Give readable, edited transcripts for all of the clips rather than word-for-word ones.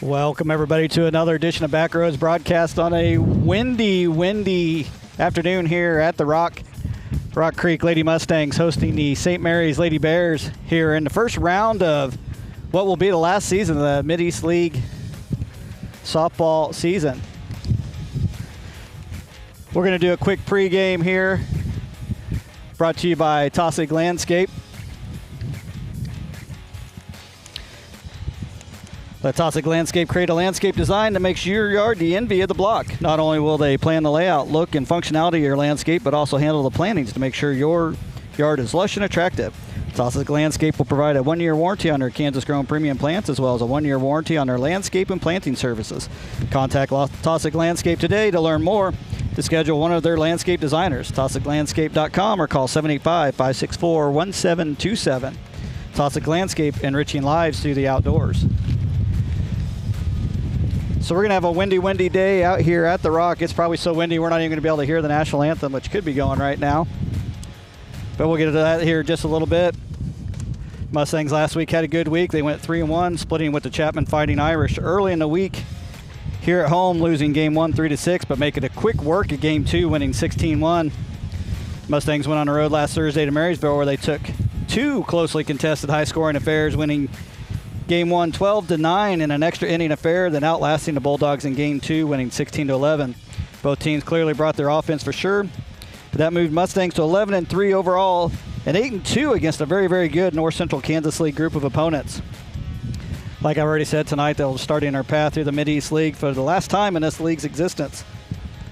Welcome, everybody, to another edition of Backroads broadcast on a windy afternoon here at the Rock Creek Lady Mustangs hosting the St. Mary's Lady Bears here in the first round of what will be the last season of the Mid-East League softball season. We're going to do a quick pregame here, brought to you by Tossic Landscape. Let Tossic Landscape create a landscape design that makes your yard the envy of the block. Not only will they plan the layout, look, and functionality of your landscape, but also handle the plantings to make sure your yard is lush and attractive. Tossic Landscape will provide a 1-year warranty on their Kansas-grown premium plants, as well as a 1-year warranty on their landscape and planting services. Contact Tossic Landscape today to learn more, to schedule one of their landscape designers. TossicLandscape.com or call 785-564-1727. Tossic Landscape, enriching lives through the outdoors. So we're going to have a windy day out here at the Rock. It's probably so windy we're not even going to be able to hear the national anthem, which could be going right now. But we'll get into that here in just a little bit. Mustangs last week had a good week. They went 3-1, splitting with the Chapman Fighting Irish early in the week. Here at home, losing game 1 3-6, but making a quick work at game 2, winning 16-1. Mustangs went on the road last Thursday to Marysville, where they took 2 closely contested high-scoring affairs, winning Game 1, 12-9 in an extra inning affair, then outlasting the Bulldogs in Game 2, winning 16-11. Both teams clearly brought their offense for sure, but that moved Mustangs to 11-3 overall and 8-2 against a very good North Central Kansas League group of opponents. Like I already said tonight, they'll be starting their path through the Mid-East League for the last time in this league's existence.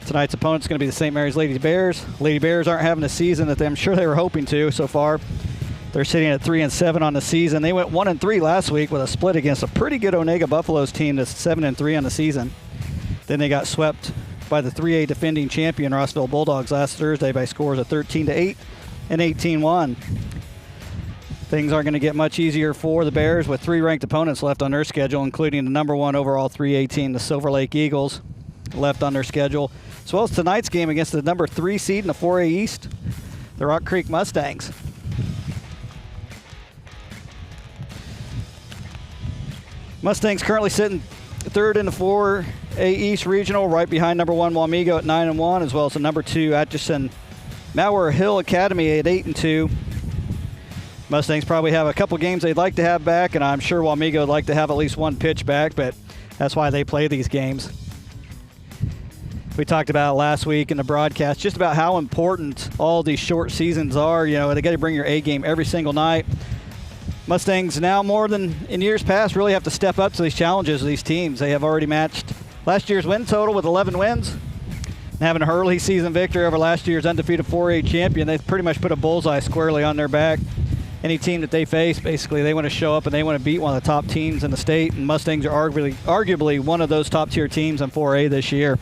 Tonight's opponent's going to be the St. Mary's Lady Bears. Lady Bears aren't having a season that I'm sure they were hoping to so far. They're sitting at 3-7 on the season. They went 1-3 last week with a split against a pretty good Onega Buffaloes team that's 7-3 on the season. Then they got swept by the 3A defending champion Rossville Bulldogs last Thursday by scores of 13-8 and 18-1. Things aren't going to get much easier for the Bears with 3 ranked opponents left on their schedule, including the number 1 overall 3A team, the Silver Lake Eagles, left on their schedule, as well as tonight's game against the number 3 seed in the 4A East, the Rock Creek Mustangs. Mustangs currently sitting 3rd in the 4A East Regional, right behind number 1 Wamego at 9-1, as well as the number 2 Atchison Malware Hill Academy at 8-2. Mustangs probably have a couple games they'd like to have back, and I'm sure Wamego would like to have at least 1 pitch back, but that's why they play these games. We talked about last week in the broadcast just about how important all these short seasons are. You know, they got to bring your A game every single night. Mustangs now more than in years past really have to step up to these challenges of these teams. They have already matched last year's win total with 11 wins. And having an early season victory over last year's undefeated 4A champion, they've pretty much put a bullseye squarely on their back. Any team that they face, basically, they want to show up and they want to beat one of the top teams in the state, and Mustangs are arguably one of those top-tier teams in 4A this year.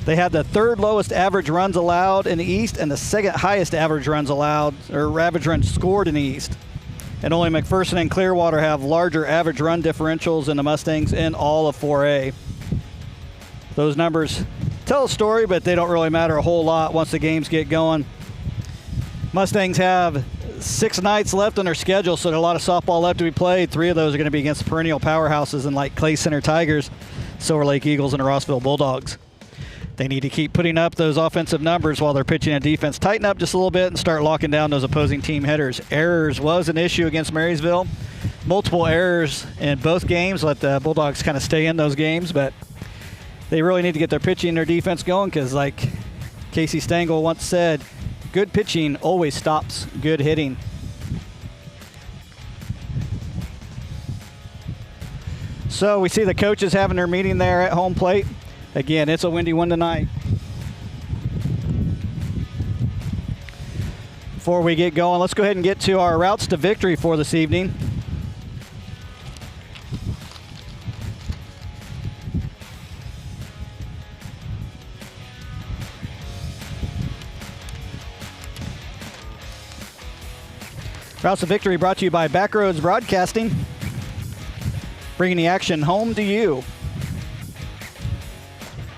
They had the 3rd lowest average runs allowed in the East and the 2nd highest average runs allowed, or average runs scored in the East. And only McPherson and Clearwater have larger average run differentials than the Mustangs in all of 4A. Those numbers tell a story, but they don't really matter a whole lot once the games get going. Mustangs have 6 nights left on their schedule, so there's a lot of softball left to be played. 3 of those are going to be against perennial powerhouses in like Clay Center Tigers, Silver Lake Eagles, and the Rossville Bulldogs. They need to keep putting up those offensive numbers while they're pitching and defense. Tighten up just a little bit and start locking down those opposing team hitters. Errors was an issue against Marysville. Multiple errors in both games. Let the Bulldogs kind of stay in those games, but they really need to get their pitching and their defense going because, like Casey Stengel once said, good pitching always stops good hitting. So we see the coaches having their meeting there at home plate. Again, it's a windy one tonight. Before we get going, let's go ahead and get to our routes to victory for this evening. Routes to victory brought to you by Backroads Broadcasting, bringing the action home to you.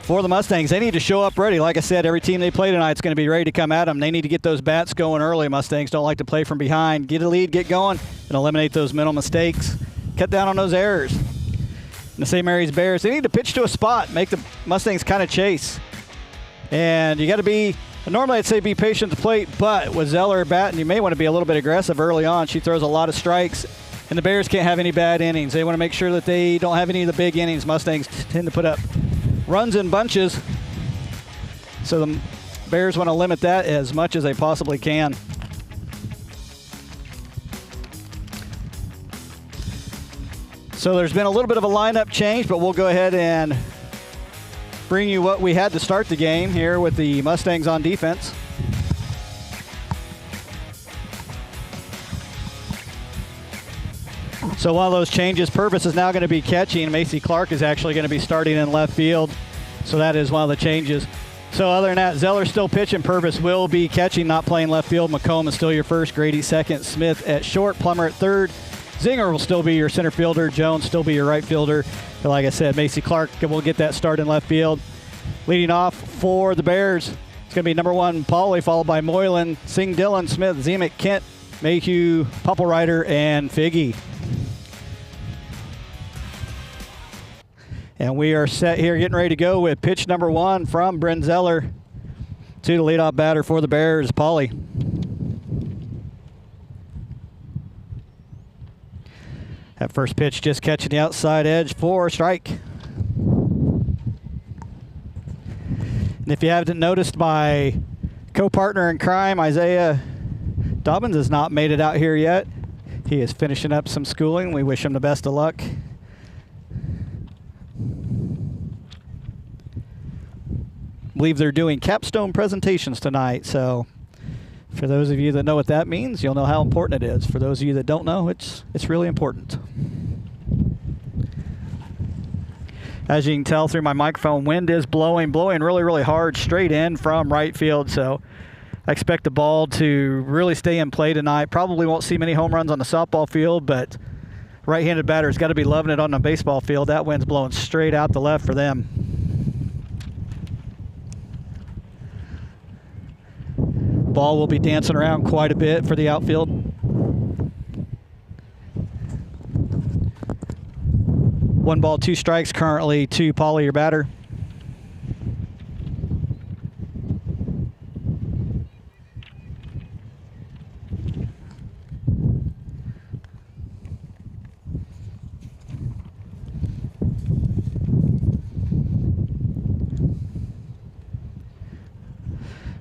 For the Mustangs, they need to show up ready. Like I said, every team they play tonight is going to be ready to come at them. They need to get those bats going early. Mustangs don't like to play from behind. Get a lead, get going, and eliminate those mental mistakes. Cut down on those errors. the St. Mary's Bears, they need to pitch to a spot, make the Mustangs kind of chase. And you got to be, normally I'd say be patient at the plate, but with Zeller batting, you may want to be a little bit aggressive early on. She throws a lot of strikes, and the Bears can't have any bad innings. They want to make sure that they don't have any of the big innings. Mustangs tend to put up runs in bunches, so the Bears want to limit that as much as they possibly can. So there's been a little bit of a lineup change, but we'll go ahead and bring you what we had to start the game here with the Mustangs on defense. So one of those changes, Purvis is now going to be catching. Macy Clark is actually going to be starting in left field. So that is one of the changes. So other than that, Zeller's still pitching. Purvis will be catching, not playing left field. McComb is still your first, Grady second, Smith at short, Plummer at third. Zinger will still be your center fielder. Jones still be your right fielder. But like I said, Macy Clark will get that start in left field. Leading off for the Bears, it's going to be number 1, Pauly, followed by Moylan, Singh, Dillon, Smith, Zemek, Kent, Mayhew, Pupplewriter, and Figgy. And we are set here, getting ready to go with pitch number 1 from Bryn Zeller to the leadoff batter for the Bears, Pauly. That first pitch just catching the outside edge for a strike. And if you haven't noticed, my co-partner in crime, Isaiah Dobbins, has not made it out here yet. He is finishing up some schooling. We wish him the best of luck. I believe they're doing capstone presentations tonight, so for those of you that know what that means, you'll know how important it is. For those of you that don't know, it's really important. As you can tell through my microphone, wind is blowing really, really hard straight in from right field. So I expect the ball to really stay in play tonight. Probably won't see many home runs on the softball field, but right-handed batter's got to be loving it on the baseball field. That wind's blowing straight out the left for them. Ball will be dancing around quite a bit for the outfield. 1 ball, 2 strikes currently to Pauly, your batter.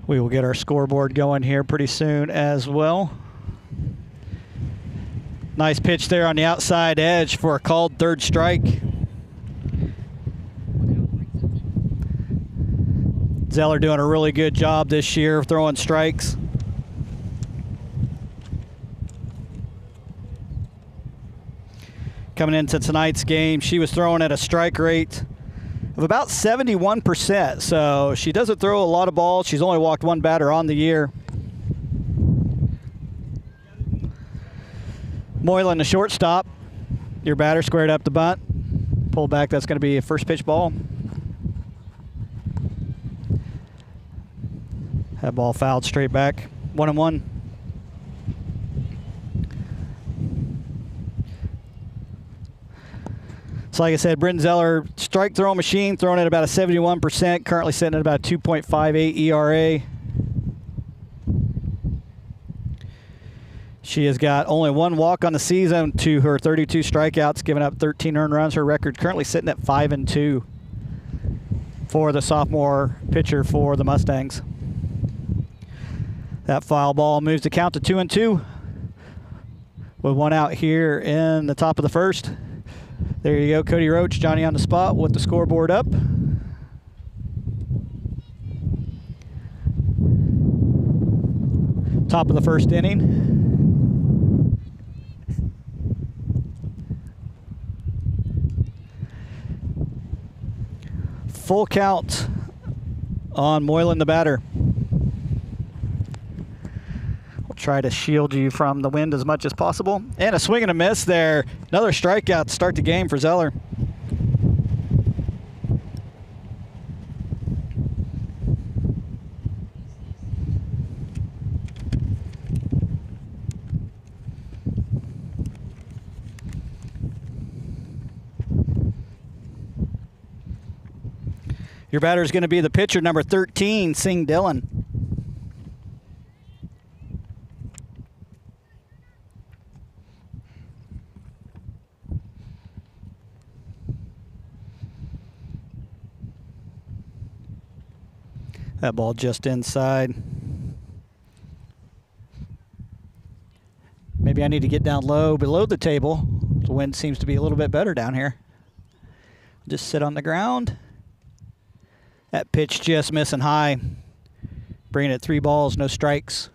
We will get our scoreboard going here pretty soon as well. Nice pitch there on the outside edge for a called third strike. Zeller doing a really good job this year throwing strikes. Coming into tonight's game, she was throwing at a strike rate of about 71%, so she doesn't throw a lot of balls. She's only walked 1 batter on the year. Moylan, the shortstop. Your batter squared up the bunt. Pull back, that's going to be a first pitch ball. That ball fouled straight back. 1-1. So like I said, Bryn Zeller, strike throwing machine, throwing at about a 71%, currently sitting at about 2.58 ERA. She has got only 1 walk on the season to her 32 strikeouts, giving up 13 earned runs. Her record currently sitting at 5-2 for the sophomore pitcher for the Mustangs. That foul ball moves the count to 2-2 with 1 out here in the top of the first. There you go, Cody Roach, Johnny on the spot with the scoreboard up. Top of the first inning. Full count on Moylan, the batter. We'll try to shield you from the wind as much as possible. And a swing and a miss there. Another strikeout to start the game for Zeller. Your batter is going to be the pitcher, number 13, Sing Dillon. That ball just inside. Maybe I need to get down low below the table. The wind seems to be a little bit better down here. Just sit on the ground. That pitch just missing high. Bringing it 3 balls, no strikes.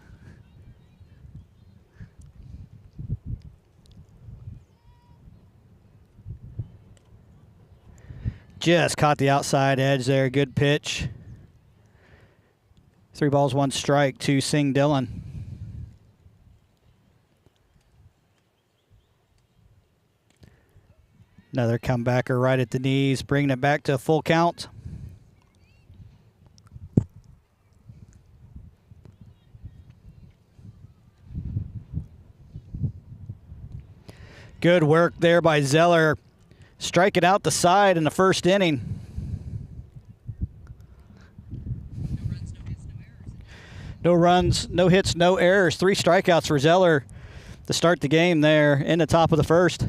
Just caught the outside edge there. Good pitch. 3 balls, 1 strike to Sing Dillon. Another comebacker right at the knees, bringing it back to a full count. Good work there by Zeller. Striking out the side in the first inning. No runs, no hits, no errors. 3 strikeouts for Zeller to start the game there in the top of the first.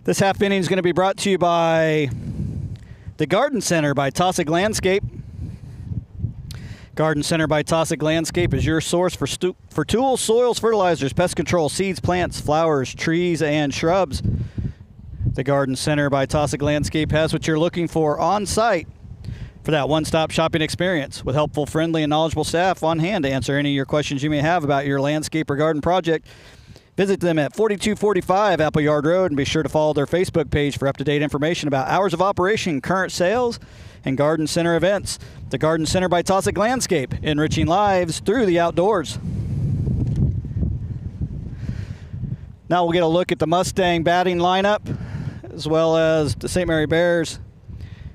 This half inning is going to be brought to you by the Garden Center by Taussig Landscape. Garden Center by Taussig Landscape is your source for tools, soils, fertilizers, pest control, seeds, plants, flowers, trees, and shrubs. The Garden Center by Taussig Landscape has what you're looking for on site for that one-stop shopping experience with helpful, friendly, and knowledgeable staff on hand to answer any of your questions you may have about your landscape or garden project. Visit them at 4245 Appleyard Road and be sure to follow their Facebook page for up-to-date information about hours of operation, current sales, and Garden Center events. The Garden Center by Taussig Landscape, enriching lives through the outdoors. Now we'll get a look at the Mustang batting lineup as well as the St. Mary Bears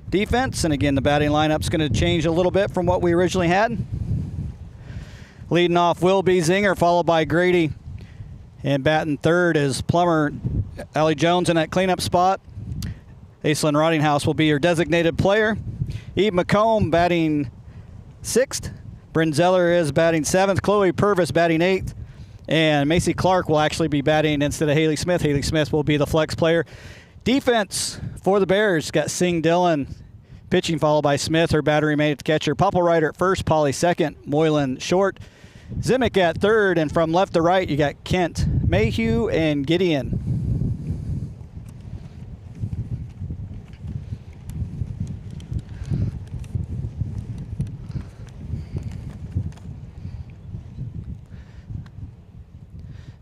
defense. And again, the batting lineup's going to change a little bit from what we originally had. Leading off will be Zinger, followed by Grady. And batting third is Plummer. Allie Jones in that cleanup spot. Aislinn Rottinghouse will be your designated player. Eve McComb batting 6th. Bryn Zeller is batting 7th. Chloe Purvis batting 8th. And Macy Clark will actually be batting instead of Haley Smith. Haley Smith will be the flex player. Defense for the Bears got Sing Dillon pitching, followed by Smith. Her battery mate at catcher. Popplewriter at first. Polly second. Moylan short. Zimick at third. And from left to right, you got Kent, Mayhew, and Gideon.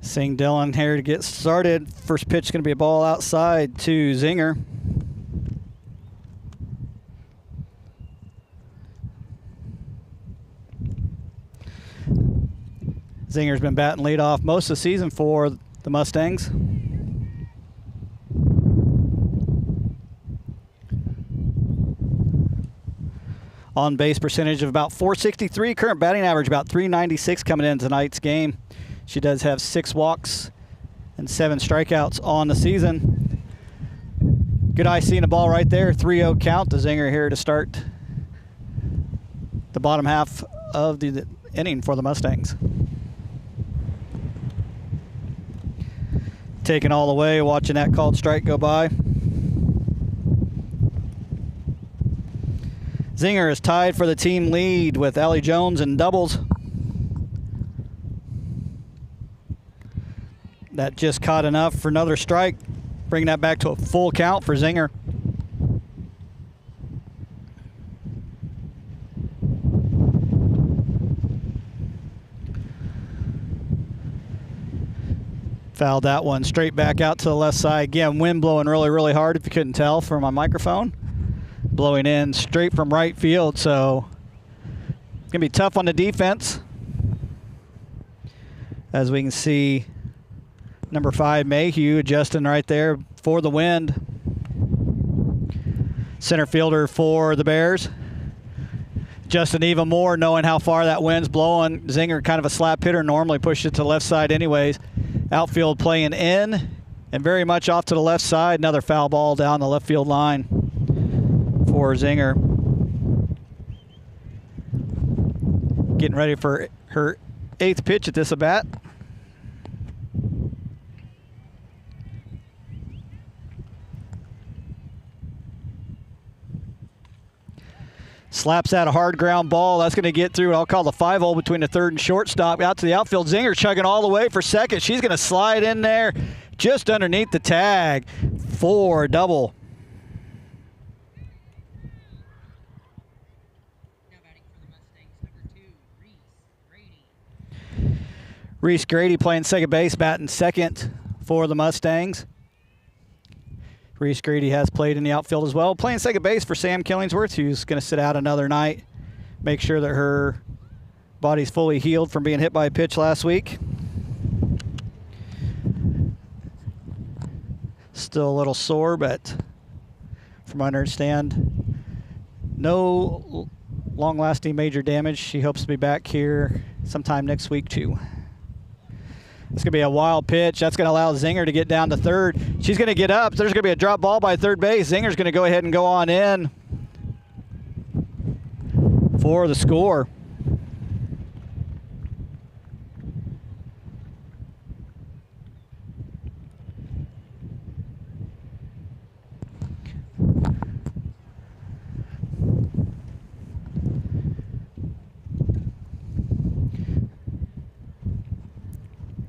Sing Dillon here to get started. First pitch is going to be a ball outside to Zinger. Zinger's been batting leadoff most of the season for the Mustangs. On base percentage of about .463. Current batting average about .396 coming into tonight's game. She does have 6 walks and 7 strikeouts on the season. Good eye seeing the ball right there. 3-0 count. The Zinger here to start the bottom half of the inning for the Mustangs. Taken all the way, watching that called strike go by. Zinger is tied for the team lead with Allie Jones in doubles. That just caught enough for another strike, bringing that back to a full count for Zinger. Fouled that one straight back out to the left side. Again, wind blowing really, really hard if you couldn't tell from my microphone. Blowing in straight from right field, so it's going to be tough on the defense. As we can see, number 5, Mayhew, adjusting right there for the wind. Center fielder for the Bears. Justin even more, knowing how far that wind's blowing. Zinger, kind of a slap hitter, normally pushed it to the left side anyways. Outfield playing in and very much off to the left side. Another foul ball down the left field line for for Zinger. Getting ready for her 8th pitch at this at-bat. Slaps out a hard ground ball. That's going to get through what I'll call the 5-hole between the third and shortstop. Out to the outfield. Zinger chugging all the way for second. She's going to slide in there just underneath the tag for a double. Reese Grady playing second base, batting second for the Mustangs. Reese Grady has played in the outfield as well, playing second base for Sam Killingsworth, who's going to sit out another night, make sure that her body's fully healed from being hit by a pitch last week. Still a little sore, but from what I understand, no long-lasting major damage. She hopes to be back here sometime next week, too. It's going to be a wild pitch. That's going to allow Zinger to get down to third. She's going to get up. There's going to be a drop ball by third base. Zinger's going to go ahead and go on in for the score.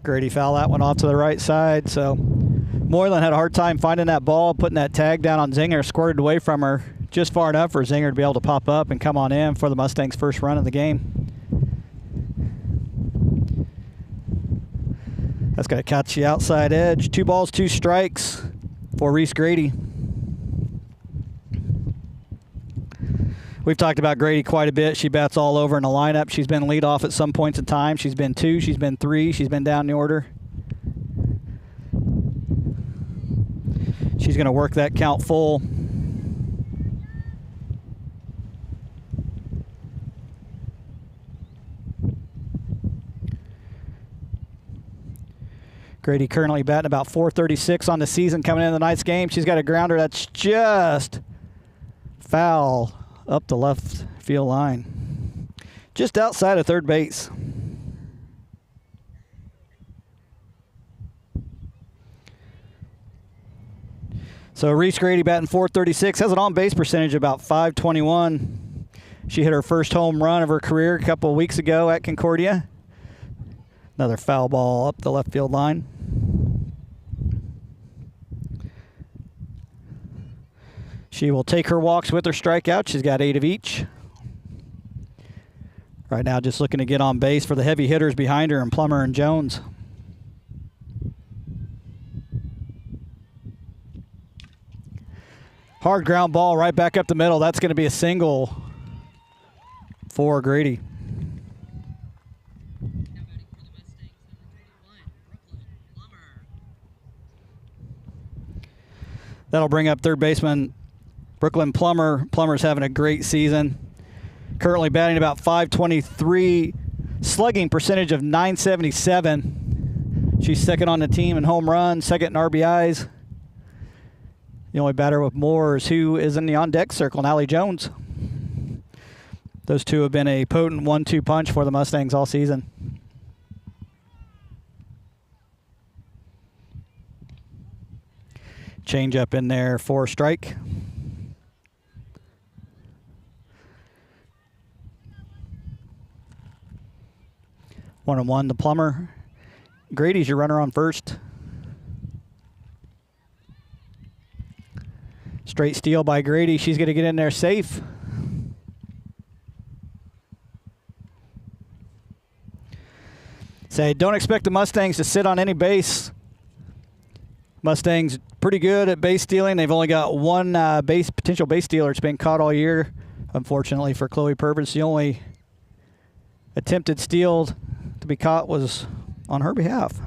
Grady fouled that one off to the right side, so Moylan had a hard time finding that ball, putting that tag down on Zinger, squirted away from her just far enough for Zinger to be able to pop up and come on in for the Mustangs' first run of the game. That's going to catch the outside edge. 2 balls, 2 strikes for Reese Grady. We've talked about Grady quite a bit. She bats all over in the lineup. She's been leadoff at some points in time. She's been 2, she's been 3, she's been down the order. She's going to work that count full. Grady currently batting about .436 on the season coming into tonight's game. She's got a grounder that's just foul up the left field line, just outside of third base. So Reese Grady batting .436, has an on-base percentage of about .521. She hit her first home run of her career a couple of weeks ago at Concordia. Another foul ball up the left field line. She will take her walks with her strikeout. She's got 8 of each. Right now just looking to get on base for the heavy hitters behind her and Plummer and Jones. Hard ground ball right back up the middle. That's going to be a single for Grady. That'll bring up third baseman Brooklyn Plummer. Plummer's having a great season. Currently batting about .523, slugging percentage of .977. She's second on the team in home runs, second in RBIs. The only batter with more is who is in the on-deck circle, and Allie Jones. Those two have been a potent 1-2 punch for the Mustangs all season. Change up in there for a strike. One and one to Plummer. Grady's your runner on first. Straight steal by Grady. She's going to get in there safe. Say, don't expect the Mustangs to sit on any base. Mustangs pretty good at base stealing. They've only got one potential base stealer that's been caught all year. Unfortunately for Chloe Purvis, the only attempted steal to be caught was on her behalf.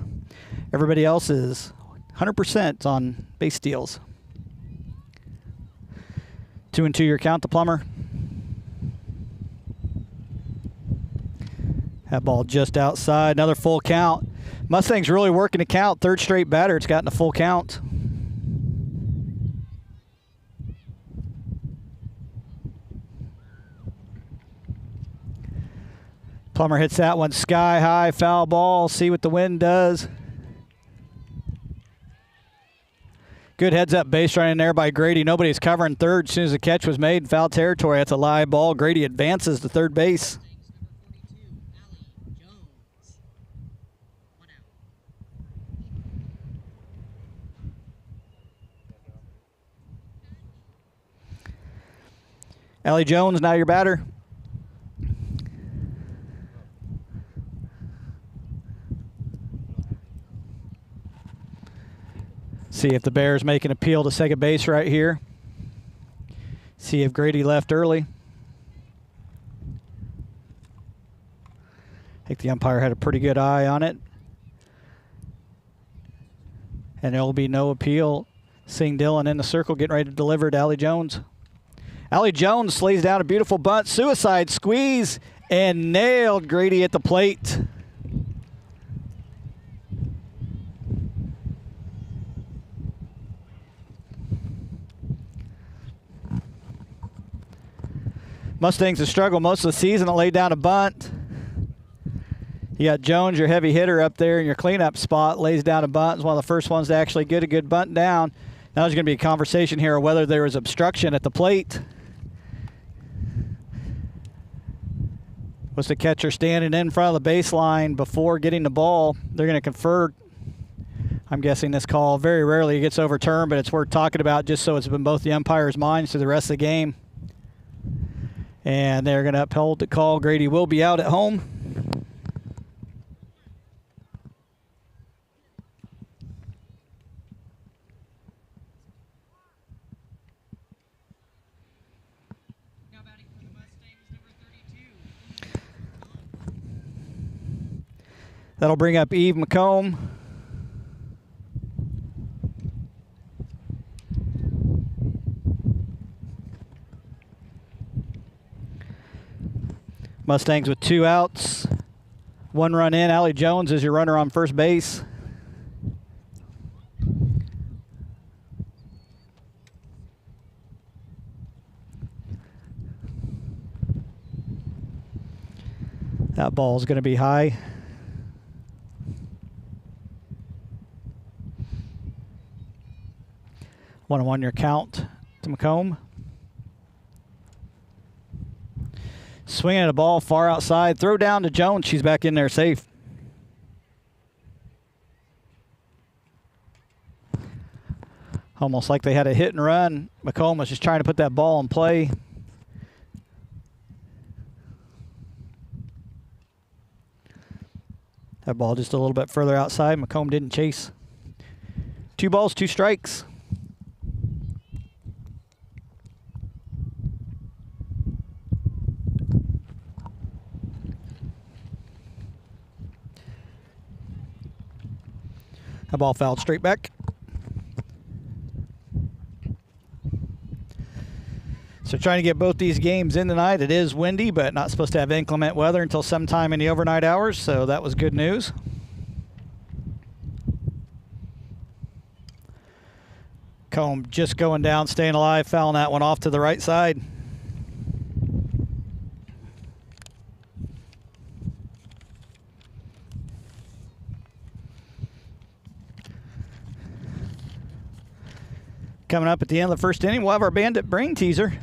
Everybody else is 100% on base steals. 2-2 your count to Plummer. That ball just outside. Another full count. Mustangs really working the count. Third straight batter. It's gotten a full count. Plummer hits that one sky high, foul ball. See what the wind does. Good heads-up base run in there by Grady. Nobody's covering third as soon as the catch was made in foul territory. That's a live ball. Grady advances to third base. Allie Jones, now your batter. See if the Bears make an appeal to second base right here. See if Grady left early. I think the umpire had a pretty good eye on it. And there will be no appeal. Seeing Dillon in the circle, getting ready to deliver to Allie Jones. Allie Jones slays down a beautiful bunt. Suicide squeeze and nailed Grady at the plate. Mustangs have struggled most of the season to lay down a bunt. You got Jones, your heavy hitter, up there in your cleanup spot, lays down a bunt. Is one of the first ones to actually get a good bunt down. Now there's going to be a conversation here of whether there was obstruction at the plate. Was the catcher standing in front of the baseline before getting the ball? They're going to confer. I'm guessing this call very rarely gets overturned, but it's worth talking about just so it's in both the umpires' minds through the rest of the game. And they're going to uphold the call. Grady will be out at home. Now batting for the Mustangs, number 32. That'll bring up Eve McComb. Mustangs with 2 outs. 1 run in. Allie Jones is your runner on first base. That ball is going to be high. 1-1 your count to McComb. Swinging at a ball far outside. Throw down to Jones. She's back in there safe. Almost like they had a hit and run. McComb was just trying to put that ball in play. That ball just a little bit further outside. McComb didn't chase. 2 balls, 2 strikes. That ball fouled straight back. So trying to get both these games in tonight. It is windy, but not supposed to have inclement weather until sometime in the overnight hours, so that was good news. Combe just going down, staying alive, fouling that one off to the right side. Coming up at the end of the first inning, we'll have our Bandit brain teaser.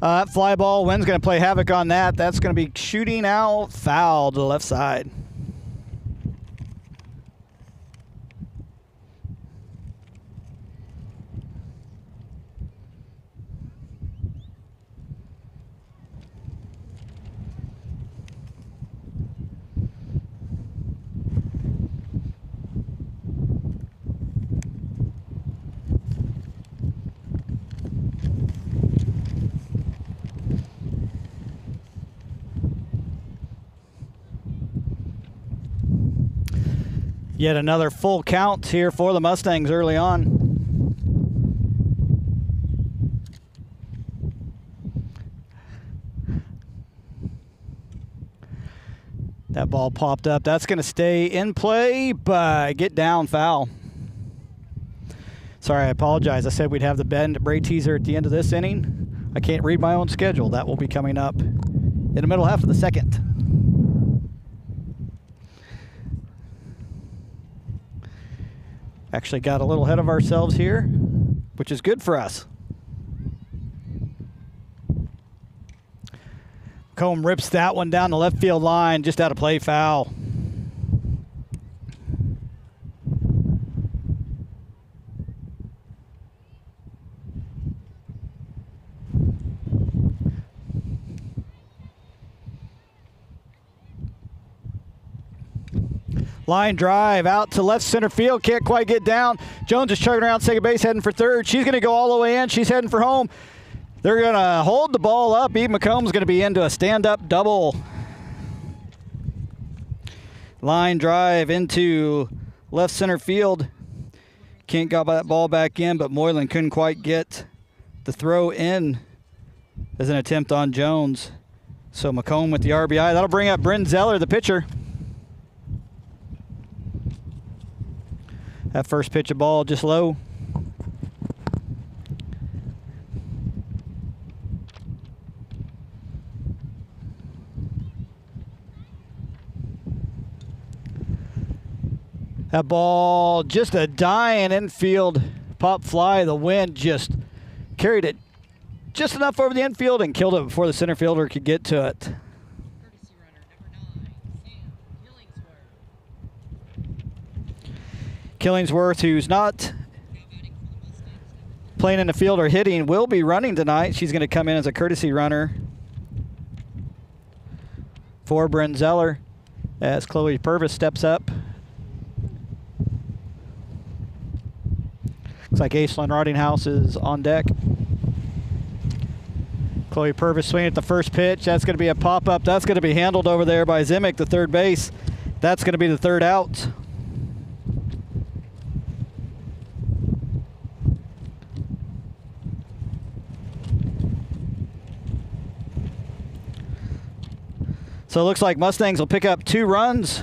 Fly ball, Wynn's going to play havoc on that. That's going to be shooting out, foul to the left side. Yet another full count here for the Mustangs early on. That ball popped up. That's going to stay in play, but get down foul. Sorry, I apologize. I said we'd have the Bandit brain teaser at the end of this inning. I can't read my own schedule. That will be coming up in the middle half of the second. Actually got a little ahead of ourselves here, which is good for us. Combe rips that one down the left field line, just out of play, foul. Line drive out to left center field. Can't quite get down. Jones is chugging around second base, heading for third. She's going to go all the way in. She's heading for home. They're going to hold the ball up. Eve McComb's going to be into a stand-up double. Line drive into left center field. Can't get that ball back in, but Moylan couldn't quite get the throw in as an attempt on Jones. So McComb with the RBI. That'll bring up Bryn Zeller, the pitcher. That first pitch of ball just low. That ball just a dying infield pop fly. The wind just carried it just enough over the infield and killed it before the center fielder could get to it. Courtesy runner number 9, Sam Killingsworth, who's not now batting for the Mustangs. playing in the field or hitting, will be running tonight. She's going to come in as a courtesy runner for Bryn Zeller as Chloe Purvis steps up. Looks like Aislinn Rottinghouse is on deck. Chloe Purvis swinging at the first pitch. That's going to be a pop-up. That's going to be handled over there by Zimick, the third base. That's going to be the third out. So it looks like Mustangs will pick up 2 runs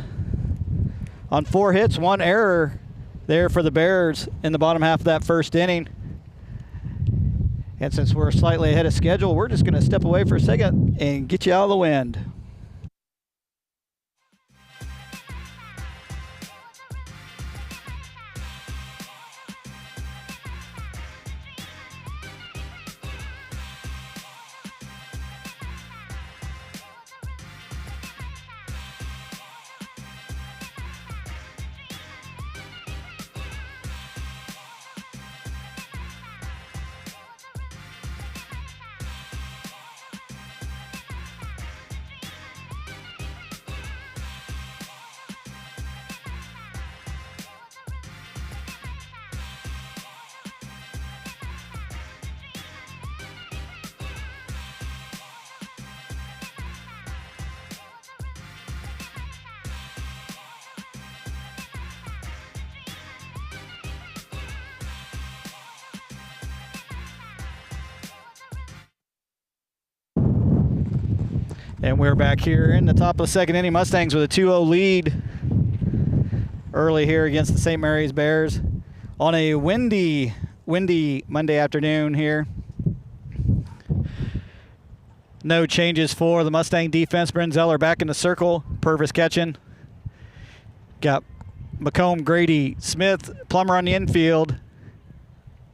on 4 hits, 1 error there for the Bears in the bottom half of that first inning. And since we're slightly ahead of schedule, we're just going to step away for a second and get you out of the wind. And we're back here in the top of the second inning. Mustangs with a 2-0 lead early here against the St. Mary's Bears on a windy Monday afternoon here. No changes for the Mustang defense. Bryn Zeller back in the circle. Purvis catching. Got McComb, Grady, Smith, Plummer on the infield.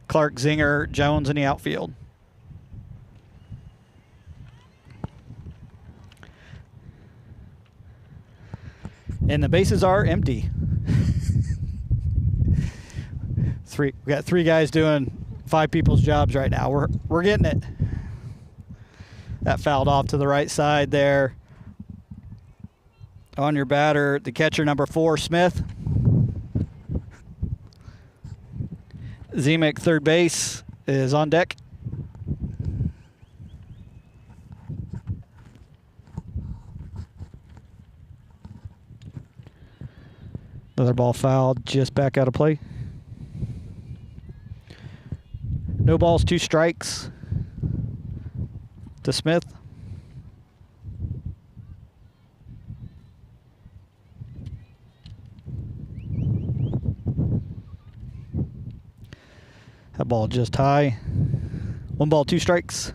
Clark, Zinger, Jones in the outfield. And the bases are empty. We got 3 guys doing 5 people's jobs right now. We're getting it. That fouled off to the right side there. On your batter, the catcher number 4, Smith. Zimick, third base, is on deck. Another ball fouled, just back out of play. No balls, 2 strikes to Smith. That ball just high. 1 ball, 2 strikes.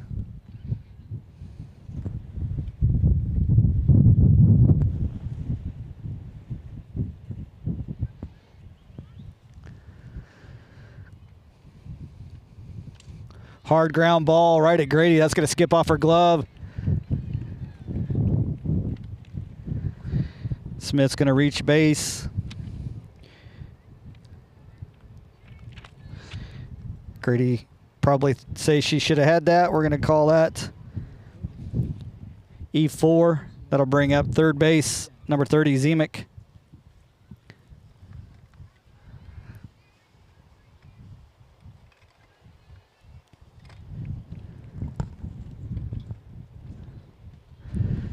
Hard ground ball right at Grady. That's going to skip off her glove. Smith's going to reach base. Grady probably say she should have had that. We're going to call that E4. That'll bring up third base, number 30, Zemek.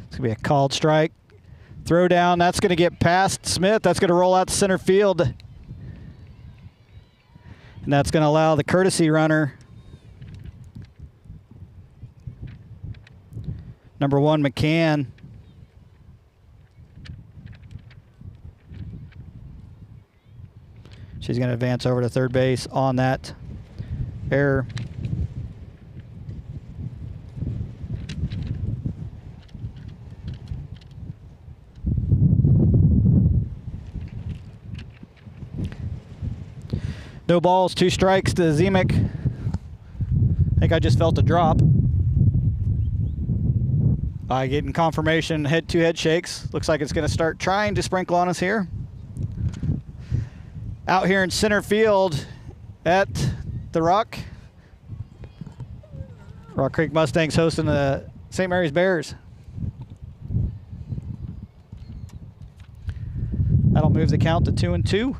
It's going to be a called strike. Throw down, that's going to get past Smith. That's going to roll out to center field. And that's going to allow the courtesy runner, number 1, McCann. She's going to advance over to third base on that error. No balls, 2 strikes to Zemek. I think I just felt a drop. Getting confirmation, two head shakes. Looks like it's going to start trying to sprinkle on us here. Out here in center field at the Rock Creek Mustangs hosting the St. Mary's Bears. That'll move the count to 2-2.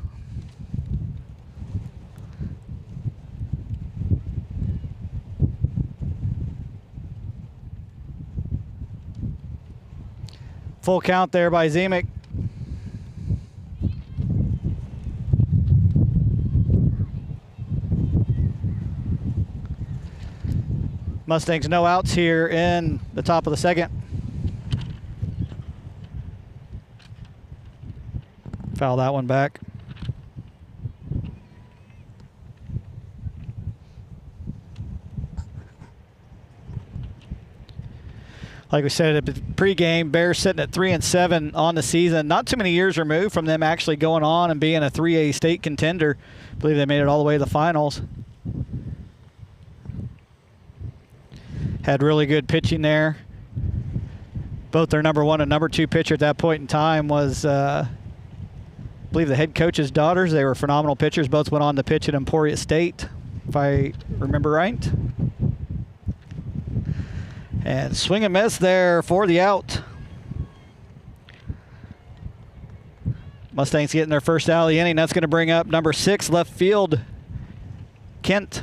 Full count there by Zemek. Mustangs no outs here in the top of the second. Foul that one back. Like we said at the pregame, Bears sitting at 3-7 on the season. Not too many years removed from them actually going on and being a 3A state contender. I believe they made it all the way to the finals. Had really good pitching there. Both their number 1 and number 2 pitcher at that point in time was, I believe, the head coach's daughters. They were phenomenal pitchers. Both went on to pitch at Emporia State, if I remember right. And swing and miss there for the out. Mustangs getting their first out of the inning. That's going to bring up number 6, left field, Kent.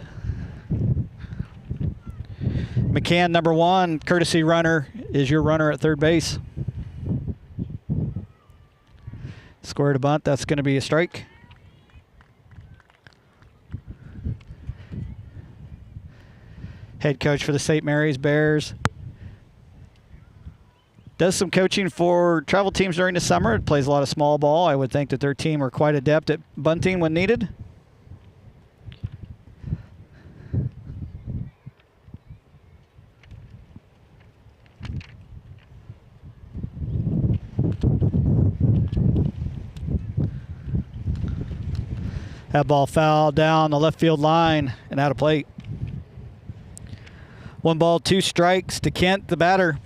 McCann, number 1, courtesy runner, is your runner at third base. Square to bunt. That's going to be a strike. Head coach for the St. Mary's Bears. Does some coaching for travel teams during the summer. It plays a lot of small ball. I would think that their team are quite adept at bunting when needed. That ball fouled down the left field line and out of plate. 1 ball, 2 strikes to Kent, the batter.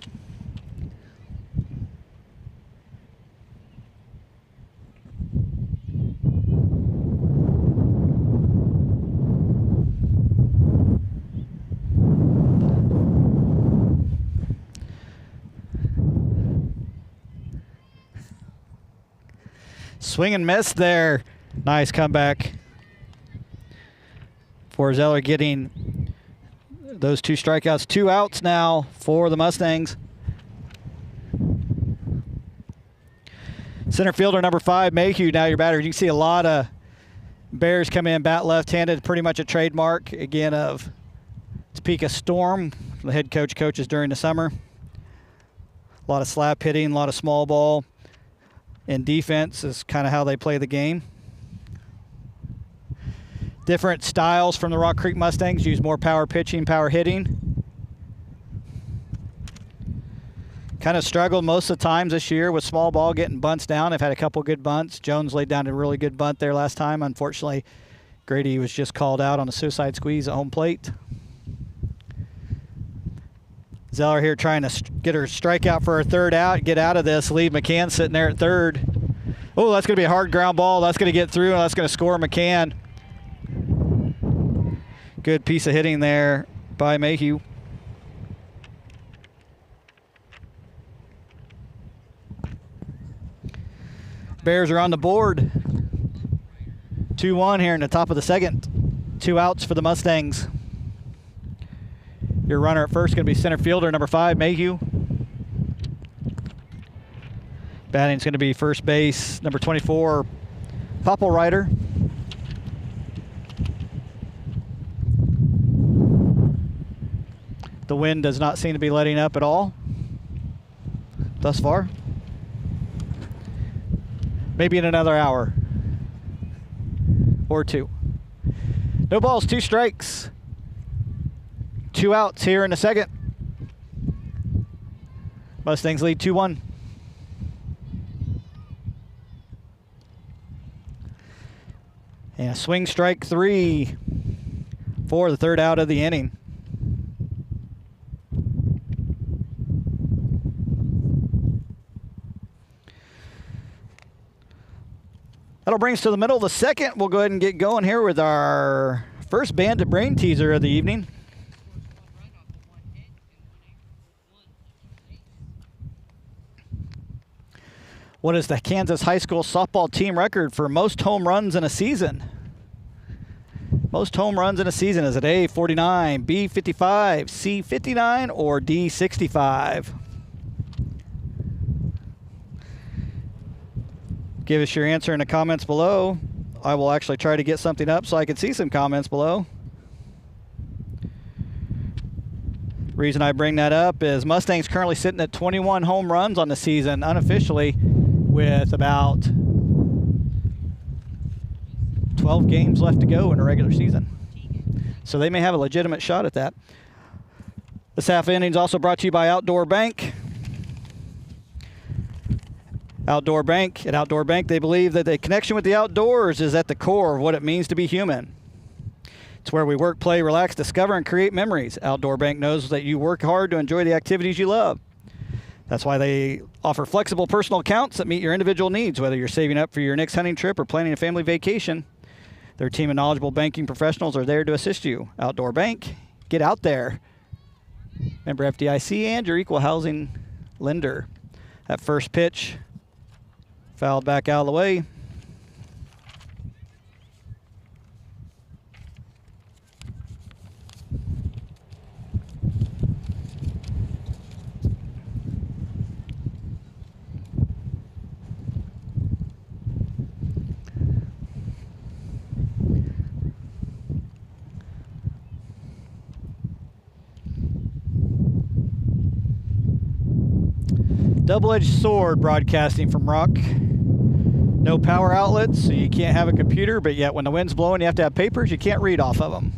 Swing and miss there. Nice comeback for Zeller, getting those 2 strikeouts. 2 outs now for the Mustangs. Center fielder number 5, Mayhew, now your batter. You can see a lot of Bears come in bat left-handed, pretty much a trademark, again, of Topeka Storm. The head coach coaches during the summer. A lot of slap hitting, a lot of small ball. And defense is kind of how they play the game. Different styles from the Rock Creek Mustangs. Use more power pitching, power hitting. Kind of struggled most of the times this year with small ball, getting bunts down. They've had a couple good bunts. Jones laid down a really good bunt there last time. Unfortunately, Grady was just called out on a suicide squeeze at home plate. Zeller here trying to get her strikeout for her third out, get out of this, leave McCann sitting there at third. Oh, that's going to be a hard ground ball. That's going to get through, and that's going to score McCann. Good piece of hitting there by Mayhew. Bears are on the board. 2-1 here in the top of the second. 2 outs for the Mustangs. Your runner at first going to be center fielder number 5, Mayhew. Batting's going to be first base number 24, Popplewriter. The wind does not seem to be letting up at all thus far. Maybe in another hour or 2. No balls, 2 strikes. 2 outs here in the second. Mustangs lead 2-1. And a swing strike 3 for the third out of the inning. That'll bring us to the middle of the second. We'll go ahead and get going here with our first Bandit Brain teaser of the evening. What is the Kansas high school softball team record for most home runs in a season? Most home runs in a season. Is it A, 49, B, 55, C, 59, or D, 65? Give us your answer in the comments below. I will actually try to get something up so I can see some comments below. Reason I bring that up is Mustangs currently sitting at 21 home runs on the season unofficially, with about 12 games left to go in a regular season. So they may have a legitimate shot at that. This half inning is also brought to you by Outdoor Bank. Outdoor Bank. At Outdoor Bank, they believe that the connection with the outdoors is at the core of what it means to be human. It's where we work, play, relax, discover, and create memories. Outdoor Bank knows that you work hard to enjoy the activities you love. That's why they offer flexible personal accounts that meet your individual needs, whether you're saving up for your next hunting trip or planning a family vacation. Their team of knowledgeable banking professionals are there to assist you. Outdoor Bank, get out there. Member FDIC and your equal housing lender. That first pitch fouled back out of the way. Double-edged sword broadcasting from Rock. No power outlets, so you can't have a computer, but yet when the wind's blowing, you have to have papers. You can't read off of them.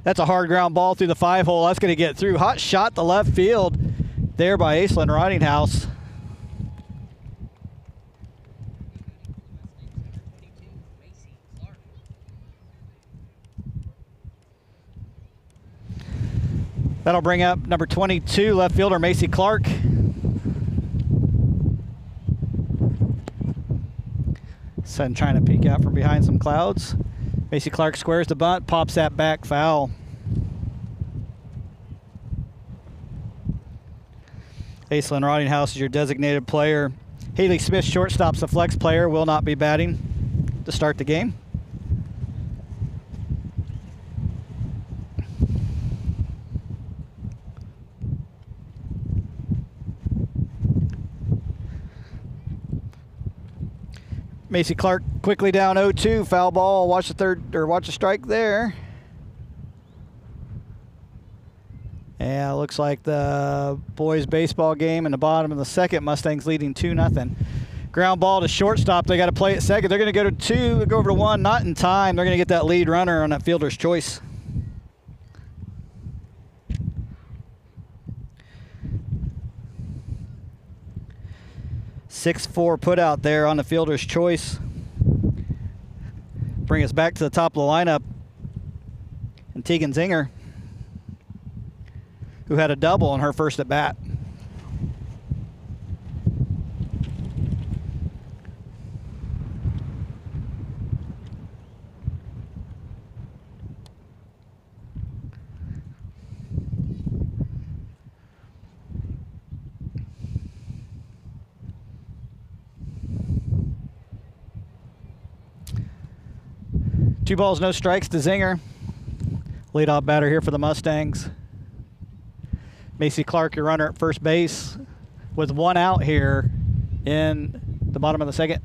That's a hard ground ball through the 5-hole. That's going to get through. Hot shot to left field there by Aislinn Ridinghouse. That'll bring up number 22, left fielder Macy Clark. Sun trying to peek out from behind some clouds. Macy Clark squares the bunt, pops that back foul. Aislinn Ridinghouse is your designated player. Haley Smith, shortstop's the flex player, will not be batting to start the game. Macy Clark quickly down 0-2, foul ball. Watch the strike there. Yeah, looks like the boys' baseball game in the bottom of the second. Mustangs leading 2-0. Ground ball to shortstop. They got to play it second. They're going to go to 2, go over to 1. Not in time. They're going to get that lead runner on that fielder's choice. .64 put out there on the fielder's choice. Bring us back to the top of the lineup. And Tegan Zinger, who had a double on her first at bat. Two balls, no strikes to Zinger. Leadoff batter here for the Mustangs. Macy Clark, your runner at first base, with one out here in the bottom of the second.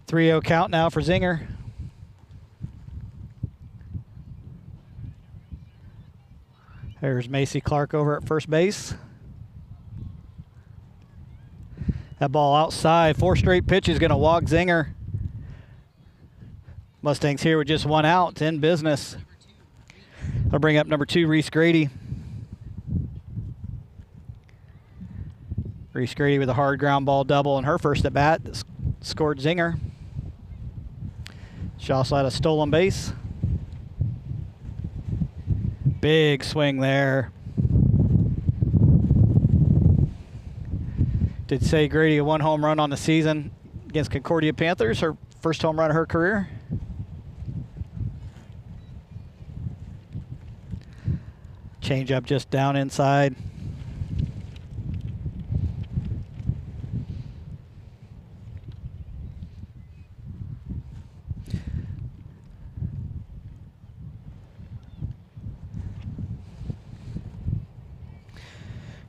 Three-0 count now for Zinger. There's Macy Clark over at first base. That ball outside, 4 straight pitches, going to walk Zinger. Mustangs here with just one out, in business. I'll bring up number 2, Reese Grady. Reese Grady with a hard ground ball double in her first at bat, scored Zinger. She also had a stolen base. Big swing there. Did say Grady a 1 home run on the season against Concordia Panthers, her first home run of her career. Change up just down inside.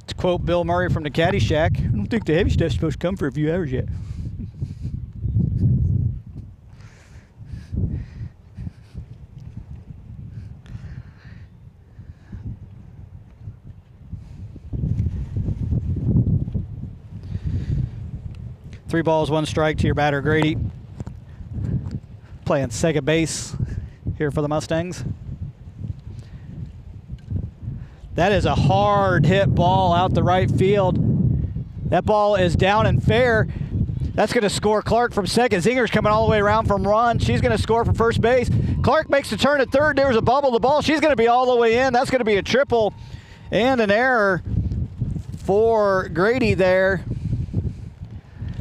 To quote Bill Murray from the Caddyshack, I don't think the heavy stuff's supposed to come for a few hours yet. Three balls, one strike to your batter, Grady. Playing second base here for the Mustangs. That is a hard hit ball out the right field. That ball is down and fair. That's going to score Clark from second. Zinger's coming all the way around from run. She's going to score from first base. Clark makes the turn at third. There's a bubble. The ball, she's going to be all the way in. That's going to be a triple and an error for Grady there.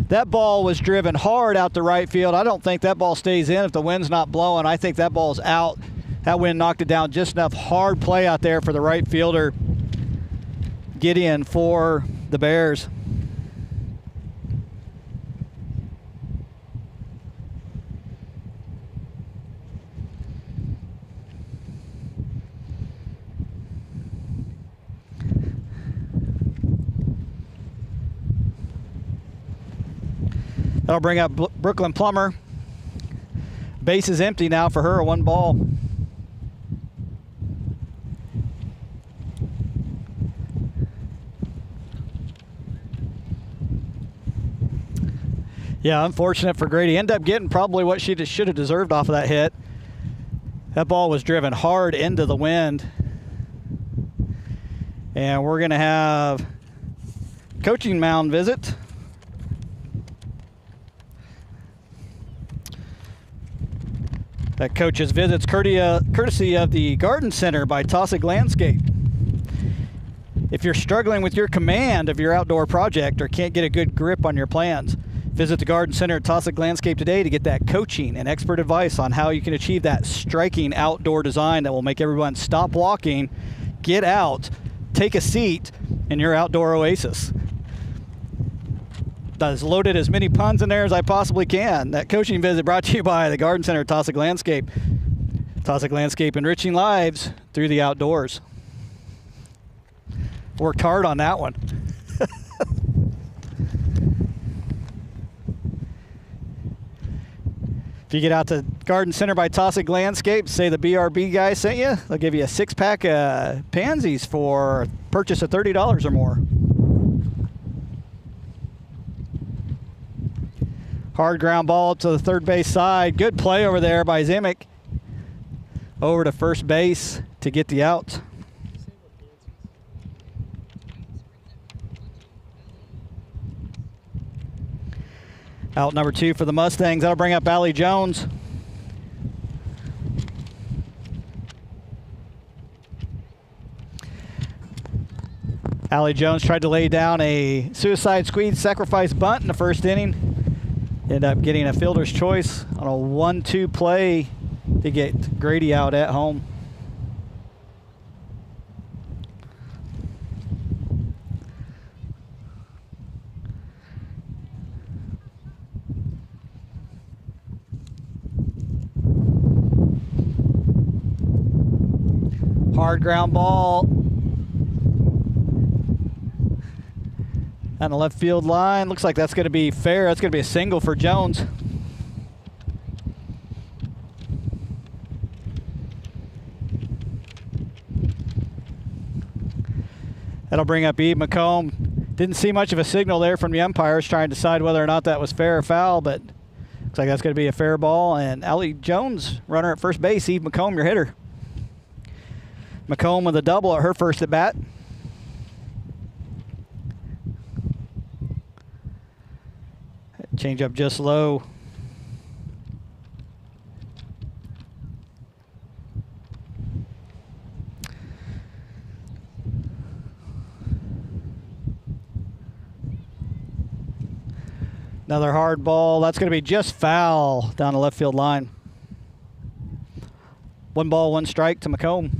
That ball was driven hard out the right field. I don't think that ball stays in if the wind's not blowing. I think that ball's out. That wind knocked it down just enough. Hard play out there for the right fielder, Gideon, for the Bears. That'll bring up Brooklyn Plummer. Base is empty now for her, a 1 ball. Yeah, unfortunate for Grady. Ended up getting probably what she should have deserved off of that hit. That ball was driven hard into the wind. And we're going to have coaching mound visit. That coach's visit's courtesy of the Garden Center by Taussig Landscape. If you're struggling with your command of your outdoor project or can't get a good grip on your plans, visit the Garden Center at Taussig Landscape today to get that coaching and expert advice on how you can achieve that striking outdoor design that will make everyone stop walking, get out, take a seat in your outdoor oasis. That has loaded as many puns in there as I possibly can. That coaching visit brought to you by the Garden Center at Taussig Landscape. Taussig Landscape, enriching lives through the outdoors. Worked hard on that one. If you get out to Garden Center by Taussig Landscape, say the BRB guy sent you, they'll give you a 6-pack of pansies for a purchase of $30 or more. Hard ground ball to the third base side. Good play over there by Zimick. Over to first base to get the out. Out number 2 for the Mustangs. That'll bring up Allie Jones. Allie Jones tried to lay down a suicide squeeze sacrifice bunt in the first inning. Ended up getting a fielder's choice on a 1-2 play to get Grady out at home. Hard ground ball on the left field line. Looks like that's going to be fair. That's going to be a single for Jones. That'll bring up Eve McComb. Didn't see much of a signal there from the umpires trying to decide whether or not that was fair or foul, but looks like that's going to be a fair ball. And Allie Jones, runner at first base. Eve McComb, your hitter. McComb with a double at her first at bat. Change up just low. Another hard ball. That's going to be just foul down the left field line. 1 ball, 1 strike to McComb.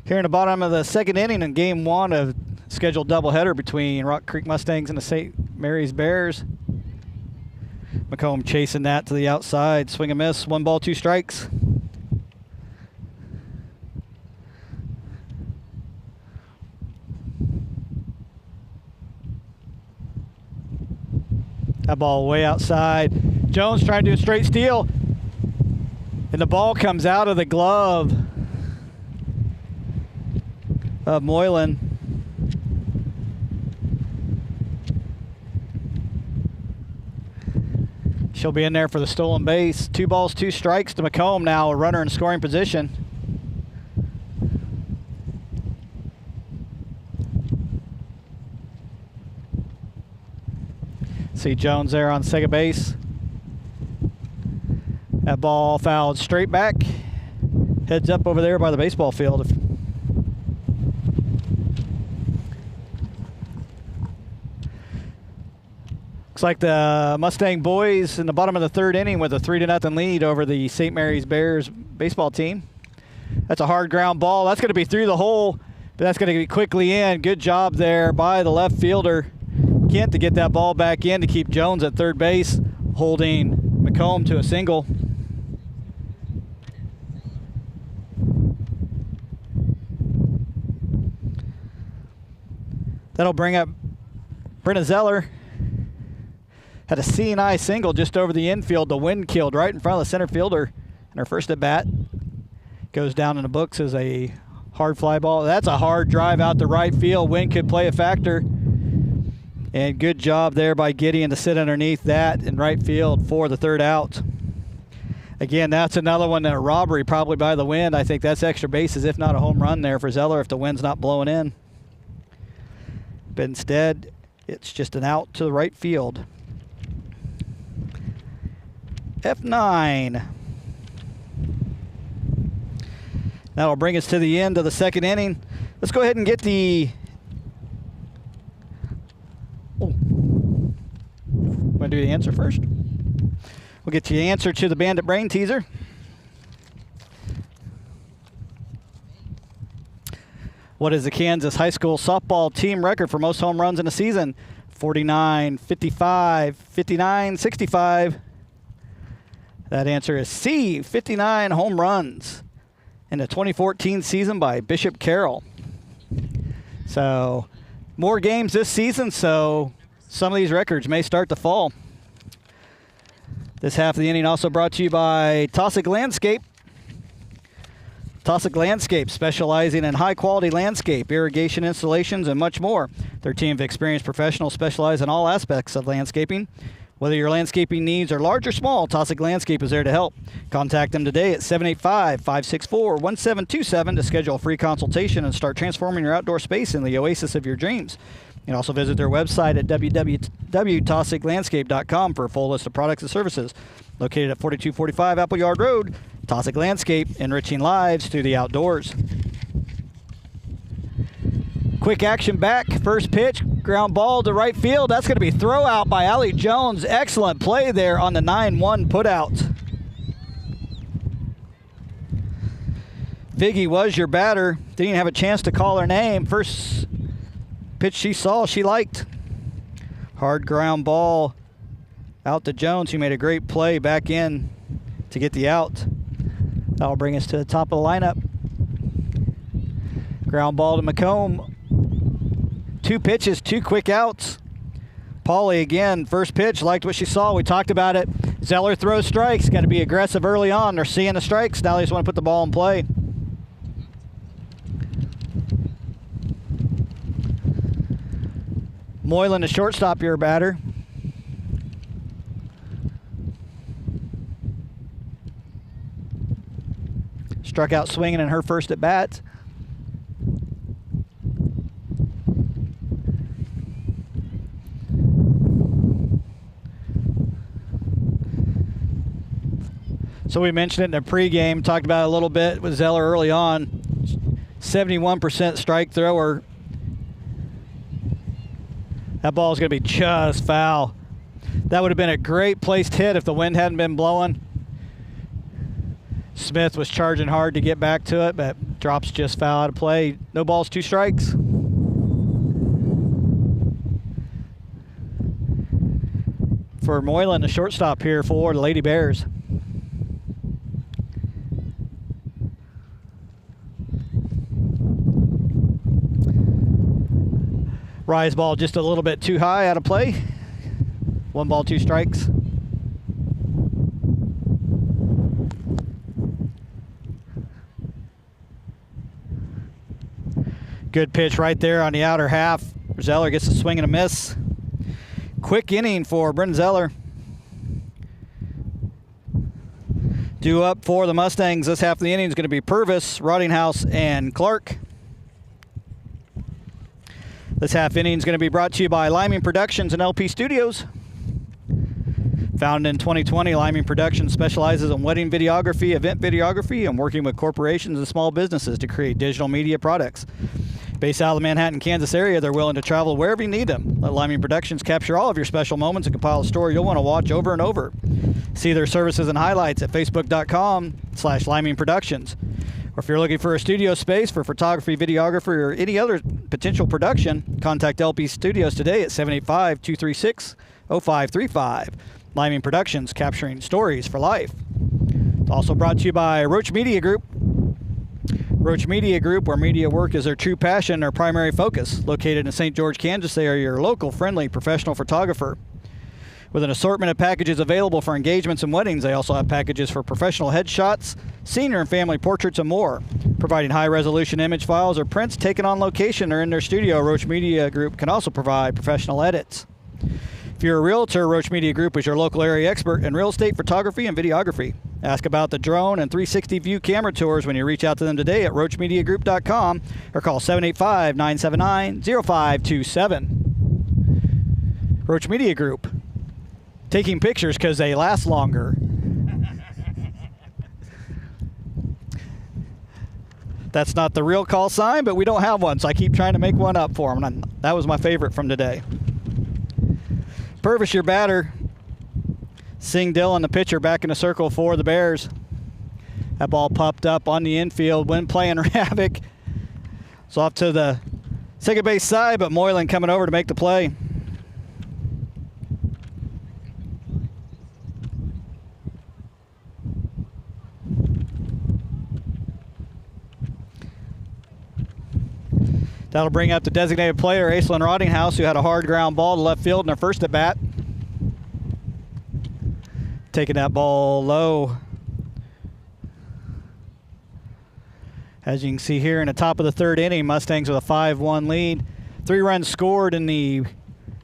Here in the bottom of the second inning in game 1 of scheduled doubleheader between Rock Creek Mustangs and the St. Mary's Bears. McComb chasing that to the outside. Swing and miss. 1 ball, 2 strikes. That ball way outside. Jones trying to do a straight steal. And the ball comes out of the glove of Moylan. She'll be in there for the stolen base. 2 balls, 2 strikes to McComb now, a runner in scoring position. See Jones there on second base. That ball fouled straight back. Heads up over there by the baseball field. Looks like the Mustang boys in the bottom of the third inning with a 3-0 lead over the St. Mary's Bears baseball team. That's a hard ground ball. That's going to be through the hole, but that's going to be quickly in. Good job there by the left fielder, Kent, to get that ball back in to keep Jones at third base, holding McComb to a single. That'll bring up Brenna Zeller. Had a C&I single just over the infield. The wind killed right in front of the center fielder. And her first at bat goes down in the books as a hard fly ball. That's a hard drive out to right field. Wind could play a factor. And good job there by Gideon to sit underneath that in right field for the third out. Again, that's another one, a robbery probably by the wind. I think that's extra bases, if not a home run there for Zeller if the wind's not blowing in. But instead, it's just an out to the right field. F9. That'll bring us to the end of the second inning. Let's go ahead and get the... Want to do the answer first? We'll get you the answer to the Bandit Brain Teaser. What is the Kansas high school softball team record for most home runs in a season? 49, 55, 59, 65. That answer is C, 59 home runs in the 2014 season by Bishop Carroll. So more games this season, so some of these records may start to fall. This half of the inning also brought to you by Taussig Landscape. Taussig Landscape, specializing in high-quality landscape, irrigation installations, and much more. Their team of experienced professionals specialize in all aspects of landscaping. Whether your landscaping needs are large or small, Taussig Landscape is there to help. Contact them today at 785-564-1727 to schedule a free consultation and start transforming your outdoor space in the oasis of your dreams. You can also visit their website at www.tossiclandscape.com for a full list of products and services. Located at 4245 Appleyard Road, Tossic Landscape, enriching lives through the outdoors. Quick action back, first pitch, ground ball to right field. That's going to be throw out by Allie Jones. Excellent play there on the 9-1 put out. Figgy was your batter. Didn't have a chance to call her name. First pitch she saw, she liked. Hard ground ball out to Jones, who made a great play back in to get the out. That'll bring us to the top of the lineup. Ground ball to McComb. 2 pitches, 2 quick outs. Pauly again, first pitch, liked what she saw. We talked about it. Zeller throws strikes. Got to be aggressive early on. They're seeing the strikes. Now they just want to put the ball in play. Moylan, the shortstop, your batter. Struck out swinging in her first at bat. So we mentioned it in the pregame, talked about it a little bit with Zeller early on. 71% strike thrower. That ball is going to be just foul. That would have been a great placed hit if the wind hadn't been blowing. Smith was charging hard to get back to it, but drops just foul out of play. No balls, 2 strikes. For Moylan, the shortstop here for the Lady Bears. Rise ball just a little bit too high out of play. 1 ball, 2 strikes. Good pitch right there on the outer half. Zeller gets a swing and a miss. Quick inning for Bryn Zeller. Due up for the Mustangs this half of the inning is going to be Purvis, Rottinghouse, and Clark. This half inning is going to be brought to you by Liming Productions and LP Studios. Founded in 2020, Liming Productions specializes in wedding videography, event videography, and working with corporations and small businesses to create digital media products. Based out of the Manhattan, Kansas area, they're willing to travel wherever you need them. Let Liming Productions capture all of your special moments and compile a story you'll want to watch over and over. See their services and highlights at facebook.com/Liming Productions. Or if you're looking for a studio space for photography, videography, or any other potential production, contact LP Studios today at 785-236-0535. Liming Productions, capturing stories for life. It's also brought to you by Roach Media Group. Roach Media Group, where media work is their true passion, their primary focus. Located in St. George, Kansas, they are your local, friendly, professional photographer. With an assortment of packages available for engagements and weddings, they also have packages for professional headshots, senior and family portraits, and more. Providing high-resolution image files or prints taken on location or in their studio, Roach Media Group can also provide professional edits. If you're a realtor, Roach Media Group is your local area expert in real estate photography and videography. Ask about the drone and 360 view camera tours when you reach out to them today at roachmediagroup.com or call 785-979-0527. Roach Media Group. Taking pictures because they last longer. That's not the real call sign, but we don't have one, so I keep trying to make one up for them. And that was my favorite from today. Purvis, your batter. Sing Dillon, the pitcher, back in the circle for the Bears. That ball popped up on the infield when playing havoc. It's off to the second base side, but Moylan coming over to make the play. That'll bring up the designated player, Aislinn Rottinghouse, who had a hard ground ball to left field in their first at bat. Taking that ball low. As you can see here in the top of the 3rd inning, Mustangs with a 5-1 lead. 3 runs scored in the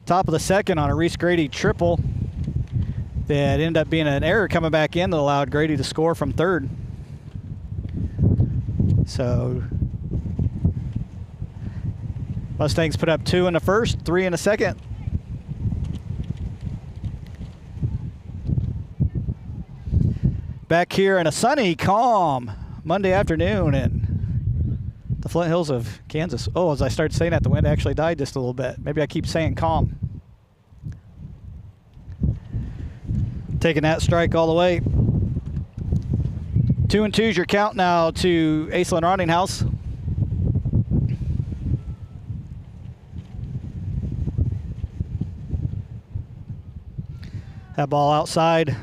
top of the 2nd on a Reese Grady triple. That ended up being an error coming back in that allowed Grady to score from 3rd. So Mustangs put up 2 in the first, 3 in the second. Back here in a sunny, calm Monday afternoon in the Flint Hills of Kansas. Oh, as I started saying that, the wind actually died just a little bit. Maybe I keep saying calm. Taking that strike all the way. 2-2 is your count now to Aislinn Rottinghouse. That ball outside.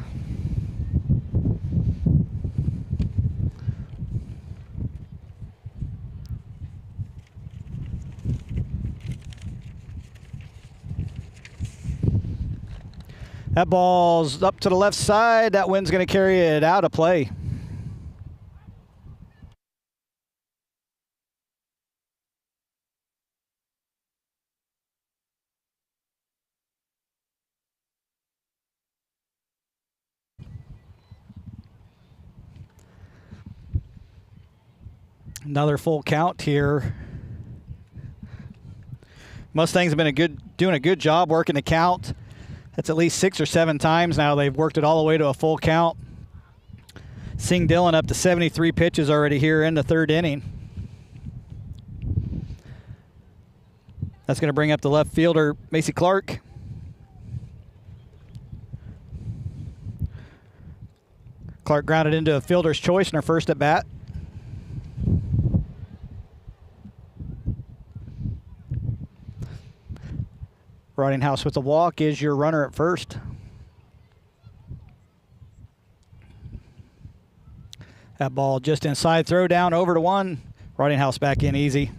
That ball's up to the left side. That wind's going to carry it out of play. Another full count here. Mustangs have been doing a good job working the count. That's at least 6 or 7 times now they've worked it all the way to a full count. Seeing Dillon up to 73 pitches already here in the 3rd inning. That's going to bring up the left fielder, Macy Clark. Clark grounded into a fielder's choice in her first at bat. Rottinghouse with a walk is your runner at first. That ball just inside, throw down over to 1. Rottinghouse back in easy.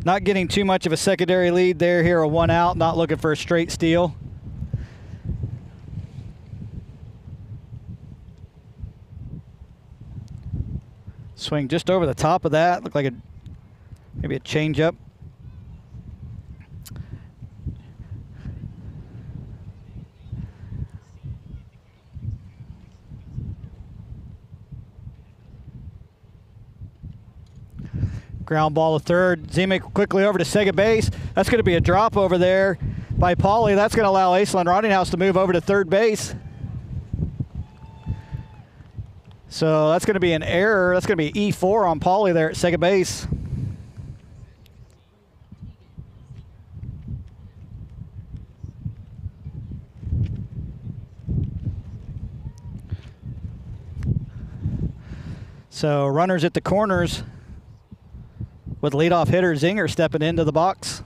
Not getting too much of a secondary lead there. Here a 1 out, not looking for a straight steal. Swing just over the top of that. Looked like maybe a changeup. Ground ball to third. Zemek quickly over to second base. That's going to be a drop over there by Pauly. That's going to allow Aislinn Rottinghouse to move over to third base. So that's going to be an error. That's going to be E4 on Pauly there at second base. So runners at the corners, with leadoff hitter Zinger stepping into the box.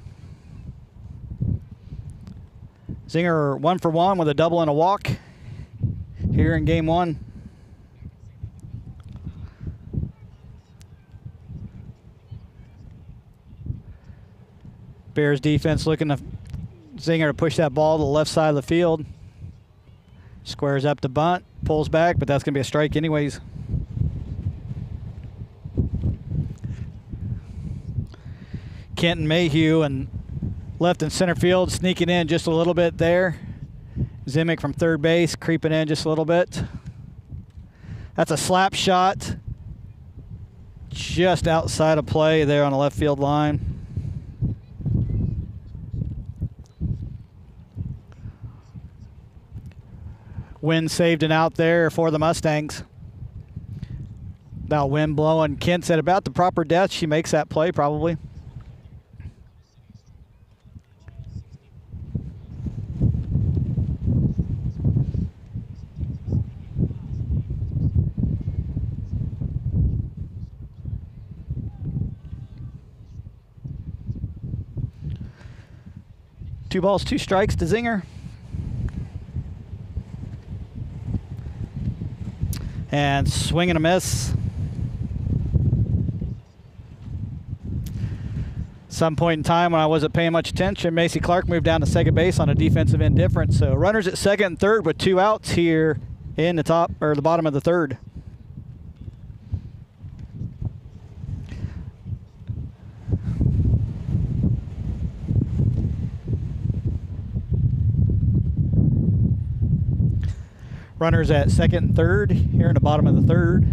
Zinger 1 for 1 with a double and a walk here in game 1. Bears defense looking to Zinger to push that ball to the left side of the field. Squares up to bunt, pulls back, but that's going to be a strike anyways. Kenton Mayhew and left and center field sneaking in just a little bit there. Zemek from third base creeping in just a little bit. That's a slap shot just outside of play there on the left field line. Wind saved an out there for the Mustangs. Now wind blowing. Kent said about the proper depth. She makes that play probably. Two balls, 2 strikes to Zinger. And swing and a miss. Some point in time when I wasn't paying much attention, Macy Clark moved down to second base on a defensive indifference. So runners at second and third with 2 outs here in the top or the bottom of the 3rd. Runners at second and third here in the bottom of the 3rd.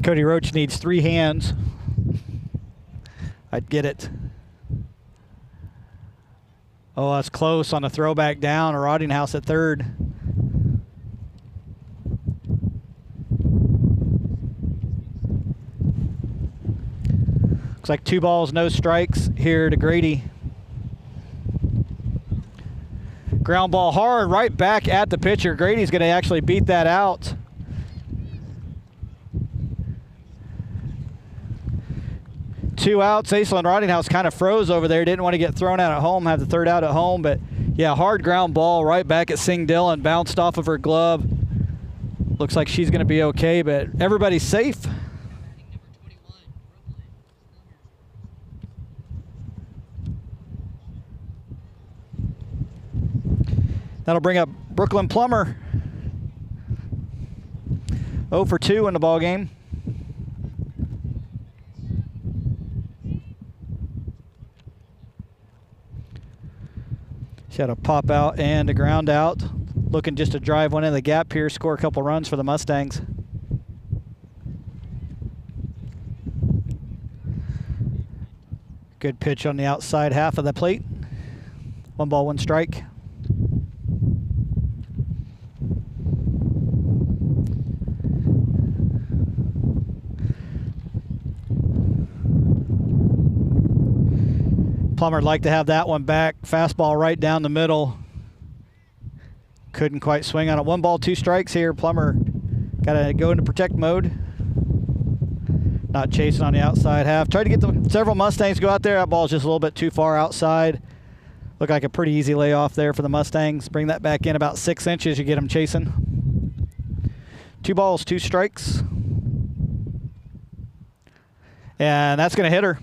Cody Roach needs 3 hands. I'd get it. Oh, that's close on the throwback down. Rottinghouse at third. Looks like 2 balls, no strikes here to Grady. Ground ball hard right back at the pitcher. Grady's going to actually beat that out. Two outs. Aisel and Rottinghouse kind of froze over there. Didn't want to get thrown out at home, have the third out at home. But, yeah, hard ground ball right back at Sing Dillon. Bounced off of her glove. Looks like she's going to be okay, but everybody's safe. That'll bring up Brooklyn Plummer. 0 for 2 in the ball game. She had a pop out and a ground out. Looking just to drive one in the gap here, score a couple runs for the Mustangs. Good pitch on the outside half of the plate. 1 ball, 1 strike. Plummer'd like to have that one back. Fastball right down the middle. Couldn't quite swing on it. 1 ball, 2 strikes here. Plummer got to go into protect mode. Not chasing on the outside half. Tried to get several Mustangs go out there. That ball's just a little bit too far outside. Looked like a pretty easy layoff there for the Mustangs. Bring that back in about 6 inches. You get them chasing. 2 balls, 2 strikes. And that's going to hit her.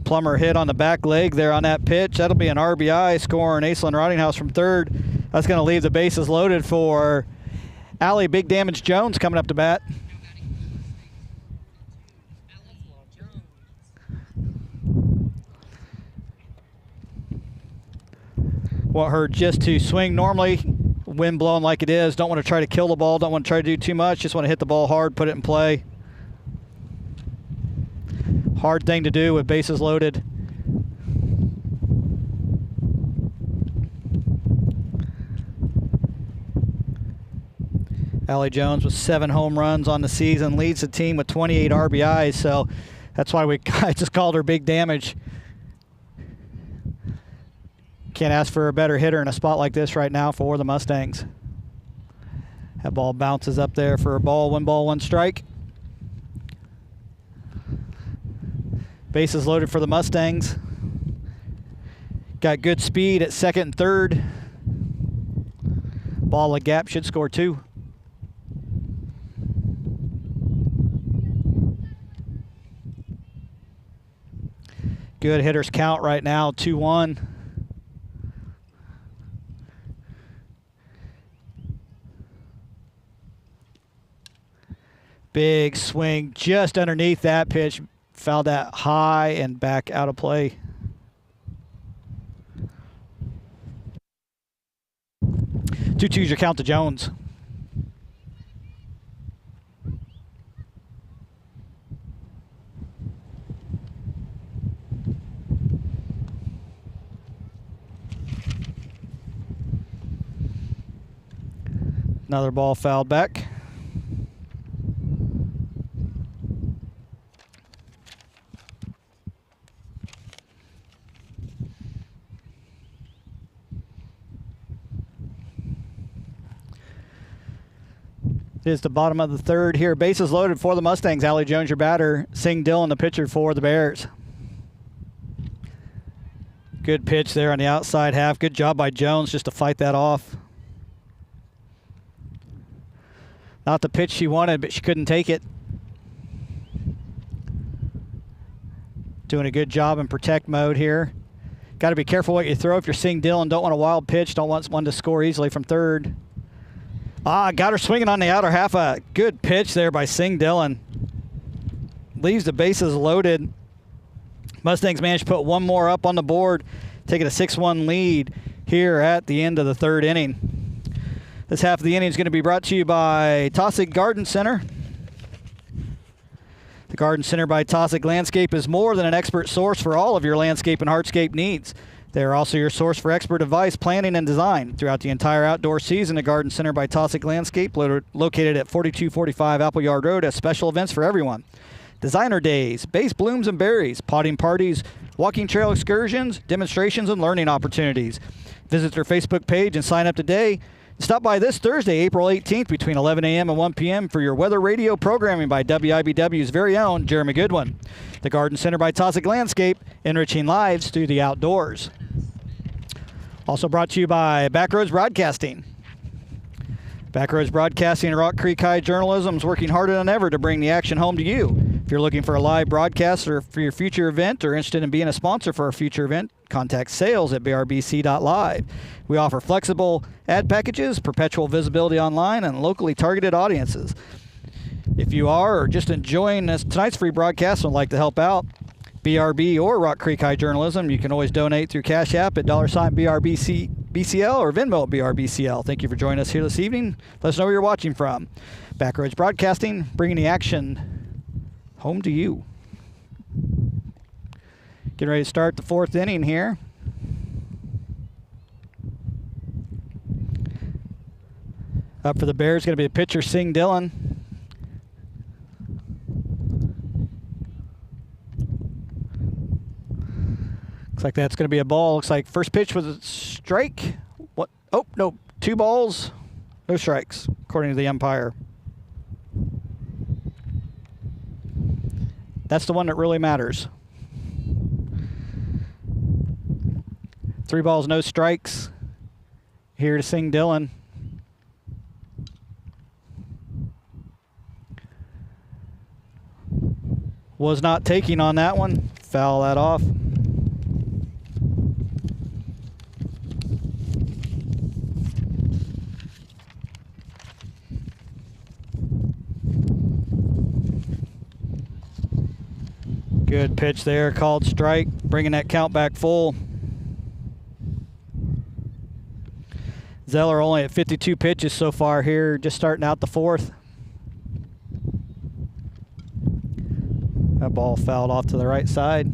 Plummer hit on the back leg there on that pitch. That'll be an RBI, scoring Aisel and Rottinghouse from third. That's going to leave the bases loaded for Allie Big Damage Jones coming up to bat. Want her just to swing normally. Wind blowing like it is. Don't want to try to kill the ball. Don't want to try to do too much. Just want to hit the ball hard, put it in play. Hard thing to do with bases loaded. Allie Jones with 7 home runs on the season, leads the team with 28 RBIs, so that's why I just called her Big Damage. Can't ask for a better hitter in a spot like this right now for the Mustangs. That ball bounces up there for a ball, 1 ball, 1 strike. Bases loaded for the Mustangs. Got good speed at second and third. Ball a gap, should score 2. Good hitters count right now, 2-1. Big swing just underneath that pitch. Fouled that high and back out of play. 2-2's your count to Jones. Another ball fouled back. It is the bottom of the third here. Bases loaded for the Mustangs. Allie Jones, your batter. Sing Dillon, the pitcher for the Bears. Good pitch there on the outside half. Good job by Jones just to fight that off. Not the pitch she wanted, but she couldn't take it. Doing a good job in protect mode here. Got to be careful what you throw if you're Sing Dillon. Don't want a wild pitch. Don't want one to score easily from third. Got her swinging on the outer half. A good pitch there by Sing Dillon. Leaves the bases loaded. Mustangs managed to put 1 more up on the board, taking a 6-1 lead here at the end of the third inning. This half of the inning is going to be brought to you by Taussig Garden Center. The Garden Center by Taussig Landscape is more than an expert source for all of your landscape and hardscape needs. They are also your source for expert advice, planning, and design throughout the entire outdoor season. The Garden Center by Taussig Landscape, located at 4245 Appleyard Road, has special events for everyone. Designer days, base blooms and berries, potting parties, walking trail excursions, demonstrations, and learning opportunities. Visit their Facebook page and sign up today. Stop by this Thursday, April 18th, between 11 a.m. and 1 p.m. for your weather radio programming by WIBW's very own Jeremy Goodwin. The Garden Center by Taussig Landscape, enriching lives through the outdoors. Also brought to you by Backroads Broadcasting. Backroads Broadcasting and Rock Creek High Journalism is working harder than ever to bring the action home to you. If you're looking for a live broadcast or for your future event or interested in being a sponsor for a future event, contact sales at brbc.live. We offer flexible ad packages, perpetual visibility online, and locally targeted audiences. If you are or just enjoying tonight's free broadcast and would like to help out BRB or Rock Creek High Journalism, you can always donate through Cash App at $BRBCL or Venmo at BRBCL. Thank you for joining us here this evening. Let us know where you're watching from. Backroads Broadcasting, bringing the action home to you. Getting ready to start the fourth inning here. Up for the Bears, going to be the pitcher, Sing Dillon. Looks like that's going to be a ball. Looks like first pitch was a strike. What? Oh, no. 2 balls, no strikes, according to the umpire. That's the one that really matters. 3 balls, no strikes. Here to Sing Dillon. Was not taking on that one. Foul that off. Good pitch there, called strike, bringing that count back full. Zeller only at 52 pitches so far here, just starting out the fourth. That ball fouled off to the right side.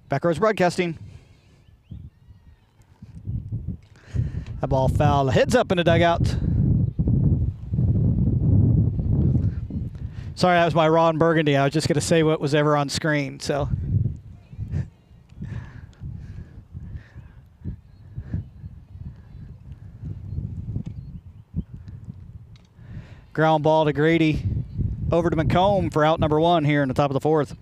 Backroads Broadcasting. That ball fouled. Heads up in the dugout. Sorry, that was my Ron Burgundy. I was just going to say what was ever on screen. So, ground ball to Grady. Over to McComb for out number 1 here in the top of the fourth.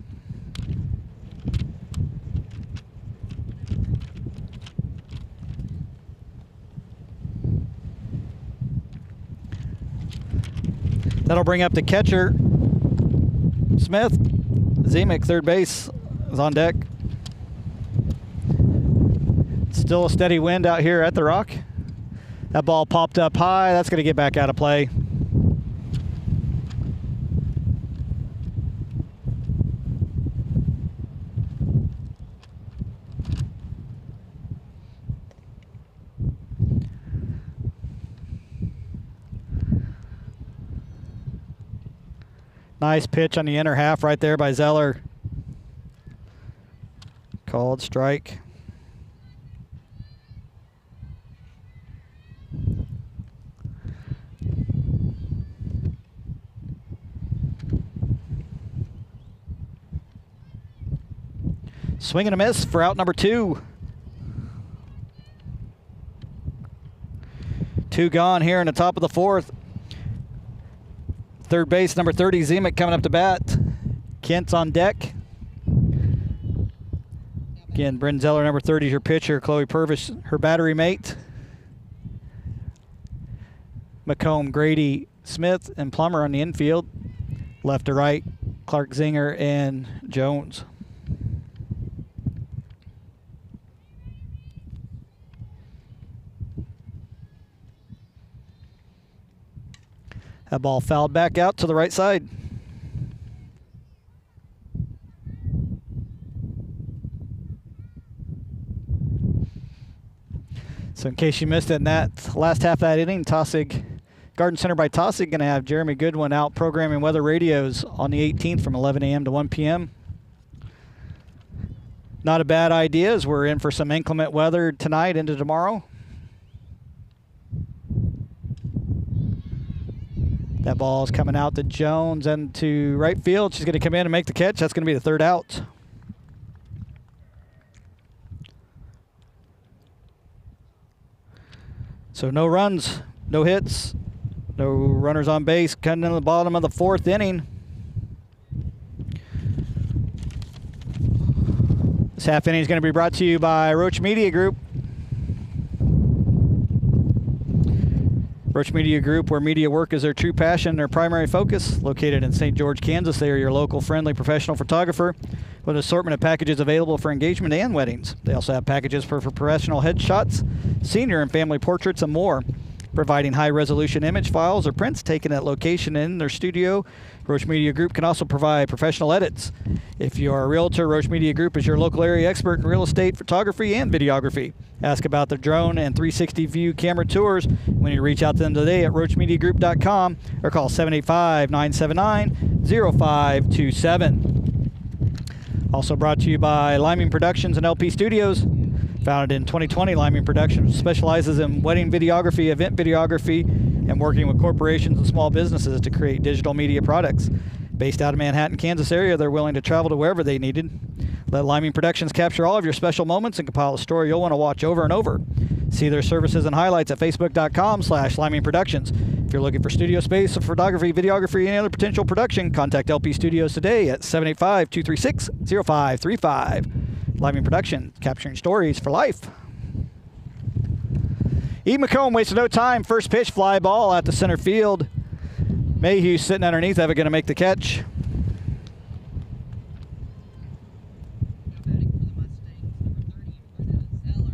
That'll bring up the catcher, Smith. Zemek, third base, is on deck. Still a steady wind out here at the Rock. That ball popped up high. That's going to get back out of play. Nice pitch on the inner half right there by Zeller. Called strike. Swing and a miss for out number 2. 2 gone here in the top of the fourth. Third base, number 30, Zemek coming up to bat. Kent's on deck. Again, Bryn Zeller, number 30, is your pitcher. Chloe Purvis, her battery mate. McComb, Grady, Smith, and Plummer on the infield. Left to right, Clark, Zinger, and Jones. That ball fouled back out to the right side. So in case you missed it, in that last half of that inning, Tossig, Garden Center by Tossig, going to have Jeremy Goodwin out programming weather radios on the 18th from 11 a.m. to 1 p.m. Not a bad idea, as we're in for some inclement weather tonight into tomorrow. That ball is coming out to Jones and to right field. She's going to come in and make the catch. That's going to be the third out. So no runs, no hits, no runners on base. Cutting in the bottom of the fourth inning. This half inning is going to be brought to you by Roach Media Group. Roach Media Group, where media work is their true passion, their primary focus. Located in St. George, Kansas, they are your local friendly professional photographer with an assortment of packages available for engagement and weddings. They also have packages for professional headshots, senior and family portraits, and more. Providing high-resolution image files or prints taken at location in their studio. Roach Media Group can also provide professional edits. If you are a realtor, Roach Media Group is your local area expert in real estate, photography, and videography. Ask about their drone and 360 view camera tours when you reach out to them today at roachmediagroup.com or call 785-979-0527. Also brought to you by Liming Productions and LP Studios. Founded in 2020, Liming Productions specializes in wedding videography, event videography, and working with corporations and small businesses to create digital media products. Based out of Manhattan, Kansas area, they're willing to travel to wherever they needed. Let Liming Productions capture all of your special moments and compile a story you'll want to watch over and over. See their services and highlights at facebook.com/Liming Productions. If you're looking for studio space or photography, videography, and any other potential production, contact LP Studios today at 785-236-0535. Liming Production, capturing stories for life. E. McComb wasted no time. First pitch, fly ball out to center field. Mayhew sitting underneath of it, going to make the catch. Now batting for the Mustangs, number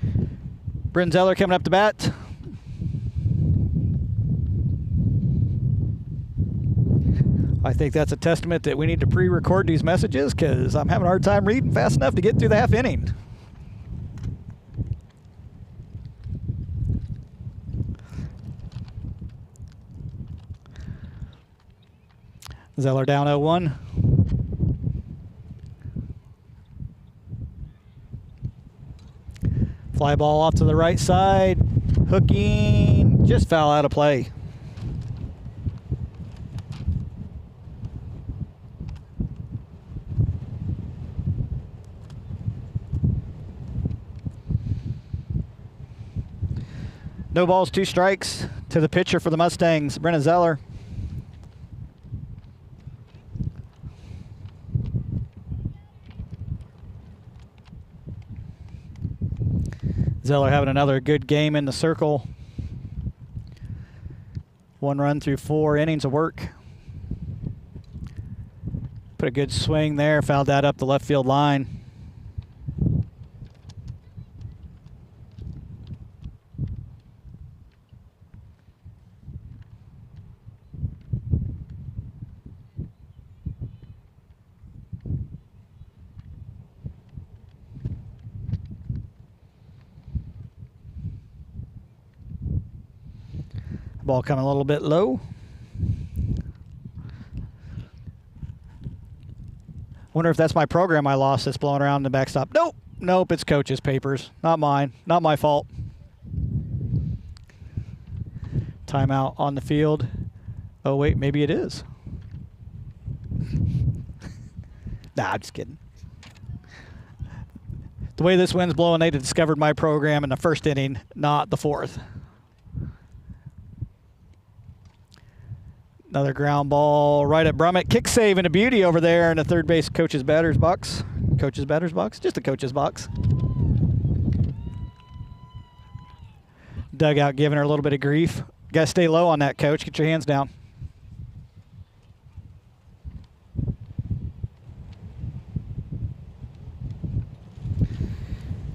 30, Bryn Zeller coming up to bat. I think that's a testament that we need to pre-record these messages because I'm having a hard time reading fast enough to get through the half inning. Zeller down 0-1. Fly ball off to the right side. Hooking. Just foul out of play. No balls, 2 strikes to the pitcher for the Mustangs, Brennan Zeller. Zeller having another good game in the circle. 1 run through 4 innings of work. Put a good swing there, fouled that up the left field line. Ball coming a little bit low. Wonder if that's my program I lost that's blowing around the backstop. Nope. Nope, it's coach's papers. Not mine. Not my fault. Timeout on the field. Oh, wait, maybe it is. Nah, I'm just kidding. The way this wind's blowing, they discovered my program in the first inning, not the fourth. Another ground ball right at Brummett. Kick save and a beauty over there in the third base coach's batter's box. Coach's batter's box? Just the coach's box. Dugout giving her a little bit of grief. Got to stay low on that, coach. Get your hands down.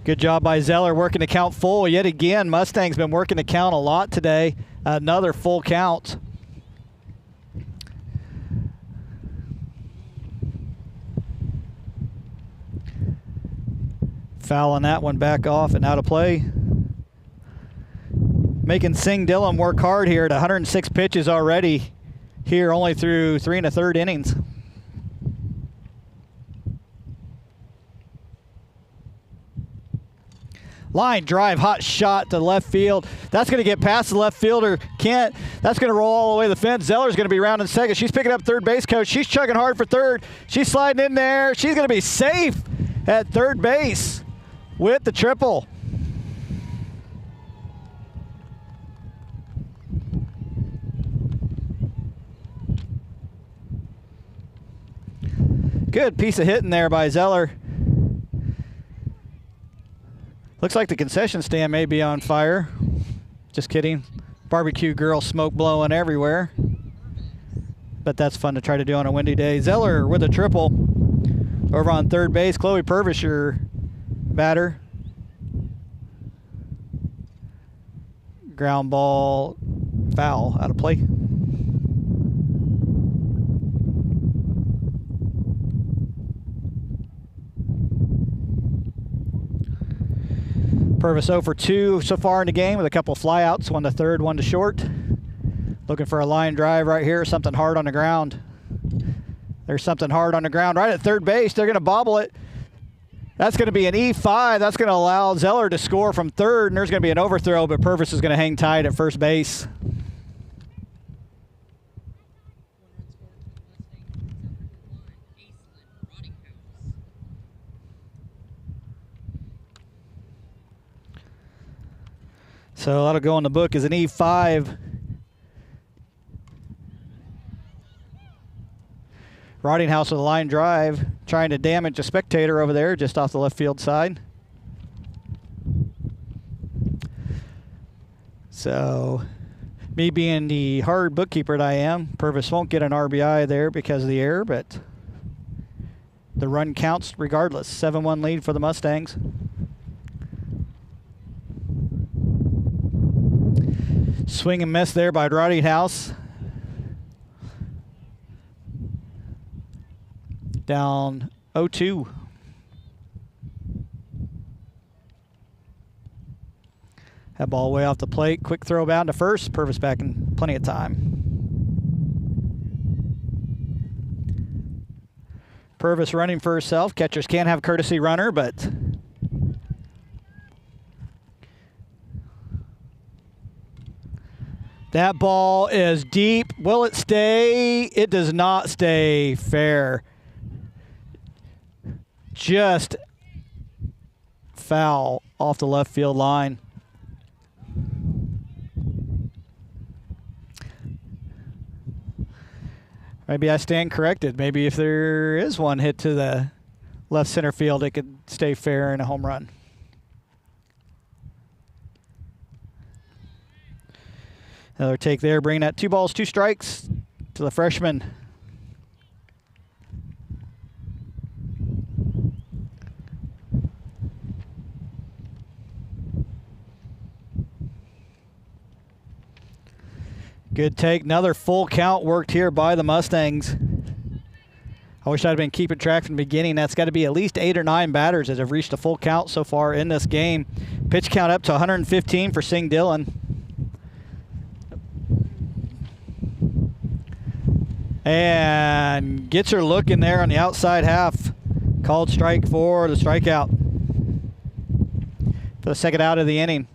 Good job by Zeller working the count full. Yet again, Mustang's been working the count a lot today. Another full count. Fouling that one back off and out of play. Making Sing Dillon work hard here at 106 pitches already here, only through 3 1/3 innings. Line drive, hot shot to left field. That's going to get past the left fielder. Can't. That's going to roll all the way to the fence. Zeller's going to be rounding second. She's picking up third base coach. She's chugging hard for third. She's sliding in there. She's going to be safe at third base with the triple. Good piece of hitting there by Zeller. Looks like the concession stand may be on fire. Just kidding. Barbecue grill smoke blowing everywhere. But that's fun to try to do on a windy day. Zeller with a triple over on third base. Chloe Purvis, your batter. Ground ball, foul, out of play. Purvis 0 for 2 so far in the game with a couple flyouts, one to third, one to short. Looking for a line drive right here, something hard on the ground. There's something hard on the ground right at third base. They're going to bobble it. That's going to be an E5. That's going to allow Zeller to score from third, and there's going to be an overthrow, but Purvis is going to hang tight at first base. So that'll go in the book as an E5. Rottinghouse with a line drive, trying to damage a spectator over there just off the left field side. So, me being the hard bookkeeper that I am, Purvis won't get an RBI there because of the error, but the run counts regardless. 7-1 lead for the Mustangs. Swing and miss there by Rottinghouse. Down 0-2. That ball way off the plate. Quick throw bound to first. Purvis back in plenty of time. Purvis running for herself. Catchers can't have courtesy runner, but that ball is deep. Will it stay? It does not stay fair. Just foul off the left field line. Maybe I stand corrected. Maybe if there is one hit to the left center field, it could stay fair in a home run. Another take there, bringing that 2 balls, 2 strikes to the freshman. Good take. Another full count worked here by the Mustangs. I wish I'd been keeping track from the beginning. That's got to be at least 8 or 9 batters that have reached a full count so far in this game. Pitch count up to 115 for Sing Dillon. And gets her looking there on the outside half. Called strike for the strikeout. For the second out of the inning.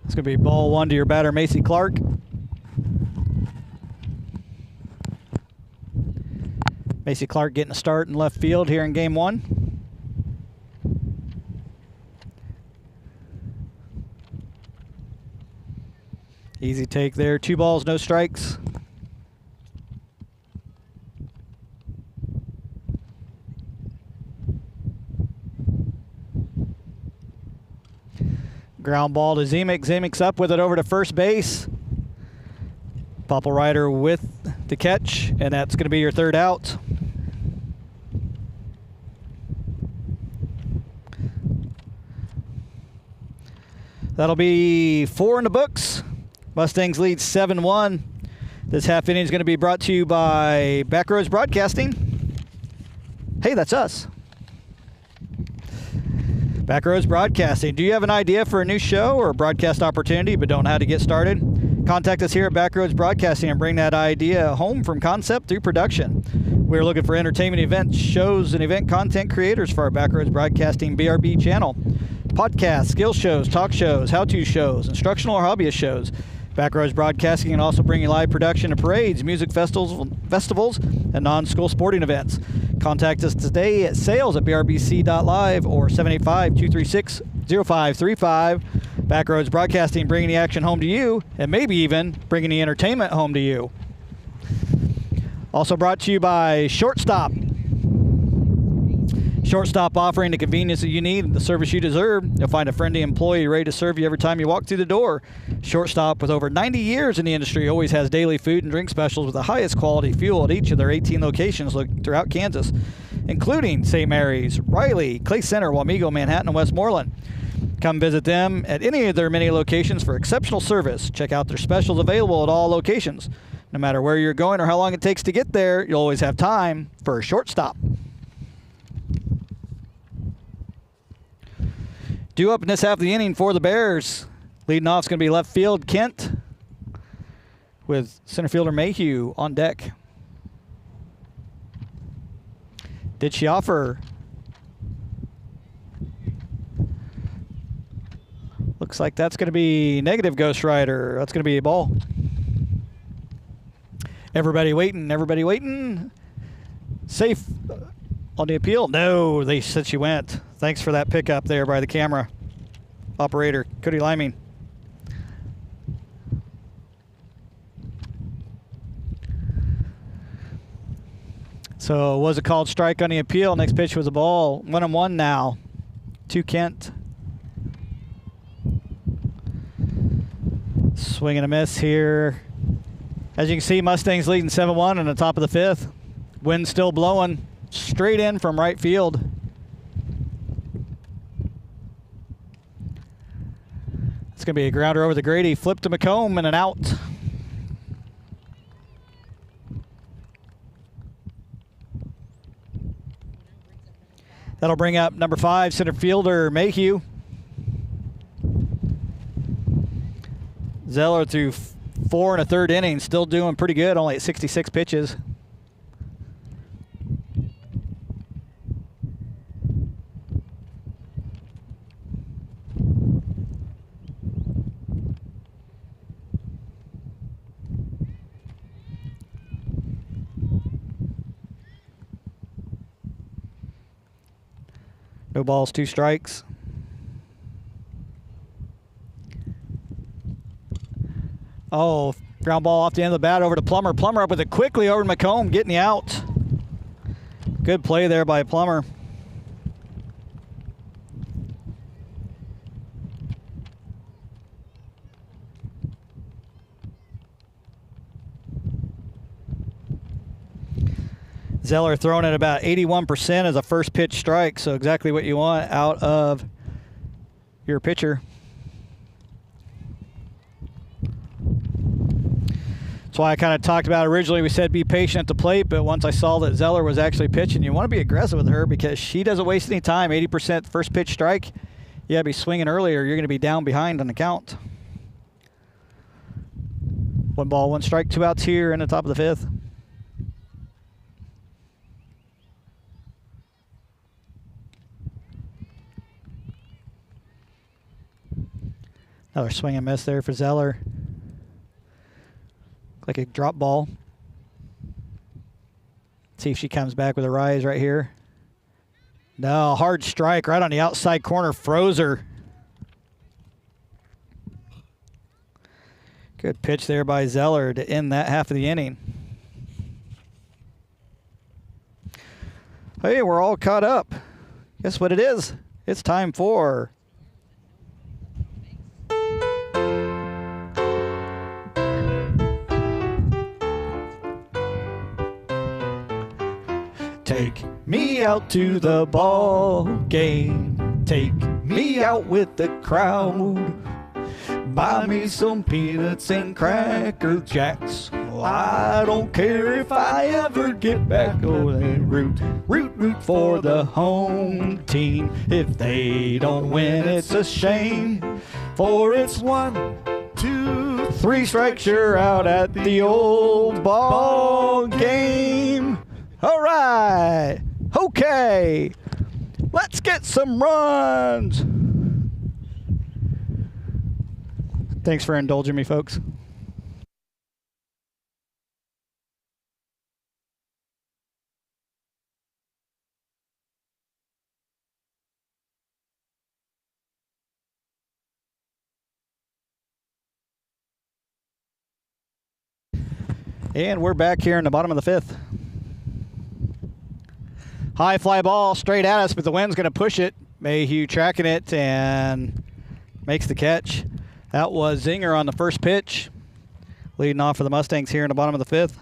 It's going to be ball 1 to your batter, Macy Clark. Macy Clark getting a start in left field here in game 1. Easy take there. 2 balls, no strikes. Ground ball to Zemek. Zemek's up with it over to first base. Popplewriter with the catch, and that's going to be your third out. That'll be 4 in the books. Mustangs lead 7-1. This half inning is going to be brought to you by Backroads Broadcasting. Hey, that's us. Backroads Broadcasting. Do you have an idea for a new show or a broadcast opportunity but don't know how to get started? Contact us here at Backroads Broadcasting and bring that idea home from concept through production. We're looking for entertainment events, shows, and event content creators for our Backroads Broadcasting BRB channel. Podcasts, skill shows, talk shows, how-to shows, instructional or hobbyist shows. Backroads Broadcasting can also bring you live production of parades, music festivals, and non-school sporting events. Contact us today at sales@brbc.live or 785-236-0535. Backroads Broadcasting, bringing the action home to you, and maybe even bringing the entertainment home to you. Also brought to you by Shortstop. Shortstop offering the convenience that you need and the service you deserve. You'll find a friendly employee ready to serve you every time you walk through the door. Shortstop, with over 90 years in the industry, always has daily food and drink specials with the highest quality fuel at each of their 18 locations throughout Kansas, including St. Mary's, Riley, Clay Center, Wamego, Manhattan, and Westmoreland. Come visit them at any of their many locations for exceptional service. Check out their specials available at all locations. No matter where you're going or how long it takes to get there, you'll always have time for a Shortstop. Due up in this half of the inning for the Bears. Leading off is going to be left field Kent with center fielder Mayhew on deck. Did she offer? Looks like that's going to be negative, Ghost Rider. That's going to be a ball. Everybody waiting. Safe on the appeal. No, they said she went. Thanks for that pickup there by the camera operator, Cody Liming. So was a called strike on the appeal. Next pitch was a ball. 1-1 now to Kent. Swing and a miss here. As you can see, Mustangs leading 7-1 in the top of the fifth. Wind still blowing straight in from right field. It's going to be a grounder over the Grady. Flip to McComb and an out. That'll bring up number 5, center fielder Mayhew. Zeller through 4 1/3 innings, still doing pretty good, only at 66 pitches. No balls, 2 strikes. Oh, ground ball off the end of the bat over to Plummer. Plummer up with it quickly over to McComb, getting the out. Good play there by Plummer. Zeller throwing at about 81% as a first pitch strike, so exactly what you want out of your pitcher. That's why I kind of talked about originally. We said be patient at the plate, but once I saw that Zeller was actually pitching, you want to be aggressive with her because she doesn't waste any time. 80% first pitch strike. You got to be swinging earlier. You're going to be down behind on the count. 1 ball, 1 strike, 2 outs here in the top of the fifth. Another swing and miss there for Zeller. Like a drop ball. See if she comes back with a rise right here. No, hard strike right on the outside corner. Froze her. Good pitch there by Zeller to end that half of the inning. Hey, we're all caught up. Guess what it is? It's time for Take me out to the ball game. Take me out with the crowd. Buy me some peanuts and Cracker Jacks. Well, I don't care if I ever get back. Oh, and root for the home team. If they don't win, it's a shame. For it's 1, 2, 3 strikes, you're out at the old ball game. All right. Okay. Let's get some runs. Thanks for indulging me, folks. And we're back here in the bottom of the 5th. High fly ball straight at us, but the wind's going to push it. Mayhew tracking it and makes the catch. That was Zinger on the first pitch, leading off for the Mustangs here in the bottom of the 5th.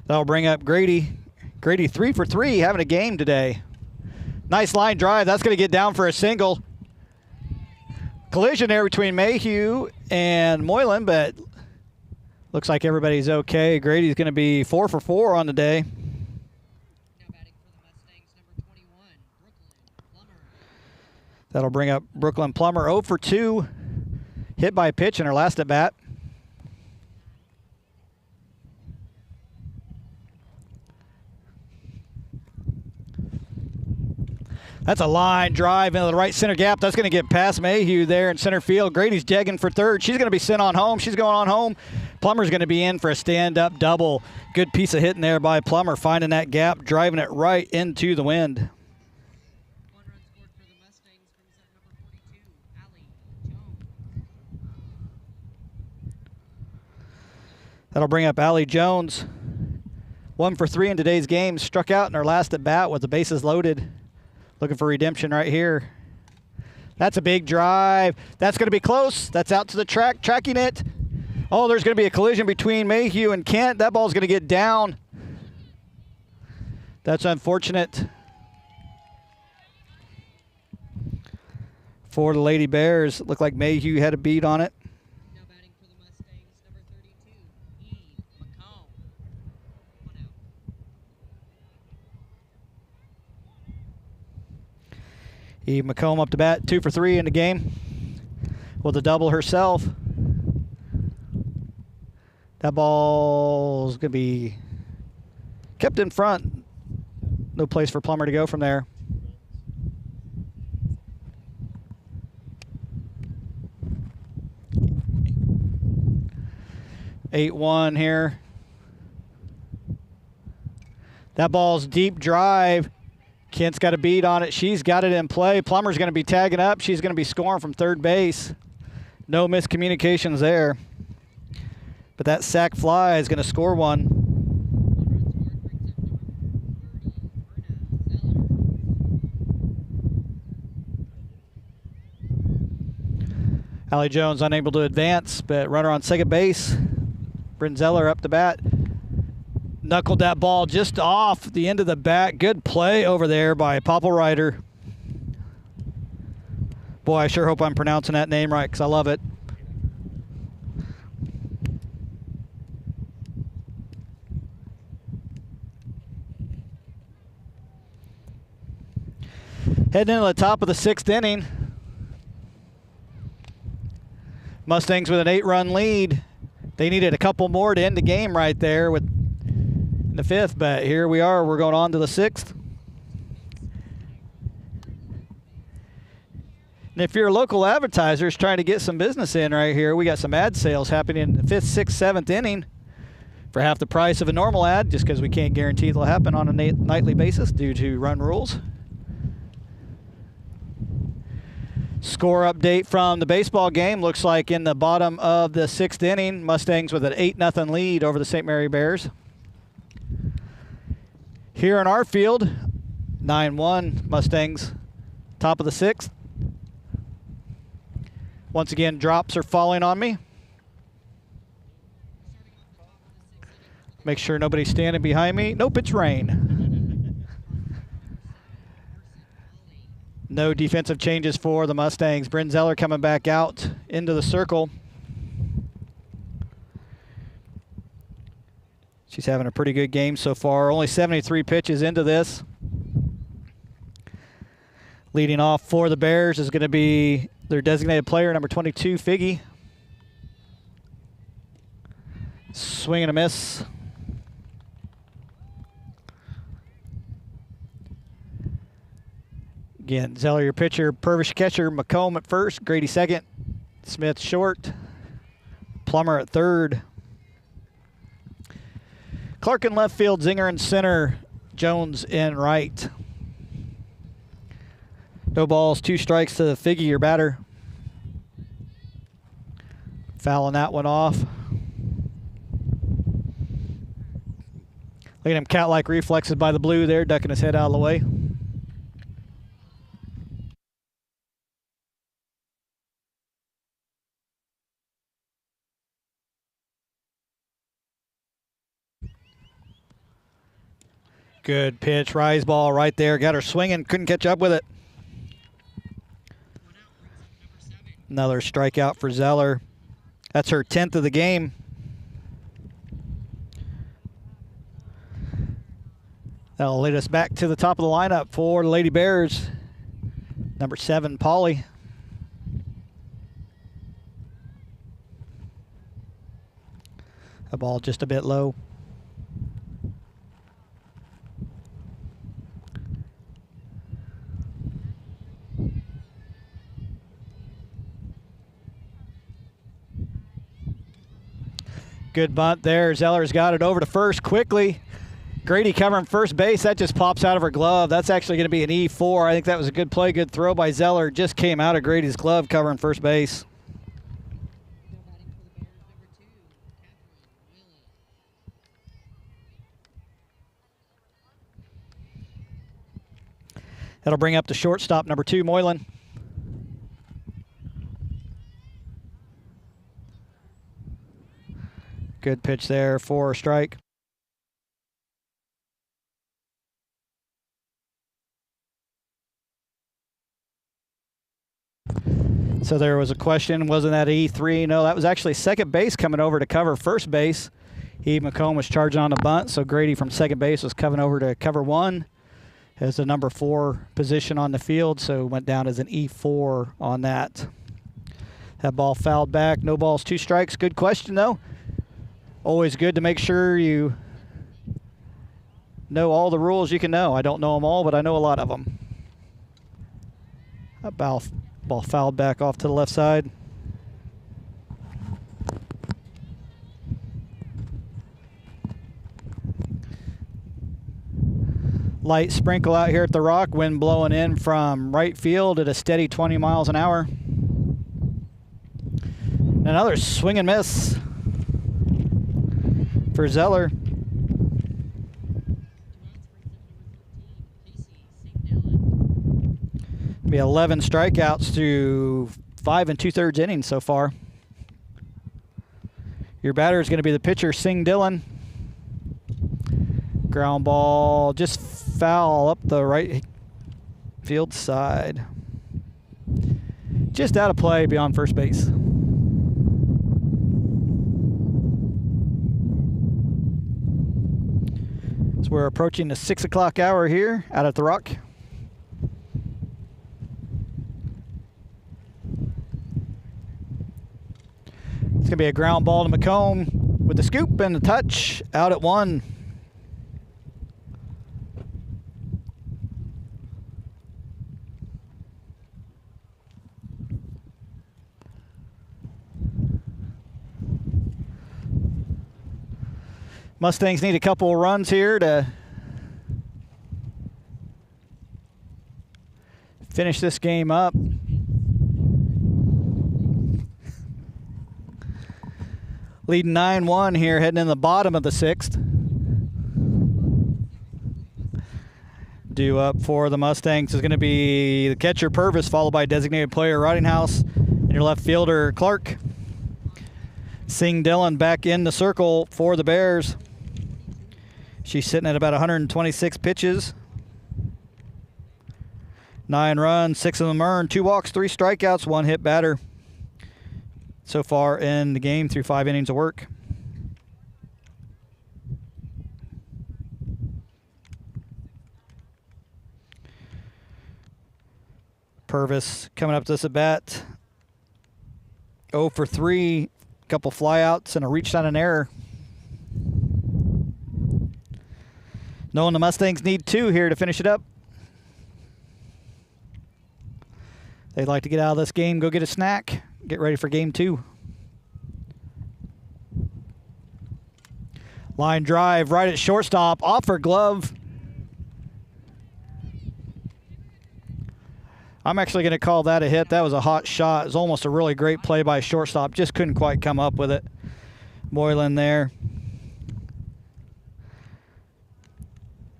That'll bring up Grady. Grady 3 for 3, having a game today. Nice line drive. That's going to get down for a single. Collision there between Mayhew and Moylan, but looks like everybody's okay. Grady's going to be 4 for 4 on the day. Now batting for the Mustangs, number 21, Brooklyn Plummer. That'll bring up Brooklyn Plummer, 0 for 2. Hit by a pitch in her last at bat. That's a line drive into the right center gap. That's going to get past Mayhew there in center field. Grady's jegging for third. She's going to be sent on home. She's going on home. Plummer's going to be in for a stand-up double. Good piece of hitting there by Plummer, finding that gap, driving it right into the wind. 1 run scored for the Mustangs, brings up number 42, Allie Jones. That'll bring up Allie Jones. 1 for 3 in today's game. Struck out in her last at bat with the bases loaded. Looking for redemption right here. That's a big drive. That's going to be close. That's out to the track, tracking it. Oh, there's going to be a collision between Mayhew and Kent. That ball's going to get down. That's unfortunate for the Lady Bears. Looked like Mayhew had a beat on it. Now batting for the Mustangs, number 32, Eve McComb. 1 out. Eve McComb up to bat, 2 for 3 in the game with a double herself. That ball's going to be kept in front. No place for Plummer to go from there. Eight-1 here. That ball's deep drive. Kent's got a beat on it. She's got it in play. Plummer's going to be tagging up. She's going to be scoring from third base. No miscommunications there. But that sac fly is going to score one. 1 run scored, brings up number 30, Brenna Zeller. Allie Jones unable to advance, but runner on second base. Bryn Zeller up to bat. Knuckled that ball just off the end of the bat. Good play over there by Popplewriter. Boy, I sure hope I'm pronouncing that name right because I love it. Heading into the top of the 6th inning. Mustangs with an 8-run lead. They needed a couple more to end the game right there with the 5th, but here we are. We're going on to the 6th. And if you're local advertisers trying to get some business in right here, we got some ad sales happening in the 5th, 6th, 7th inning for half the price of a normal ad, just because we can't guarantee they'll happen on a nightly basis due to run rules. Score update from the baseball game. Looks like in the bottom of the 6th inning, Mustangs with an 8-0 lead over the St. Mary Bears. Here in our field, 9-1 Mustangs, top of the 6th. Once again, drops are falling on me. Make sure nobody's standing behind me. Nope, it's rain. No defensive changes for the Mustangs. Bryn Zeller coming back out into the circle. She's having a pretty good game so far. Only 73 pitches into this. Leading off for the Bears is going to be their designated player, number 22, Figgy. Swing and a miss. Again, Zeller your pitcher, Purvish catcher, McComb at first, Grady second, Smith short, Plummer at third. Clark in left field, Zinger in center, Jones in right. No balls, 2 strikes to Figgy, your batter. Fouling that one off. Look at him, cat-like reflexes by the blue there, ducking his head out of the way. Good pitch, rise ball right there. Got her swinging, couldn't catch up with it. Another strikeout for Zeller. That's her 10th of the game. That'll lead us back to the top of the lineup for the Lady Bears. Number 7, Polly. The ball just a bit low. Good bunt there. Zeller's got it over to first quickly. Grady covering first base. That just pops out of her glove. That's actually going to be an E4. I think that was a good play, good throw by Zeller. Just came out of Grady's glove covering first base. That'll bring up the shortstop, number 2, Moylan. Good pitch there for a strike. So there was a question, wasn't that E3? No, that was actually second base coming over to cover first base. Eve McComb was charging on the bunt, so Grady from second base was coming over to cover 1 as the number 4 position on the field, so went down as an E4 on that. That ball fouled back. No balls, 2 strikes. Good question, though. Always good to make sure you know all the rules you can know. I don't know them all, but I know a lot of them. That ball fouled back off to the left side. Light sprinkle out here at the Rock. Wind blowing in from right field at a steady 20 miles an hour. Another swing and miss for Zeller. Be 11 strikeouts through 5 2/3 innings so far. Your batter is going to be the pitcher, Sing Dillon. Ground ball just foul up the right field side. Just out of play beyond first base. So we're approaching the 6 o'clock hour here out at the Rock. It's going to be a ground ball to McComb with the scoop and the touch out at 1. Mustangs need a couple of runs here to finish this game up. Leading 9-1 here, heading in the bottom of the 6th. Due up for the Mustangs is going to be the catcher, Purvis, followed by designated player, Ridinghouse. And your left fielder, Clark. Sing Dillon back in the circle for the Bears. She's sitting at about 126 pitches. 9 runs, 6 of them earned, 2 walks, 3 strikeouts, 1 hit batter so far in the game through 5 innings of work. Purvis coming up to this at bat. 0 for 3, couple flyouts and a reach on an error. Knowing the Mustangs need 2 here to finish it up. They'd like to get out of this game, go get a snack, get ready for game 2. Line drive right at shortstop, off her glove. I'm actually going to call that a hit. That was a hot shot. It was almost a really great play by shortstop. Just couldn't quite come up with it. Moylan there.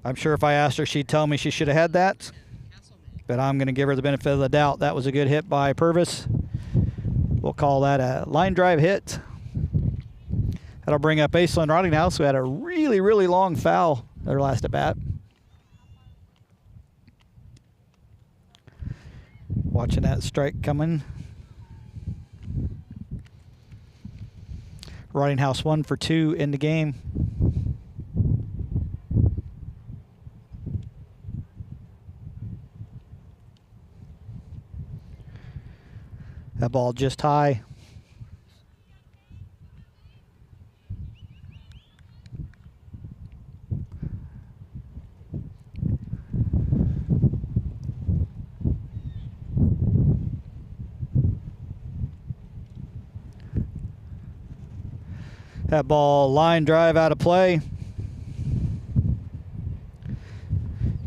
I'm sure if I asked her, she'd tell me she should have had that. But I'm going to give her the benefit of the doubt. That was a good hit by Purvis. We'll call that a line drive hit. That'll bring up Aislinn Rottinghouse, who had a really, really long foul their last at bat. Watching that strike coming. Rottinghouse 1 for 2 in the game. That ball just high. That ball line drive out of play.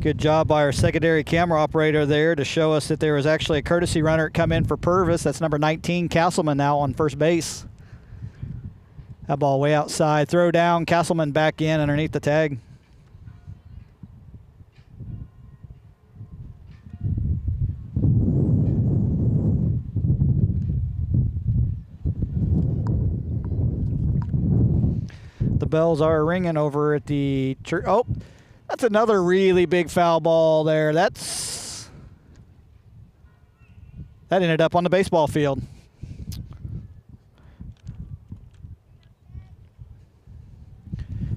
Good job by our secondary camera operator there to show us that there was actually a courtesy runner come in for Purvis. That's number 19, Castleman, now on first base. That ball way outside. Throw down, Castleman back in underneath the tag. The bells are ringing over at the church. Oh, that's another really big foul ball there. That ended up on the baseball field.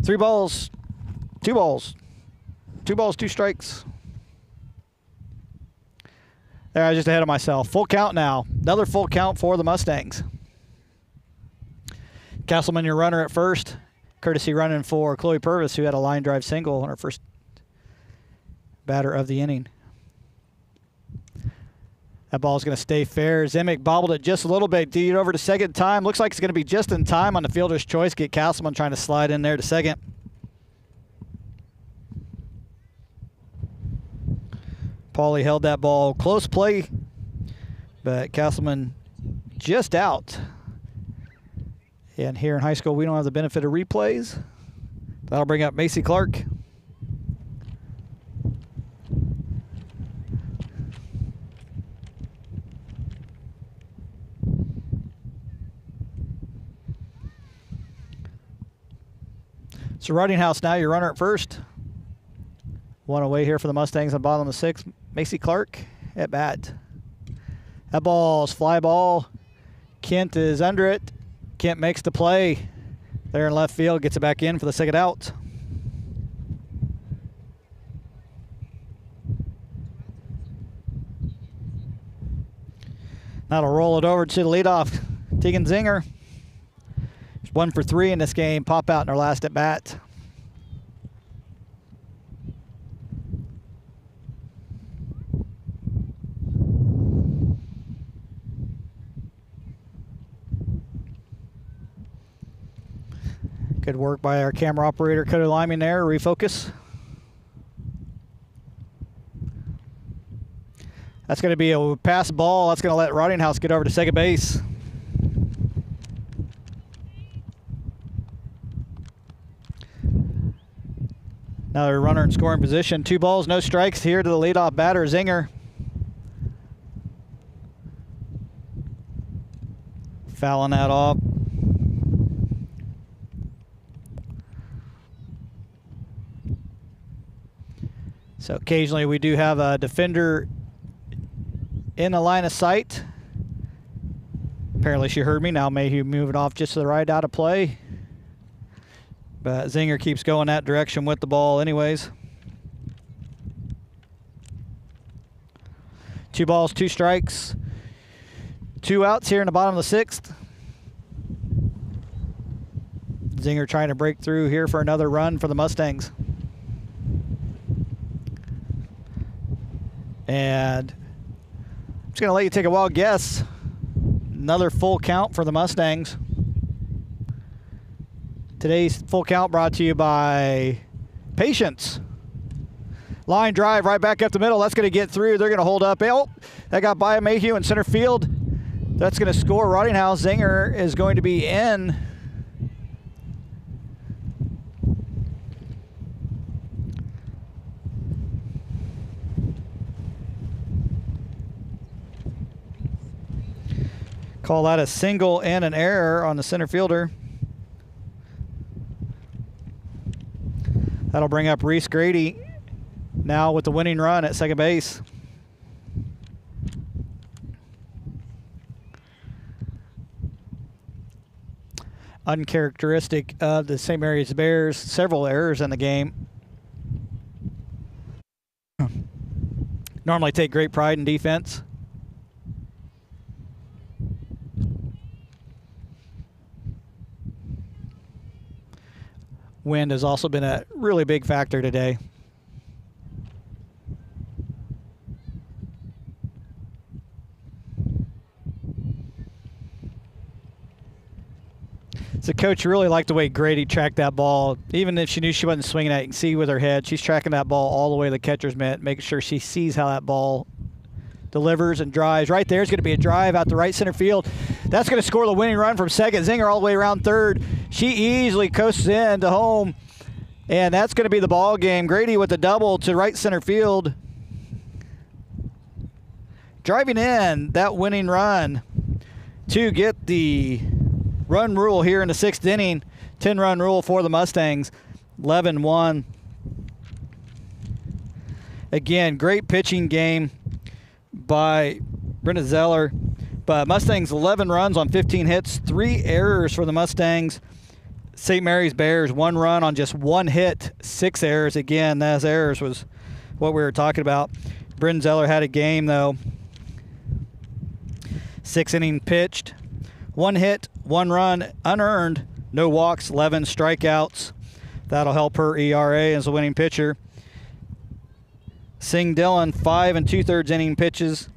Three balls, 2 balls. 2 balls, 2 strikes. There, I was just ahead of myself. Full count now. Another full count for the Mustangs. Castleman, your runner at first. Courtesy running for Chloe Purvis, who had a line drive single on her first batter of the inning. That ball is going to stay fair. Zimick bobbled it just a little bit. Deed over to second time. Looks like it's going to be just in time on the fielder's choice. Get Castleman trying to slide in there to second. Paulie held that ball close play, but Castleman just out. And here in high school, we don't have the benefit of replays. That'll bring up Macy Clark. So Rottinghouse now your runner at first. 1 away here for the Mustangs on bottom of the 6th. Macy Clark at bat. That ball's fly ball. Kent is under it. Kent makes the play there in left field, gets it back in for the second out. That'll roll it over to the leadoff, Tegan Zinger. She's 1 for 3 in this game, pop out in her last at bat. Good work by our camera operator, Cody Lyman there. Refocus. That's going to be a pass ball. That's going to let Rottinghouse get over to second base. Another runner in scoring position. 2 balls, no strikes here to the leadoff batter, Zinger. fouling that off. So occasionally we do have a defender in the line of sight. Apparently she heard me. Now Mayhew moving off just to the right out of play. But Zinger keeps going that direction with the ball anyways. 2 balls, 2 strikes, 2 outs here in the bottom of the 6th. Zinger trying to break through here for another run for the Mustangs. And I'm just going to let you take a wild guess. Another full count for the Mustangs. Today's full count brought to you by Patience. Line drive right back up the middle. That's going to get through. They're going to hold up. Oh, that got by Mayhew in center field. That's going to score. Rottinghouse. Zinger is going to be in. Call that a single and an error on the center fielder. That'll bring up Reese Grady now with the winning run at second base. Uncharacteristic of the St. Mary's Bears, several errors in the game. Normally take great pride in defense. Wind has also been a really big factor today. So coach really liked the way Grady tracked that ball. Even if she knew she wasn't swinging it, you can see with her head, she's tracking that ball all the way to the catcher's mitt, making sure she sees how that ball delivers and drives. Right there is going to be a drive out the right center field. That's going to score the winning run from second. Zinger all the way around third. She easily coasts in to home, and that's going to be the ball game. Grady with the double to right center field. Driving in that winning run to get the run rule here in the 6th inning. 10-run rule for the Mustangs. 11-1. Again, great pitching game by Brenda Zeller. But Mustangs 11 runs on 15 hits, 3 errors for the Mustangs. St. Mary's Bears 1 run on just 1 hit, 6 errors. Again, those errors was what we were talking about. Brenda Zeller had a game though. 6 innings pitched, 1 hit, 1 run, unearned, no walks, 11 strikeouts. That'll help her ERA as a winning pitcher. Sing Dillon, 5 2/3 inning pitches.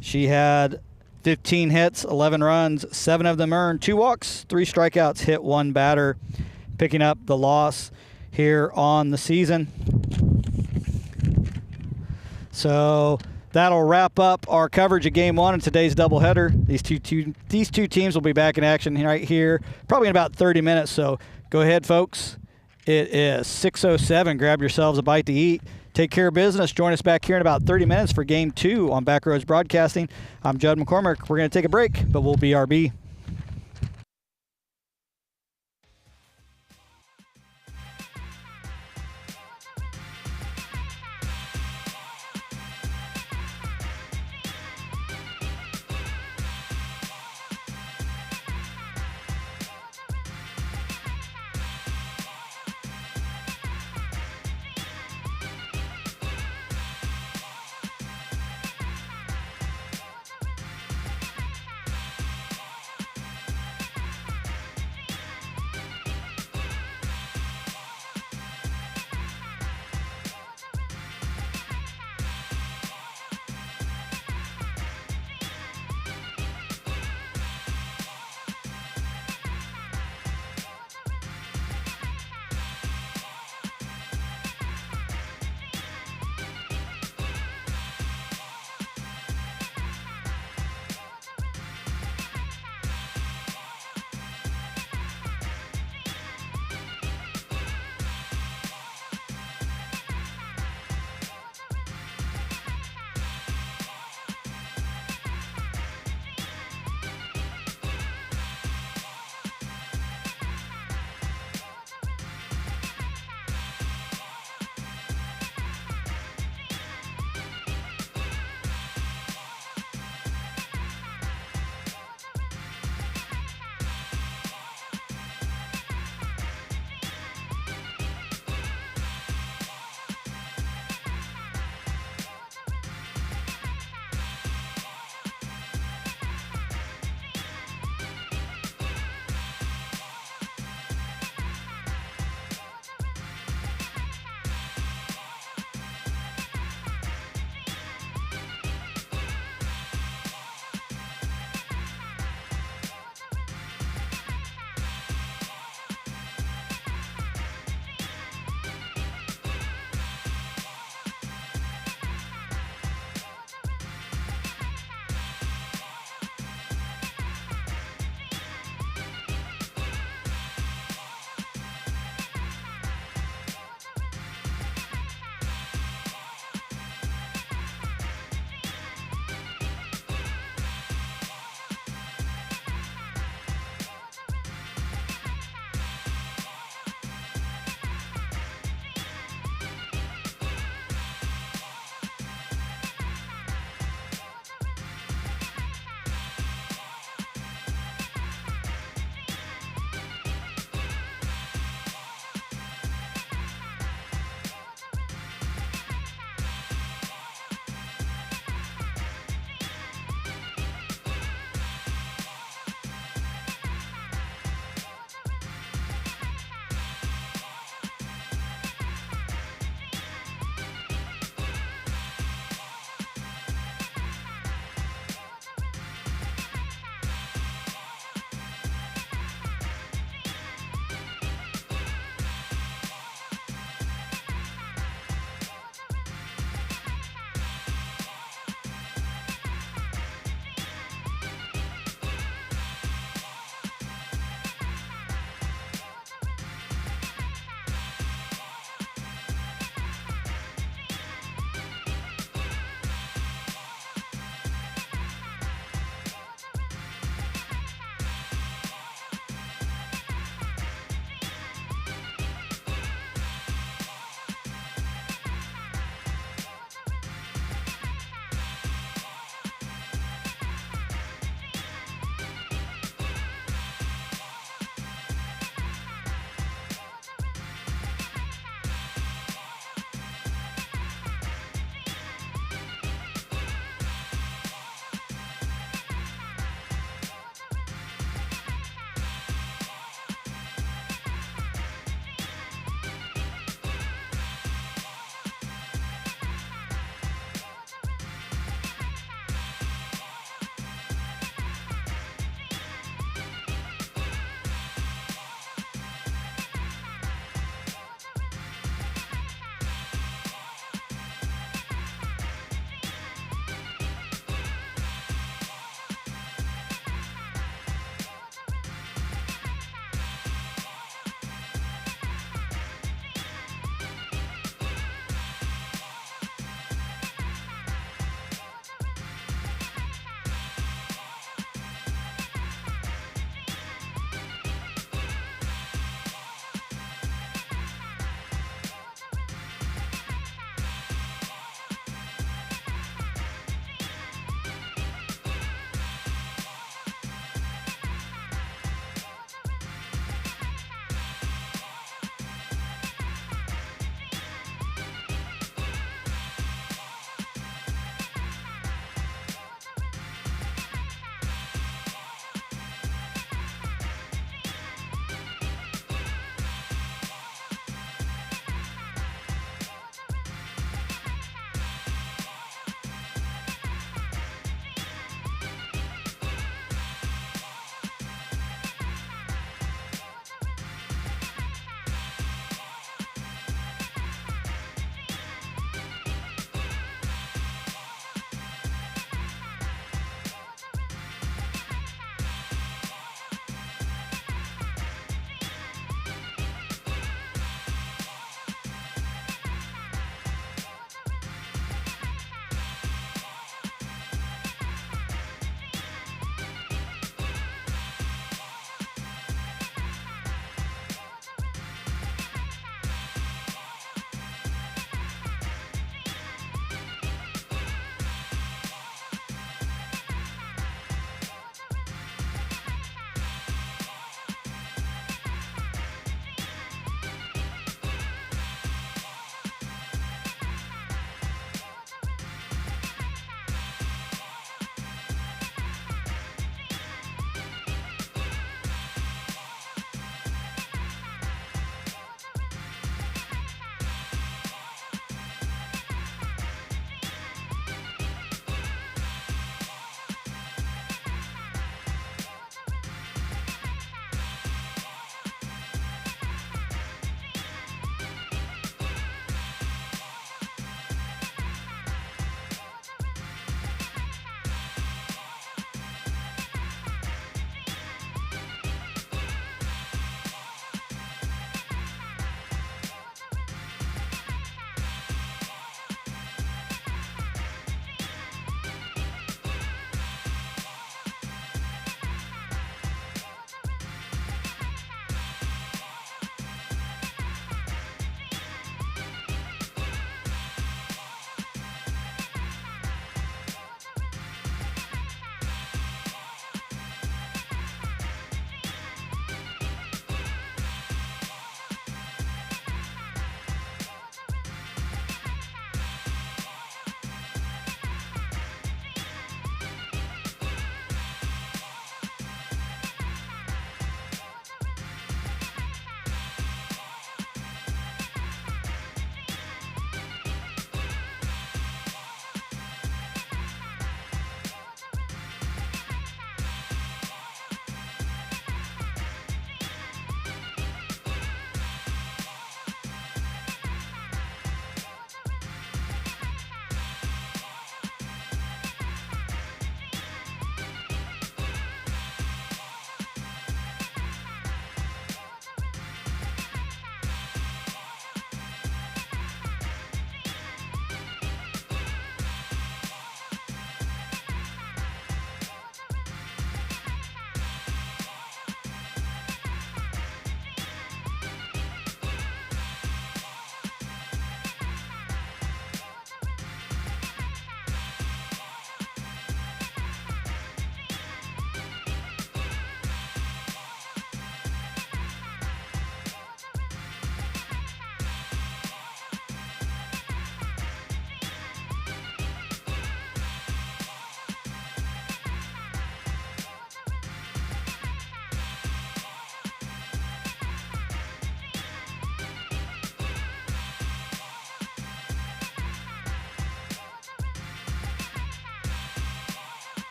She had 15 hits, 11 runs, 7 of them earned, 2 walks, 3 strikeouts, hit 1 batter, picking up the loss here on the season. So that'll wrap up our coverage of Game 1 in today's doubleheader. These two teams will be back in action right here, probably in about 30 minutes. So go ahead, folks. It is 6:07. Grab yourselves a bite to eat. Take care of business. Join us back here in about 30 minutes for Game 2 on Backroads Broadcasting. I'm Judd McCormick. We're going to take a break, but we'll BRB.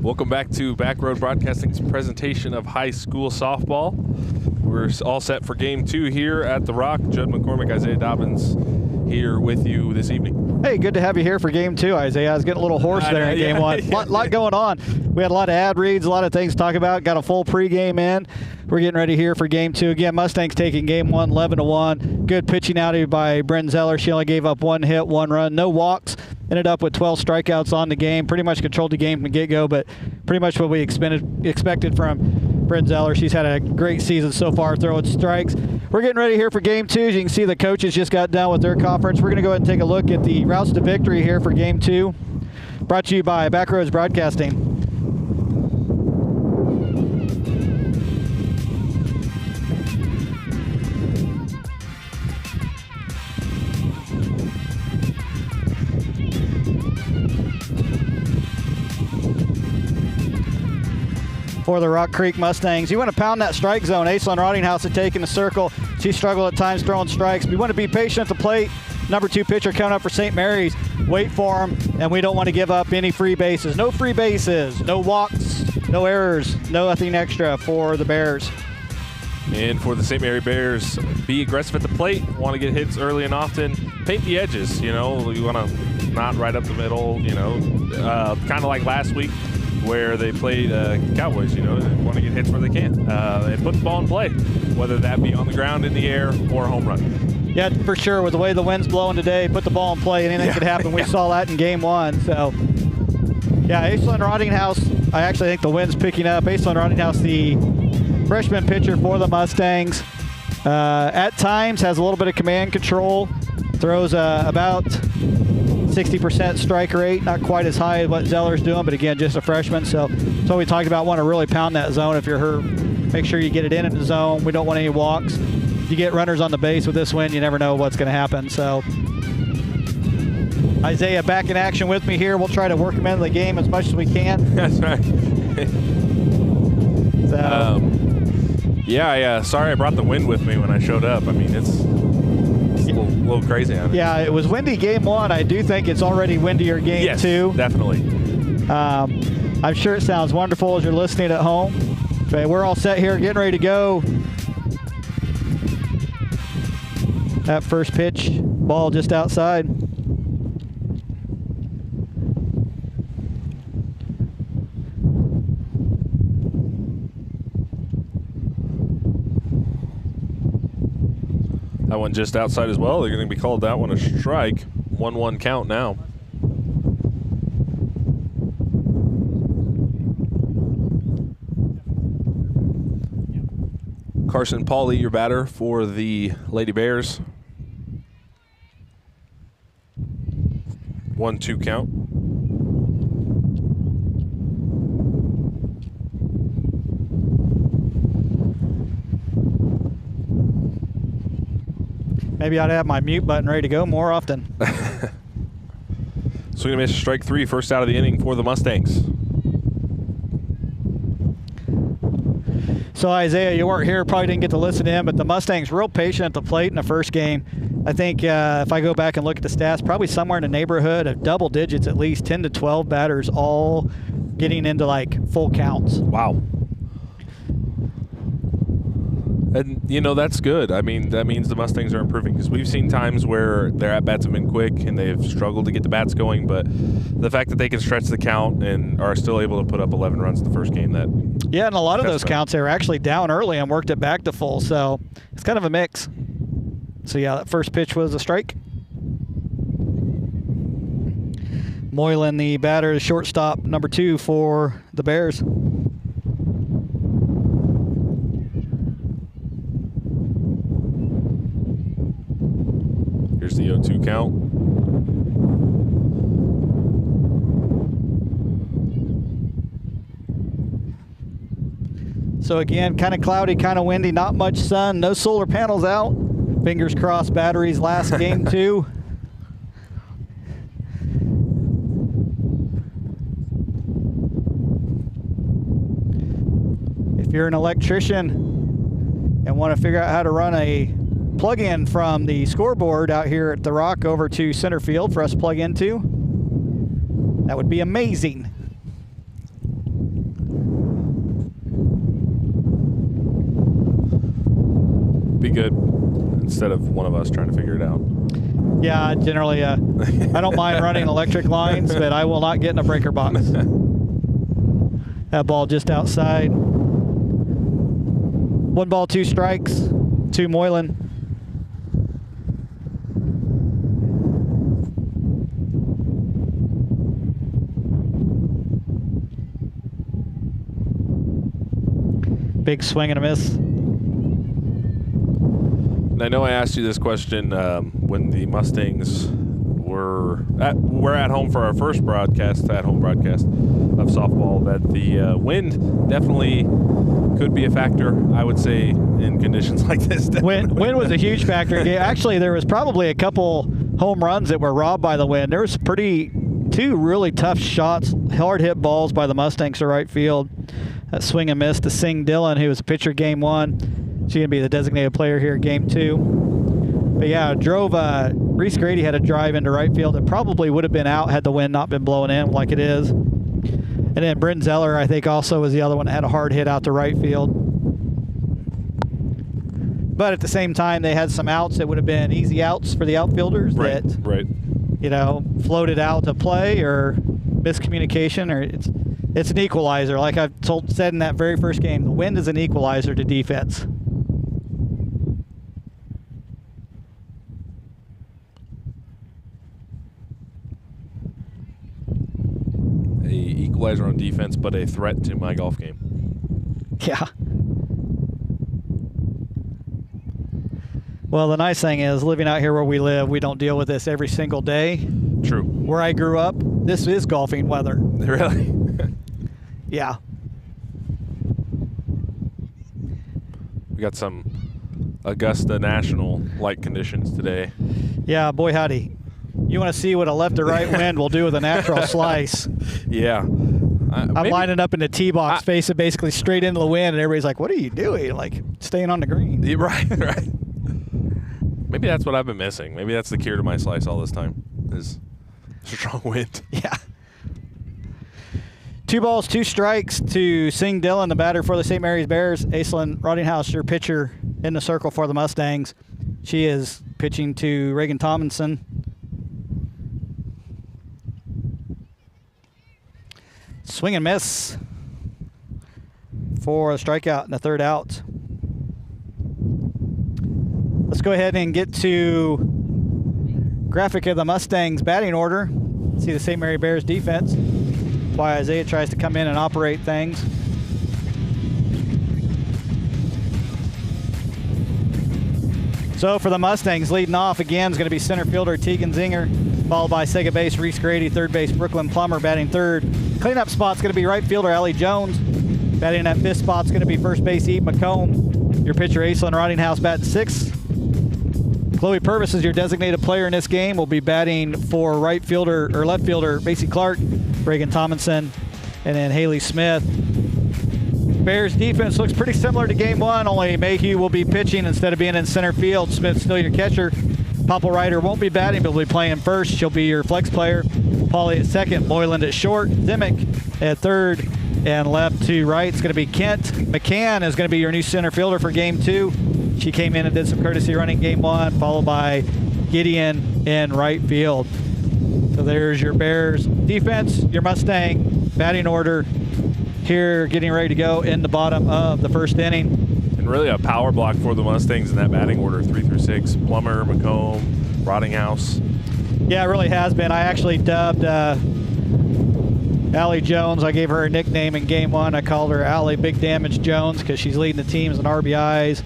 Welcome back to Backroad Broadcasting's presentation of high school softball. We're all set for game 2 here at The Rock. Judd McCormick, Isaiah Dobbins here with you this evening. Hey, good to have you here for game 2, Isaiah. I was getting a little hoarse there in game 1. Lot going on. We had a lot of ad reads, a lot of things to talk about. Got a full pregame in. We're getting ready here for game 2. Again, Mustangs taking game 1, 11-1. Good pitching out by Bryn Zeller. She only gave up 1 hit, 1 run, no walks. Ended up with 12 strikeouts on the game. Pretty much controlled the game from the get-go, but pretty much what we expected from Bryn Zeller. She's had a great season so far throwing strikes. We're getting ready here for game 2. As you can see, the coaches just got done with their conference. We're going to go ahead and take a look at the routes to victory here for game 2. Brought to you by Backroads Broadcasting. For the Rock Creek Mustangs, you want to pound that strike zone. Aislinn Rottinghouse had taken the circle. She struggled at times throwing strikes. We want to be patient at the plate. Number 2 pitcher coming up for St. Mary's. Wait for him, and we don't want to give up any free bases. No free bases, no walks, no errors, nothing extra for the Bears. And for the St. Mary Bears, be aggressive at the plate. Want to get hits early and often. Paint the edges, you know. You want to not right up the middle, you know. Kind of like last week, where they played Cowboys, you know, they want to get hits where they can. And put the ball in play, whether that be on the ground, in the air, or a home run. Yeah, for sure. With the way the wind's blowing today, put the ball in play. Anything could happen. We saw that in game 1. So, yeah, Aislinn Rottinghouse, I actually think the wind's picking up. Aislinn Rottinghouse, the freshman pitcher for the Mustangs, at times has a little bit of command control, throws about 60% strike rate, not quite as high as what Zeller's doing, but again, just a freshman. So that's what we talked about. Want to really pound that zone. If you're hurt, make sure you get it in the zone. We don't want any walks. If you get runners on the base with this wind, you never know what's going to happen. So Isaiah back in action with me here. We'll try to work him into the game as much as we can. That's right. Sorry I brought the wind with me when I showed up. I mean, it's a little crazy out here. Yeah, it was windy game 1. I do think it's already windier game 2. Yes, definitely. I'm sure it sounds wonderful as you're listening at home. Okay, we're all set here, getting ready to go. That first pitch, ball just outside. That one just outside as well. They're going to be called that one a strike. 1-1 count now. Carson Pauly, your batter for the Lady Bears. 1-2 count. Maybe I'd have my mute button ready to go more often. Swing and miss, strike 3, first out of the inning for the Mustangs. So Isaiah, you weren't here, probably didn't get to listen in, but the Mustangs real patient at the plate in the first game. I think if I go back and look at the stats, probably somewhere in the neighborhood of double digits at least, 10 to 12 batters all getting into like full counts. Wow. And, you know, that's good. I mean, that means the Mustangs are improving, because we've seen times where their at-bats have been quick and they've struggled to get the bats going, but the fact that they can stretch the count and are still able to put up 11 runs in the first game, that... Yeah, and a lot of those counts, they were actually down early and worked it back to full, so it's kind of a mix. So, yeah, that first pitch was a strike. Moylan, the batter, the shortstop, number 2 for the Bears. Here's the 0-2 count. So again, kind of cloudy, kind of windy, not much sun, no solar panels out. Fingers crossed, batteries last game 2. If you're an electrician and want to figure out how to run a plug-in from the scoreboard out here at the Rock over to center field for us to plug into, that would be amazing. be good instead of one of us trying to figure it out. Yeah, generally, I don't mind running electric lines, but I will not get in a breaker box. That ball just outside. 1 ball, 2 strikes, 2 Moylan. Big swing and a miss. And I know I asked you this question when the Mustangs were at home for our first at-home broadcast of softball, that the wind definitely could be a factor, I would say, in conditions like this. Wind was a huge factor. Actually, there was probably a couple home runs that were robbed by the wind. There was 2 really tough shots, hard hit balls by the Mustangs to right field. That swing and miss to Sing Dillon, who was a pitcher game 1. She's going to be the designated player here game 2. But yeah, Reese Grady had a drive into right field that probably would have been out had the wind not been blowing in like it is. And then Bryn Zeller, I think, also was the other one that had a hard hit out to right field. But at the same time, they had some outs that would have been easy outs for the outfielders right. Floated out to play or miscommunication, or it's an equalizer. Like I've said in that very first game, the wind is an equalizer to defense. A equalizer on defense, but a threat to my golf game. Yeah. Well, the nice thing is, living out here where we live, we don't deal with this every single day. True. Where I grew up, this is golfing weather. Really? Yeah. We got some Augusta National-like conditions today. Yeah, boy howdy. You want to see what a left to right wind will do with a natural slice. Yeah. I'm lining up in the tee box, facing basically straight into the wind, and everybody's like, what are you doing? Like, staying on the green. Yeah, right. Maybe that's what I've been missing. Maybe that's the cure to my slice all this time, is strong wind. Yeah. 2 balls, 2 strikes to Sing Dillon, the batter for the St. Mary's Bears. Aislinn Rottinghaus, your pitcher in the circle for the Mustangs. She is pitching to Reagan Tomlinson. Swing and miss for a strikeout in the 3rd out. Let's go ahead and get to graphic of the Mustangs batting order. See the St. Mary Bears defense. Why Isaiah tries to come in and operate things. So for the Mustangs, leading off again is going to be center fielder Tegan Zinger, followed by second base Reese Grady, third base Brooklyn Plummer batting third. Cleanup spot's going to be right fielder Allie Jones. Batting in that 5th spot's going to be first base Eve McComb. Your pitcher Aislinn Rottinghaus batting 6th. Chloe Purvis is your designated player in this game. Will be batting for right fielder or left fielder Macy Clark, Reagan Tomlinson, and then Haley Smith. Bears defense looks pretty similar to game 1, only Mayhew will be pitching instead of being in center field. Smith's still your catcher. Popple-Ryder won't be batting, but will be playing first. She'll be your flex player. Pauly at second, Moyland at short, Zimick at third, and left to right. It's going to be Kent. McCann is going to be your new center fielder for game 2. She came in and did some courtesy running game 1, followed by Gideon in right field. So there's your Bears defense, your Mustang batting order here, getting ready to go in the bottom of the 1st inning. And really a power block for the Mustangs in that batting order, 3 through 6. Plummer, McComb, Rottinghaus. Yeah, it really has been. I actually dubbed Allie Jones. I gave her a nickname in game 1. I called her Allie Big Damage Jones because she's leading the teams in RBIs.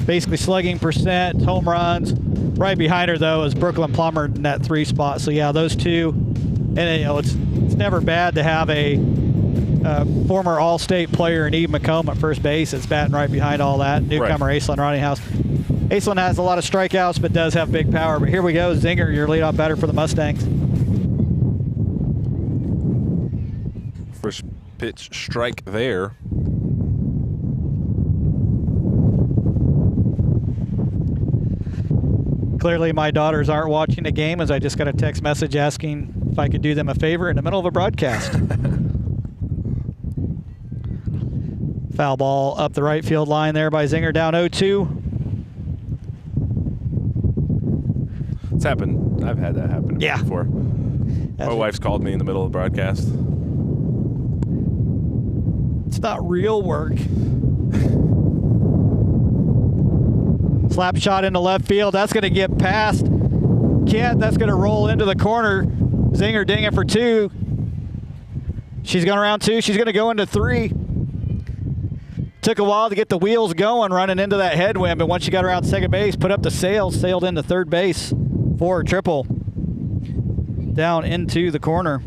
Basically slugging percent, home runs. Right behind her, though, is Brooklyn Plummer in that 3 spot. So, yeah, those two. And, it's never bad to have a former All-State player in Eve McComb at first base. It's batting right behind all that. Newcomer right. Aislinn Rottinghaus. Aislinn has a lot of strikeouts, but does have big power. But here we go. Zinger, your leadoff batter for the Mustangs. First pitch strike there. Clearly, my daughters aren't watching the game, as I just got a text message asking if I could do them a favor in the middle of a broadcast. Foul ball up the right field line there by Zinger, down 0-2. It's happened. I've had that happen to me Yeah. before. My wife's called me in the middle of the broadcast. It's not real work. Slap shot into left field. That's going to get past Kent. That's going to roll into the corner. Zinger dinging for 2. She's going around 2. She's going to go into 3. Took a while to get the wheels going running into that headwind, but once she got around second base, put up the sails, sailed into third base for a triple. Down into the corner.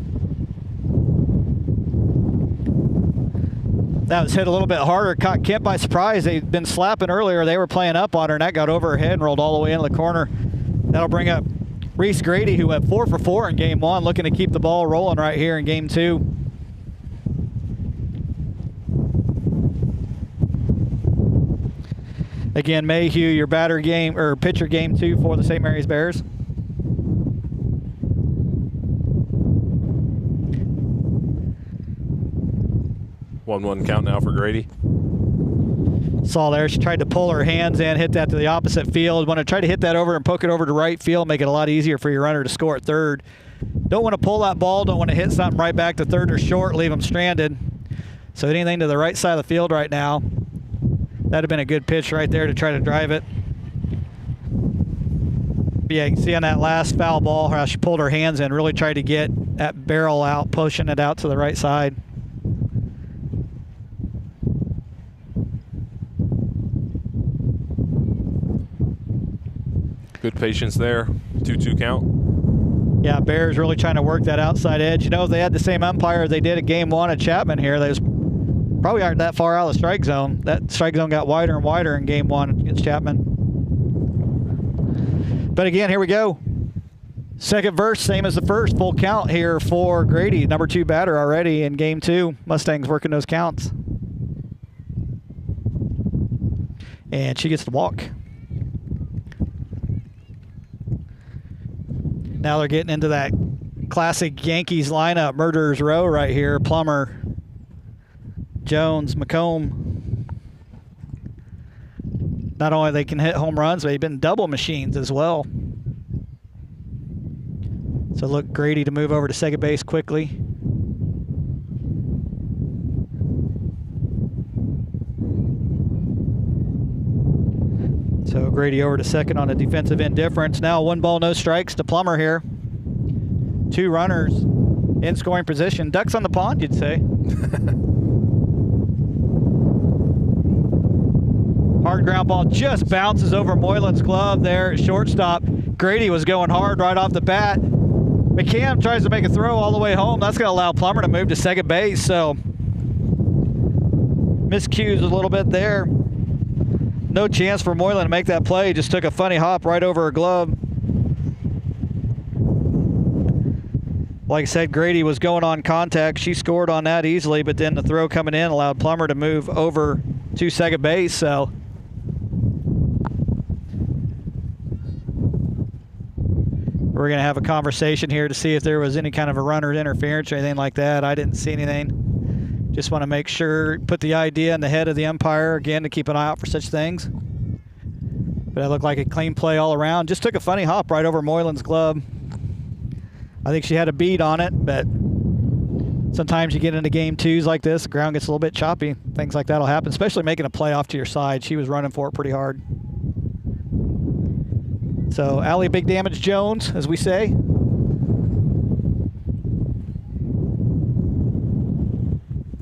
That was hit a little bit harder. Caught Kent by surprise. They'd been slapping earlier. They were playing up on her, and that got over her head and rolled all the way into the corner. That'll bring up Reese Grady, who went 4 for 4 in game 1, looking to keep the ball rolling right here in game 2. Again, Mayhew, your pitcher game 2 for the St. Mary's Bears. One count now for Grady. Saw there, she tried to pull her hands in, hit that to the opposite field. Want to try to hit that over and poke it over to right field, make it a lot easier for your runner to score at third. Don't want to pull that ball, don't want to hit something right back to third or short, leave them stranded. So anything to the right side of the field right now. That'd have been a good pitch right there to try to drive it. But yeah, you can see on that last foul ball how she pulled her hands in, really tried to get that barrel out, pushing it out to the right side. Good patience there. 2-2 count. Yeah, Bears really trying to work that outside edge. You know, if they had the same umpire they did at game 1 at Chapman here, they probably aren't that far out of the strike zone. That strike zone got wider and wider in game 1 against Chapman. But again, here we go. Second verse, same as the first. Full count here for Grady, number 2 batter already in game 2. Mustangs working those counts. And she gets the walk. Now they're getting into that classic Yankees lineup, Murderers Row right here. Plummer, Jones, McComb. Not only they can hit home runs, but they've been double machines as well. So look, Grady to move over to second base quickly. So Grady over to second on a defensive indifference. Now 1 ball, no strikes to Plummer here. 2 runners in scoring position. Ducks on the pond, you'd say. Hard ground ball just bounces over Moylan's glove there at shortstop. Grady was going hard right off the bat. McCann tries to make a throw all the way home. That's going to allow Plummer to move to second base. So miscues a little bit there. No chance for Moylan to make that play. Just took a funny hop right over her glove. Like I said, Grady was going on contact. She scored on that easily, but then the throw coming in allowed Plummer to move over to second base. So we're going to have a conversation here to see if there was any kind of a runner's interference or anything like that. I didn't see anything. Just want to make sure, put the idea in the head of the umpire, again, to keep an eye out for such things. But it looked like a clean play all around. Just took a funny hop right over Moylan's glove. I think she had a bead on it, but sometimes you get into game 2s like this, the ground gets a little bit choppy. Things like that will happen, especially making a play off to your side. She was running for it pretty hard. So, Allie Big Damage Jones, as we say.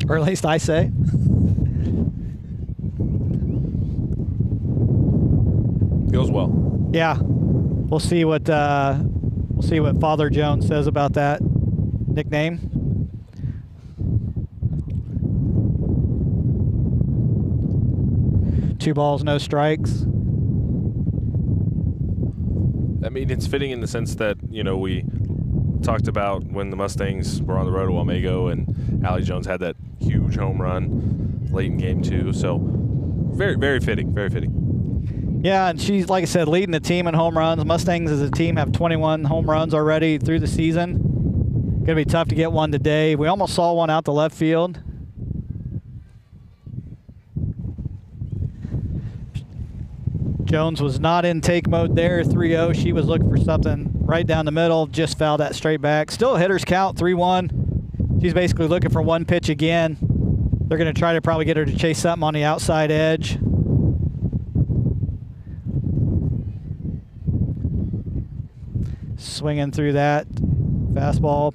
Or at least I say. Goes well. Yeah. We'll see what Father Jones says about that nickname. Two balls, no strikes. I mean, it's fitting in the sense that, you know, we talked about when the Mustangs were on the road to Wamego and Allie Jones had that huge home run late in game 2. So very, very fitting, very fitting. Yeah, and she's, like I said, leading the team in home runs. Mustangs as a team have 21 home runs already through the season. Going to be tough to get one today. We almost saw one out to left field. Jones was not in take mode there, 3-0. She was looking for something right down the middle, just fouled that straight back. Still a hitter's count, 3-1. She's basically looking for one pitch again. They're going to try to probably get her to chase something on the outside edge. Swinging through that fastball.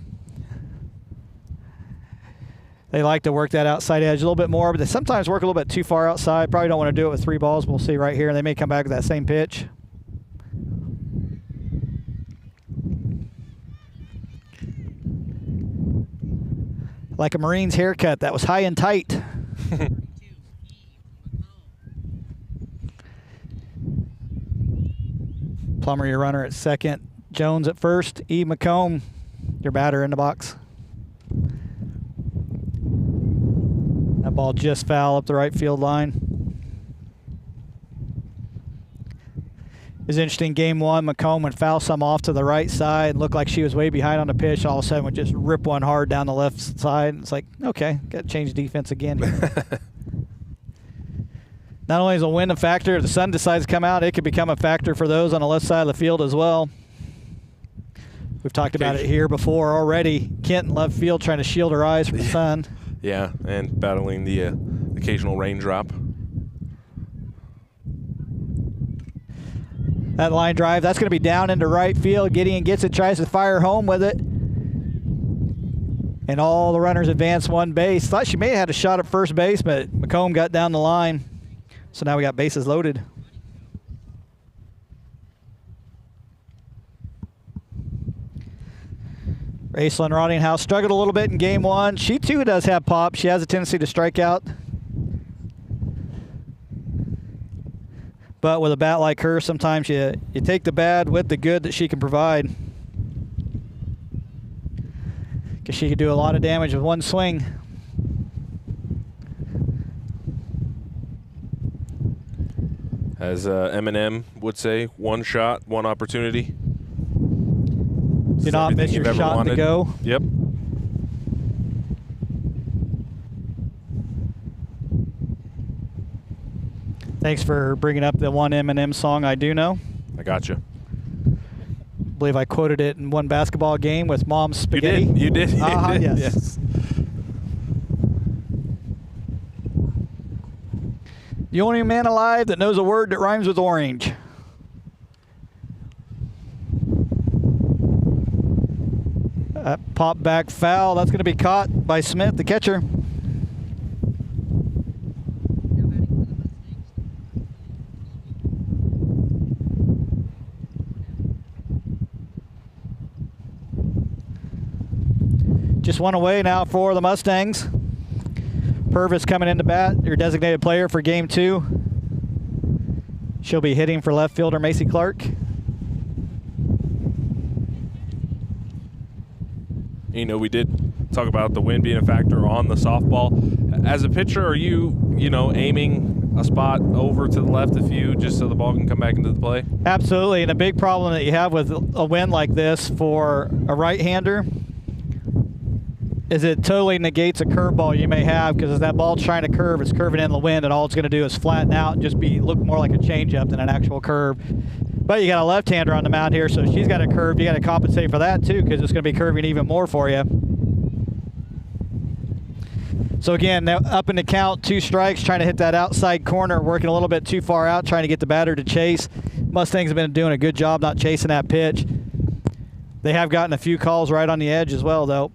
They like to work that outside edge a little bit more, but they sometimes work a little bit too far outside. Probably don't want to do it with 3 balls. We'll see right here. They may come back with that same pitch. Like a Marine's haircut. That was high and tight. Plummer, your runner at second. Jones at first. E. McComb, your batter in the box. That ball just foul up the right field line. It was interesting, game 1, McComb would foul some off to the right side. Looked like she was way behind on the pitch. All of a sudden would just rip one hard down the left side. It's like, okay, got to change defense again. Not only is the wind a factor, if the sun decides to come out, it could become a factor for those on the left side of the field as well. We've talked about it here before already. Kent in left field trying to shield her eyes from the sun. Yeah, and battling the occasional raindrop. That line drive, that's going to be down into right field. Gideon gets it, tries to fire home with it. And all the runners advance one base. Thought she may have had a shot at first base, but McComb got down the line. So now we got bases loaded. Aislinn Rottinghouse struggled a little bit in game 1. She too does have pop. She has a tendency to strike out. But with a bat like her, sometimes you take the bad with the good that she can provide. Because she can do a lot of damage with one swing. As Eminem would say, one shot, one opportunity. Do not miss your shot to go. Yep. Thanks for bringing up the one Eminem song I do know. I got you. I believe I quoted it in one basketball game with Mom's Spaghetti. You did. Yes. Yes. The only man alive that knows a word that rhymes with orange. Pop back foul. That's going to be caught by Smith, the catcher. Now batting for the Mustangs. Just one away now for the Mustangs. Purvis coming into bat, your designated player for game 2. She'll be hitting for left fielder Macy Clark. You know, we did talk about the wind being a factor on the softball. As a pitcher, are you aiming a spot over to the left a few just so the ball can come back into the play? Absolutely, and a big problem that you have with a wind like this for a right-hander is it totally negates a curveball you may have, because as that ball's trying to curve, it's curving in the wind, and all it's going to do is flatten out and just look more like a changeup than an actual curve. But you got a left-hander on the mound here, so if she's got a curve, you got to compensate for that too, because it's going to be curving even more for you. So again, now up in the count, 2 strikes, trying to hit that outside corner, working a little bit too far out, trying to get the batter to chase. Mustangs have been doing a good job not chasing that pitch. They have gotten a few calls right on the edge as well, though.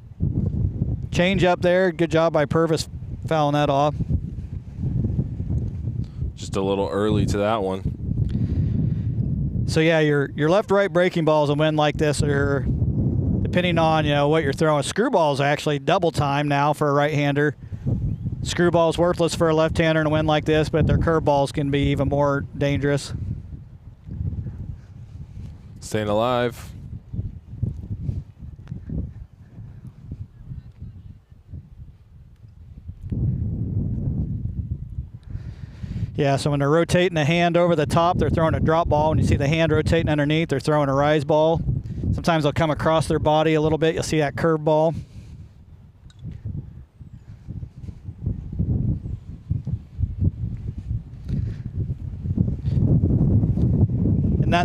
Change up there, good job by Purvis fouling that off. Just a little early to that one. So yeah, your left-right breaking balls and wind like this are, depending on what you're throwing. Screwballs are actually double time now for a right-hander. Screwball's worthless for a left-hander in a wind like this, but their curveballs can be even more dangerous. Staying alive. Yeah, so when they're rotating the hand over the top, they're throwing a drop ball. When you see the hand rotating underneath, they're throwing a rise ball. Sometimes they'll come across their body a little bit. You'll see that curve ball.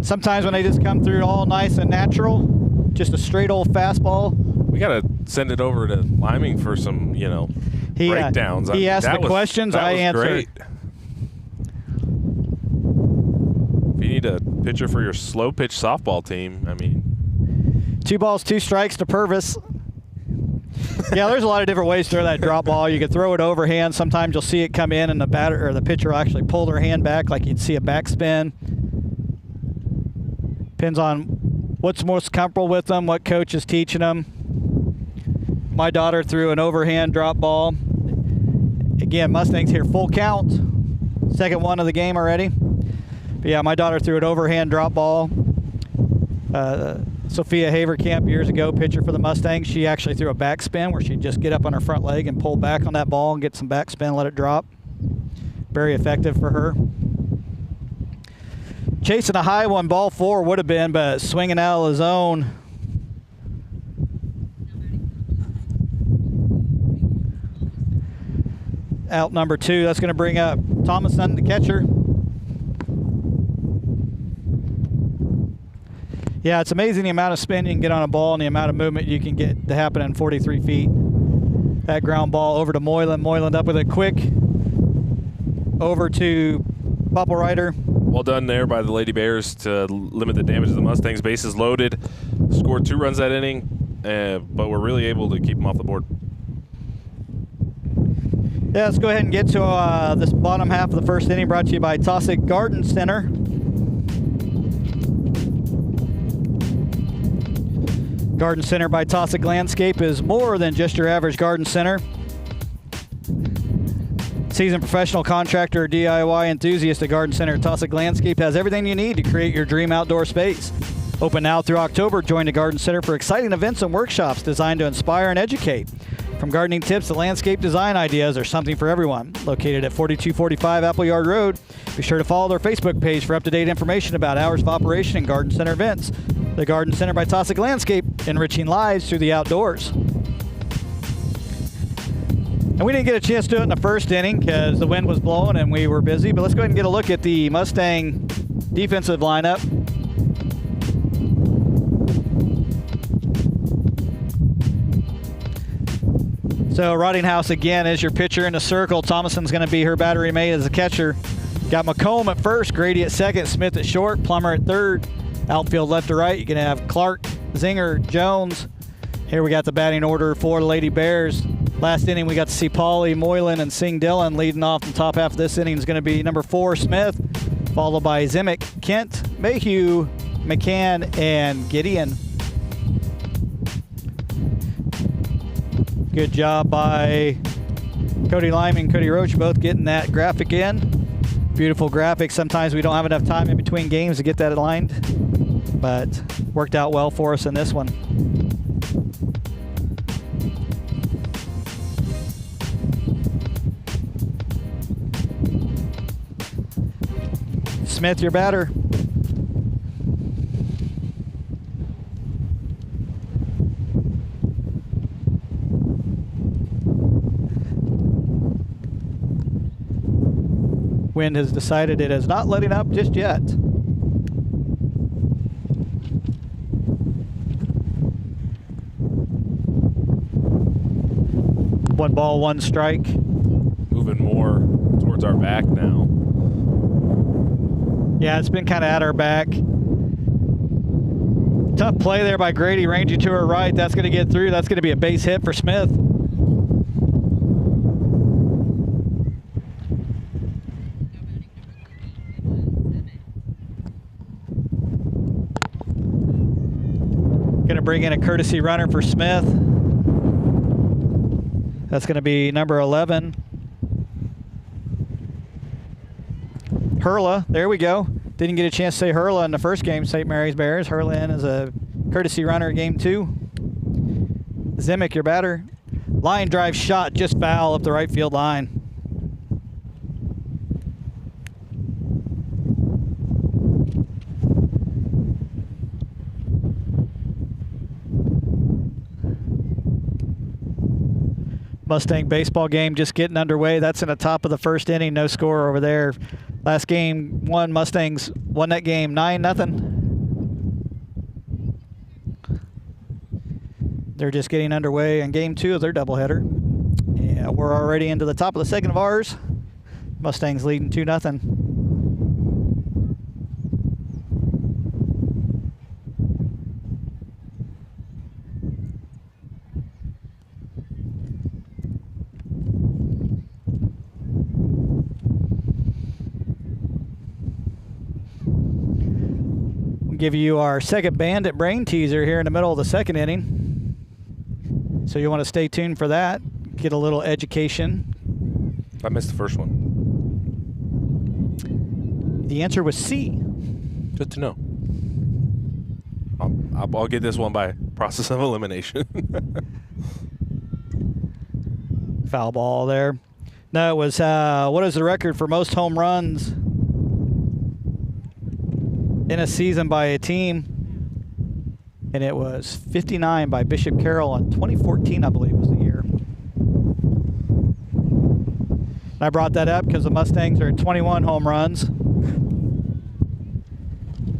sometimes when they just come through all nice and natural, just a straight old fastball. We got to send it over to Liming for some, breakdowns. He asked the questions. I answered. Great. If you need a pitcher for your slow pitch softball team, 2 balls, 2 strikes to Purvis. Yeah, there's a lot of different ways to throw that drop ball. You could throw it overhand. Sometimes you'll see it come in and the batter or the pitcher will actually pull their hand back like you'd see a backspin. Depends on what's most comfortable with them, what coach is teaching them. My daughter threw an overhand drop ball. Again, Mustangs here full count. Second one of the game already. But yeah, my daughter threw an overhand drop ball. Sophia Haverkamp years ago, pitcher for the Mustangs, she actually threw a backspin where she'd just get up on her front leg and pull back on that ball and get some backspin, let it drop. Very effective for her. Chasing a high one, ball 4 would have been, but swinging out of the zone. Out number 2, that's going to bring up Thomason, the catcher. Yeah, it's amazing the amount of spin you can get on a ball and the amount of movement you can get to happen in 43 feet. That ground ball over to Moylan. Moylan up with it quick. Over to Popplewriter. Well done there by the Lady Bears to limit the damage of the Mustangs. Bases loaded. Scored 2 runs that inning, but we're really able to keep them off the board. Yeah, let's go ahead and get to this bottom half of the first inning, brought to you by Taussig Garden Center. Garden Center by Taussig Landscape is more than just your average garden center. Seasoned professional contractor or DIY enthusiast at Garden Center, Taussig Landscape has everything you need to create your dream outdoor space. Open now through October. Join the Garden Center for exciting events and workshops designed to inspire and educate. From gardening tips to landscape design ideas, there's something for everyone. Located at 4245 Appleyard Road, be sure to follow their Facebook page for up-to-date information about hours of operation and Garden Center events. The Garden Center by Taussig Landscape, enriching lives through the outdoors. And we didn't get a chance to do it in the first inning because the wind was blowing and we were busy, but let's go ahead and get a look at the Mustang defensive lineup. So Rottinghouse again is your pitcher in the circle. Thomason's going to be her battery mate as a catcher. Got McComb at first, Grady at second, Smith at short, Plummer at third. Outfield left to right, you're going to have Clark, Zinger, Jones. Here we got the batting order for the Lady Bears. Last inning we got to see Pauly, Moylan, and Sing Dillon. Leading off the top half of this inning is going to be number 4, Smith, followed by Zimick, Kent, Mayhew, McCann, and Gideon. Good job by Cody Lyman and Cody Roach, both getting that graphic in. Beautiful graphic. Sometimes we don't have enough time in between games to get that aligned, but worked out well for us in this one. Smith, your batter. Wind has decided it is not letting up just yet. 1 ball, 1 strike. Moving more towards our back now. Yeah, it's been kind of at our back. Tough play there by Grady, ranging to her right. That's going to get through. That's going to be a base hit for Smith. Going to bring in a courtesy runner for Smith. That's going to be number 11. Hurla, there we go. Didn't get a chance to say Hurla in the first game, St. Mary's Bears. Hurla in as a courtesy runner game 2. Zimick, your batter. Line drive shot, just foul up the right field line. Mustang baseball game just getting underway. That's in the top of the first inning. No score over there. Last game, Mustangs won that game 9-0. They're just getting underway in game 2 of their doubleheader. Yeah, we're already into the top of the second of ours. Mustangs leading 2-0. We'll give you our second Bandit brain teaser here in the middle of the second inning. So you want to stay tuned for that. Get a little education. I missed the first one. The answer was C. Good to know. I'll get this one by process of elimination. Foul ball there. No, it was, what is the record for most home runs in a season by a team? And it was 59 by Bishop Carroll in 2014, I believe was the year. And I brought that up because the Mustangs are at 21 home runs.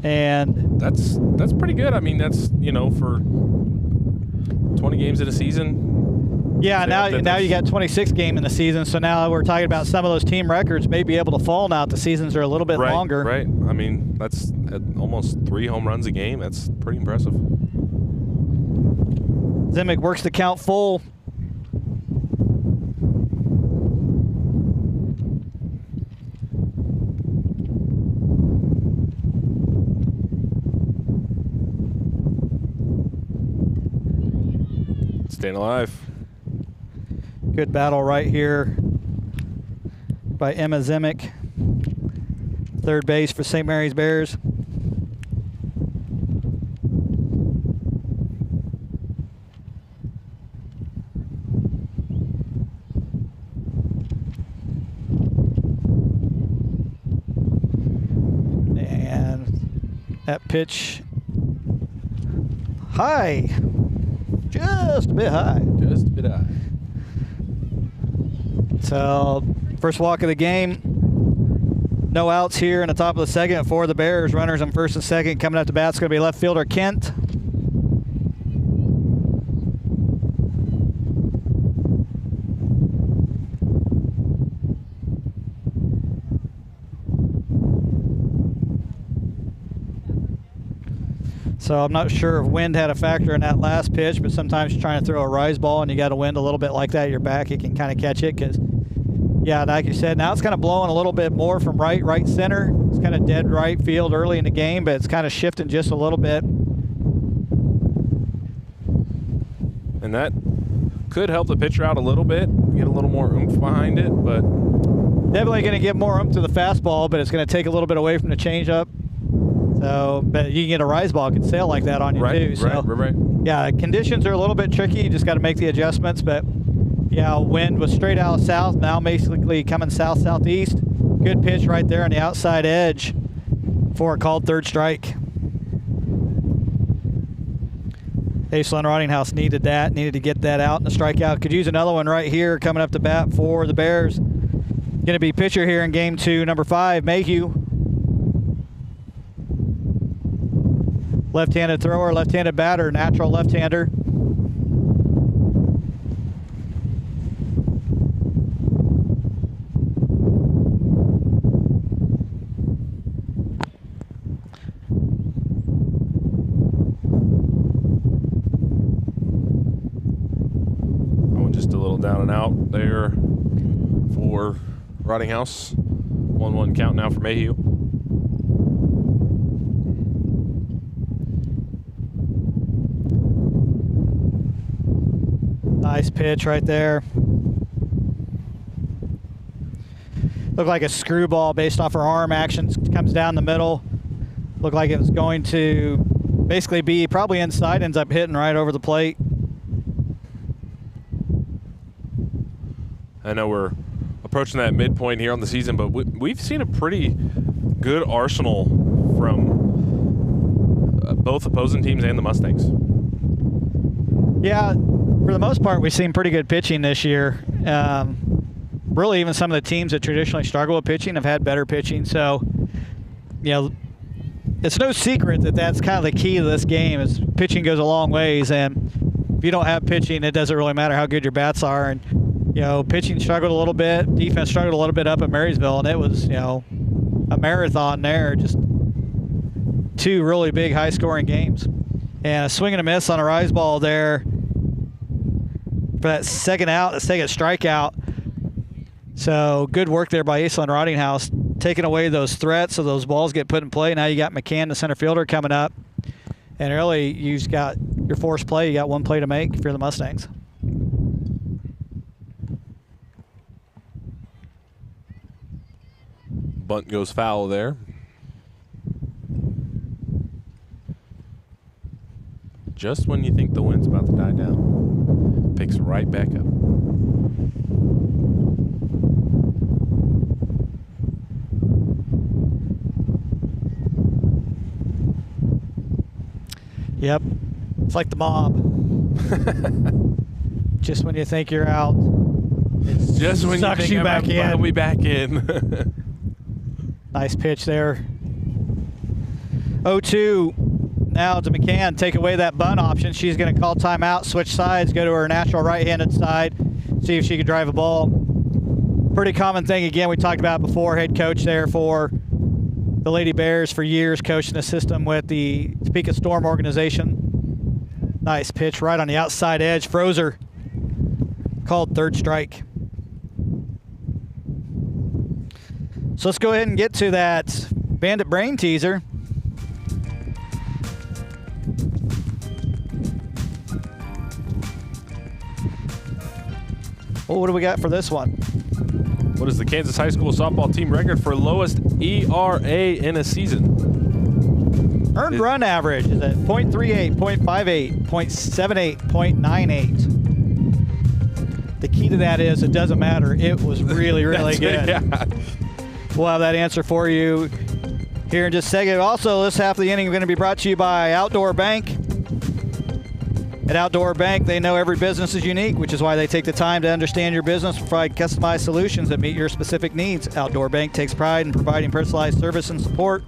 And that's pretty good. I mean, that's, you know, for 20 games in a season. yeah, now you got 26 games in the season, so now we're talking about some of those team records may be able to fall now if the seasons are a little bit longer. Right. I mean, that's at almost 3 home runs a game. That's pretty impressive. Zimick works the count full. Staying alive. Good battle right here by Emma Zimick. Third base for St. Mary's Bears. That pitch high, just a bit high. Just a bit high. So, first walk of the game. No outs here in the top of the second for the Bears. Runners on first and second. Coming up to bat is going to be left fielder Kent. So I'm not sure if wind had a factor in that last pitch, but sometimes you're trying to throw a rise ball and you got a wind a little bit like that at your back, it can kind of catch it because, yeah, like you said, now it's kind of blowing a little bit more from right center. It's kind of dead right field early in the game, but it's kind of shifting just a little bit. And that could help the pitcher out a little bit, get a little more oomph behind it, but definitely going to give more oomph to the fastball, but it's going to take a little bit away from the changeup. So, but you can get a rise ball, it can sail like that on you too. So, right. Yeah, conditions are a little bit tricky. You just got to make the adjustments. But yeah, wind was straight out south, now basically coming south-southeast. Good pitch right there on the outside edge for a called third strike. Aislinn Rottinghouse needed to get that out, and the strikeout. Could use another one right here coming up to bat for the Bears. Going to be pitcher here in game 2, number 5, Mayhew. Left-handed thrower, left-handed batter, natural left-hander. Going just a little down and out there for Rottinghouse. 1-1 count now for Mayhew. Nice pitch right there. Looked like a screwball based off her arm action. Comes down the middle. Looked like it was going to basically be probably inside, ends up hitting right over the plate. I know we're approaching that midpoint here on the season, but we've seen a pretty good arsenal from both opposing teams and the Mustangs. Yeah, for the most part, we've seen pretty good pitching this year. really even some of the teams that traditionally struggle with pitching have had better pitching. So, it's no secret that that's kind of the key to this game is pitching goes a long ways. And if you don't have pitching, it doesn't really matter how good your bats are. And, pitching struggled a little bit. Defense struggled a little bit up at Marysville. And it was, a marathon there. Just 2 really big high-scoring games. And a swing and a miss on a rise ball there for that second strikeout. So good work there by Eastland Rottinghouse, taking away those threats so those balls get put in play. Now you got McCann, the center fielder, coming up. And really, you've got your forced play. You got 1 play to make if you're the Mustangs. Bunt goes foul there. Just when you think the wind's about to die down, picks right back up. Yep. It's like the mob. Just when you think you're out, it Just when sucks you think you back in. I'll be back in. Nice pitch there. 0-2 now to McCann. Take away that bunt option. She's going to call timeout, switch sides, go to her natural right-handed side, see if she can drive a ball. Pretty common thing. Again, we talked about before. Head coach there for the Lady Bears for years, coaching the system with the Topeka Storm organization. Nice pitch right on the outside edge. Frozer called third strike. So let's go ahead and get to that Bandit Brain teaser. Well, what do we got for this one? What is the Kansas High School softball team record for lowest ERA in a season? Earned run average is at .38, .58, .78, .98. The key to that is it doesn't matter. It was really, really good. Yeah. We'll have that answer for you here in just a second. Also, this half of the inning is going to be brought to you by Outdoor Bank. At Outdoor Bank, they know every business is unique, which is why they take the time to understand your business, provide customized solutions that meet your specific needs. Outdoor Bank takes pride in providing personalized service and support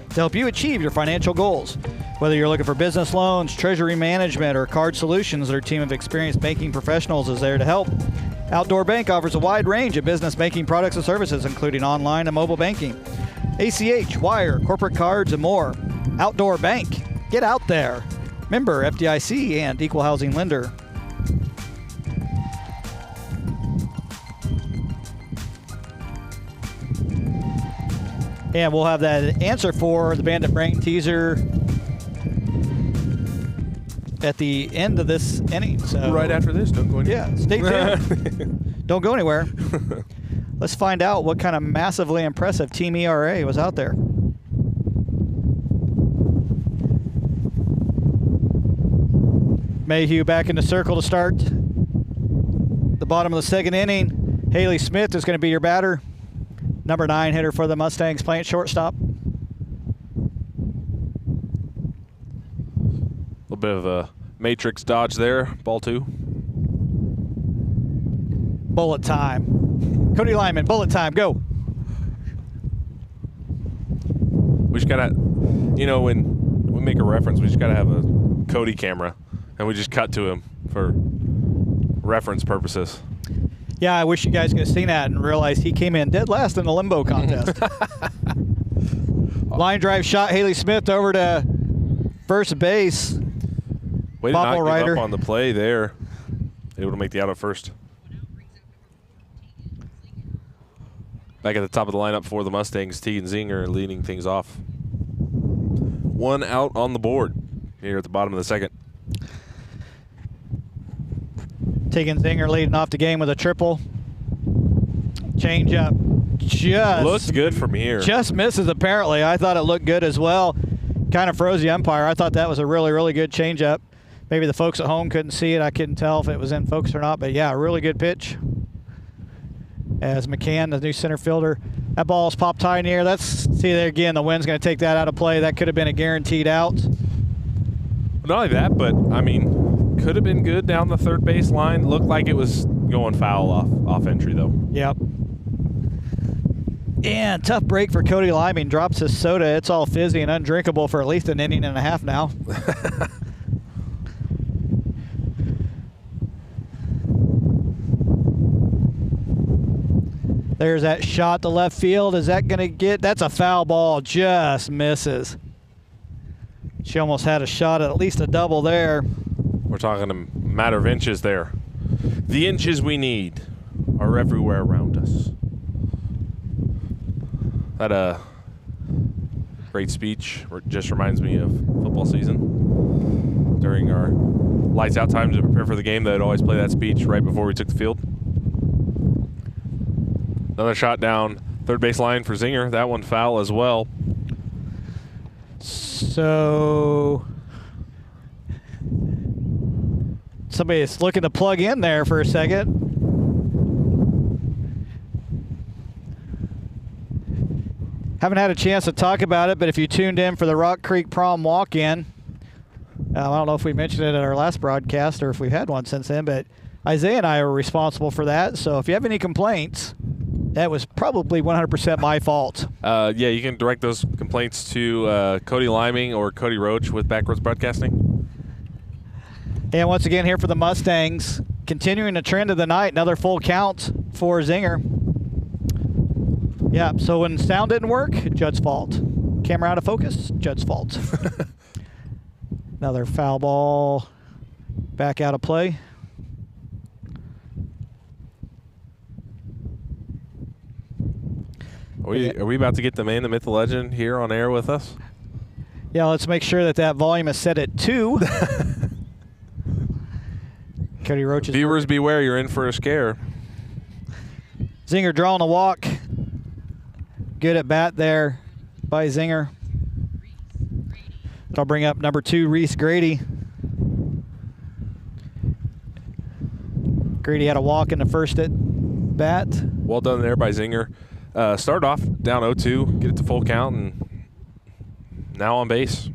to help you achieve your financial goals. Whether you're looking for business loans, treasury management, or card solutions, their team of experienced banking professionals is there to help. Outdoor Bank offers a wide range of business banking products and services, including online and mobile banking, ACH, wire, corporate cards, and more. Outdoor Bank. Get out there. Member FDIC and Equal Housing Lender. And we'll have that answer for the Bandit Brain teaser at the end of this inning. So Right after this, don't go anywhere. Yeah, stay tuned. Don't go anywhere. Let's find out what kind of massively impressive team ERA was out there. Mayhew back in the circle to start the bottom of the second inning. Haley Smith is going to be your batter. Number 9 hitter for the Mustangs, playing shortstop. A little bit of a matrix dodge there. Ball 2. Bullet time. Cody Lyman, bullet time, go. We just gotta, when we make a reference, we just gotta have a Cody camera, and we just cut to him for reference purposes. Yeah, I wish you guys could have seen that and realized he came in dead last in the limbo contest. Line drive shot, Haley Smith over to first base. Way to not give up on the play there. Able to make the out at first. Back at the top of the lineup for the Mustangs, Tegan Zinger leading things off. 1 out on the board here at the bottom of the second. Tegan Zinger leading off the game with a triple. Change up. Just looks good from here. Just misses, apparently. I thought it looked good as well. Kind of froze the umpire. I thought that was a really, really good changeup. Maybe the folks at home couldn't see it. I couldn't tell if it was in focus or not. But, yeah, really good pitch. As McCann, the new center fielder, that ball's popped high in the air. Let's see there again. The wind's going to take that out of play. That could have been a guaranteed out. Not only that, but, I mean, could have been good down the third base line. Looked like it was going foul off entry, though. Yep. And tough break for Cody Liming. Drops his soda. It's all fizzy and undrinkable for at least an inning and a half now. There's that shot to left field. Is that going to get? That's a foul ball. Just misses. She almost had a shot at least a double there. We're talking a matter of inches there. The inches we need are everywhere around us. That great speech just reminds me of football season. During our lights out time to prepare for the game, they'd always play that speech right before we took the field. Another shot down third base line for Zinger. That one foul as well. So somebody is looking to plug in there for a second. Haven't had a chance to talk about it, but if you tuned in for the Rock Creek Prom walk-in, I don't know if we mentioned it at our last broadcast or if we've had one since then, but Isaiah and I were responsible for that. So if you have any complaints, that was probably 100% my fault. Yeah, you can direct those complaints to Cody Liming or Cody Roach with Backwards Broadcasting. And once again here for the Mustangs, continuing the trend of the night, another full count for Zinger. Yeah, so when sound didn't work, Judd's fault. Camera out of focus, Judd's fault. Another foul ball, back out of play. Are we about to get the man, the myth, the legend here on air with us? Yeah, let's make sure that volume is set at 2. Cody Roach is Viewers beware, you're in for a scare. Zinger drawing a walk. Good at bat there by Zinger. I'll bring up number 2, Reese Grady. Grady had a walk in the first at bat. Well done there by Zinger. Start off down 0-2, get it to full count, and now on base.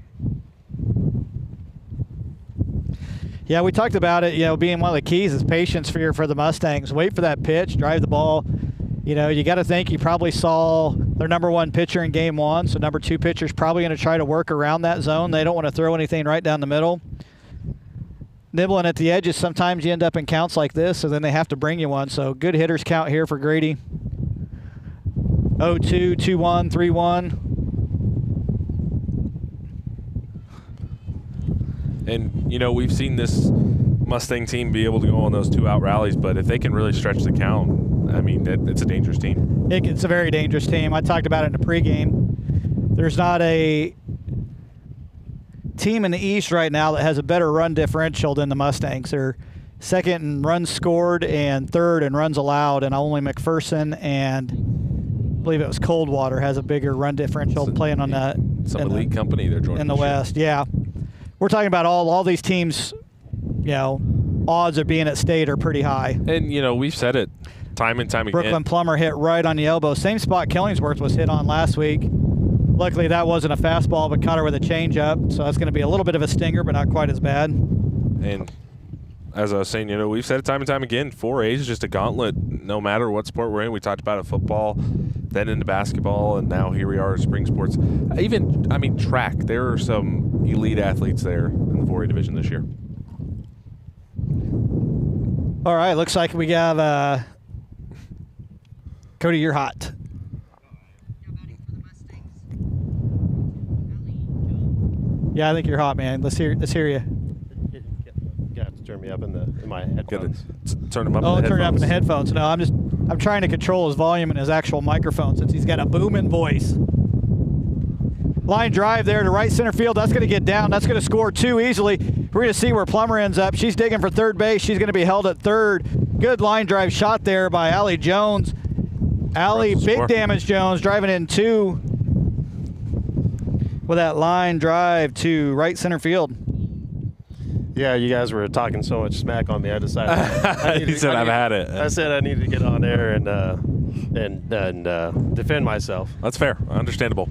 Yeah, we talked about it, being one of the keys is patience for the Mustangs. Wait for that pitch, drive the ball. You got to think you probably saw their number 1 pitcher in game 1, so number 2 pitcher's probably going to try to work around that zone. They don't want to throw anything right down the middle. Nibbling at the edges, sometimes you end up in counts like this, so then they have to bring you one. So good hitters count here for Grady. 0-2, 2-1, 3-1. And, we've seen this Mustang team be able to go on those 2-out rallies, but if they can really stretch the count, it's a dangerous team. It's a very dangerous team. I talked about it in the pregame. There's not a team in the East right now that has a better run differential than the Mustangs. They're second in runs scored and third in runs allowed, and only McPherson and I believe it was Coldwater has a bigger run differential playing on that. Some elite company they're joining in the West. Yeah, we're talking about all these teams. Odds of being at state are pretty high. And we've said it time and time again. Brooklyn Plummer hit right on the elbow. Same spot Killingsworth was hit on last week. Luckily, that wasn't a fastball, but caught her with a changeup. So that's going to be a little bit of a stinger, but not quite as bad. And as I was saying, we've said it time and time again, 4A is just a gauntlet no matter what sport we're in. We talked about it, football, then into basketball, and now here we are at spring sports. Even, track. There are some elite athletes there in the 4A division this year. All right, looks like we have Cody, you're hot. Yeah, I think you're hot, man. Let's hear you. You have to turn me up in my headphones. Turn him up. Oh, in the turn it up in the headphones. headphones. No, I'm trying to control his volume in his actual microphone since he's got a booming voice. Line drive there to right center field. That's going to get down. That's going to score 2 easily. We're going to see where Plummer ends up. She's digging for third base. She's going to be held at third. Good line drive shot there by Allie Jones. Allie, big damage Jones, driving in 2 with that line drive to right center field. Yeah, you guys were talking so much smack on me. I decided. He said, "I've had it." I said I needed to get on there and defend myself. That's fair. Understandable.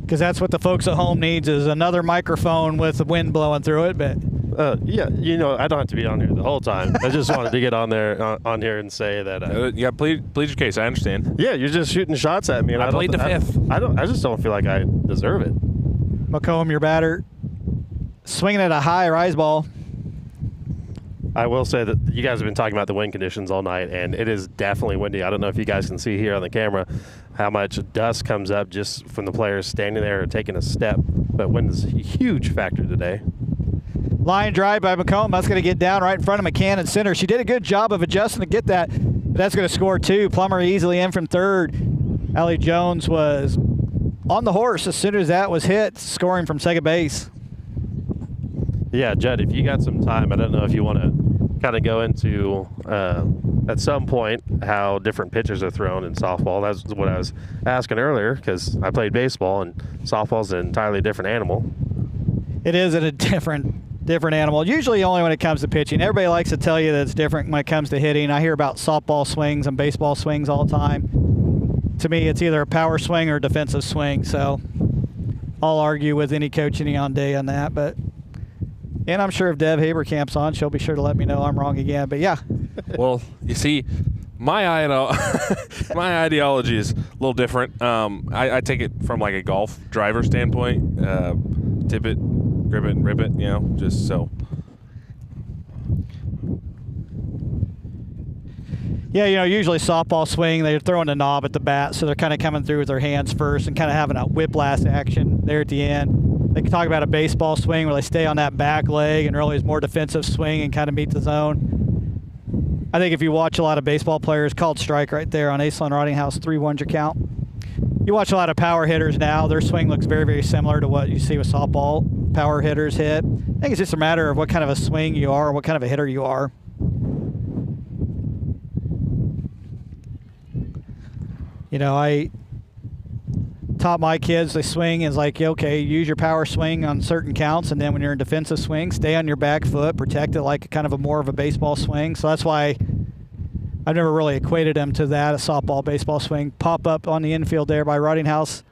Because that's what the folks at home needs is another microphone with the wind blowing through it. But Yeah, I don't have to be on here the whole time. I just wanted to get on there on here and say that. Yeah, plead your case. I understand. Yeah, you're just shooting shots at me, and I played the fifth. I just don't feel like I deserve it. McComb, your batter, swinging at a high rise ball. I will say that you guys have been talking about the wind conditions all night, and it is definitely windy. I don't know if you guys can see here on the camera how much dust comes up just from the players standing there or taking a step, but wind is a huge factor today. Line drive by McComb. That's going to get down right in front of McCann in center. She did a good job of adjusting to get that. But that's going to score 2. Plummer easily in from third. Allie Jones was on the horse as soon as that was hit, scoring from second base. Yeah, Judd, if you got some time, I don't know if you want to kind of go into at some point how different pitches are thrown in softball. That's what I was asking earlier, because I played baseball, and softball's an entirely different animal. It is a different animal. Usually only when it comes to pitching. Everybody likes to tell you that it's different when it comes to hitting. I hear about softball swings and baseball swings all the time. To me, it's either a power swing or a defensive swing. So I'll argue with any coach any on day on that. And I'm sure if Deb Haberkamp's on, she'll be sure to let me know I'm wrong again. But yeah. Well, you see, my ideology is a little different. I take it from like a golf driver standpoint. Tip it, grip it, rip it, just so. Yeah, usually softball swing, they're throwing the knob at the bat, so they're kind of coming through with their hands first and kind of having a whiplash action there at the end. They can talk about a baseball swing where they stay on that back leg and really is more defensive swing and kind of meet the zone. I think if you watch a lot of baseball players, called strike right there on Aislinn Rottinghouse, 3-1's your count. You watch a lot of power hitters now, their swing looks very, very similar to what you see with softball power hitters hit. I think it's just a matter of what kind of a swing you are, what kind of a hitter you are. I taught my kids they swing is like, okay, use your power swing on certain counts, and then when you're in defensive swing, stay on your back foot, protect it like kind of a more of a baseball swing. So that's why I've never really equated them to that, a softball, baseball swing. Pop up on the infield there by Rottinghouse.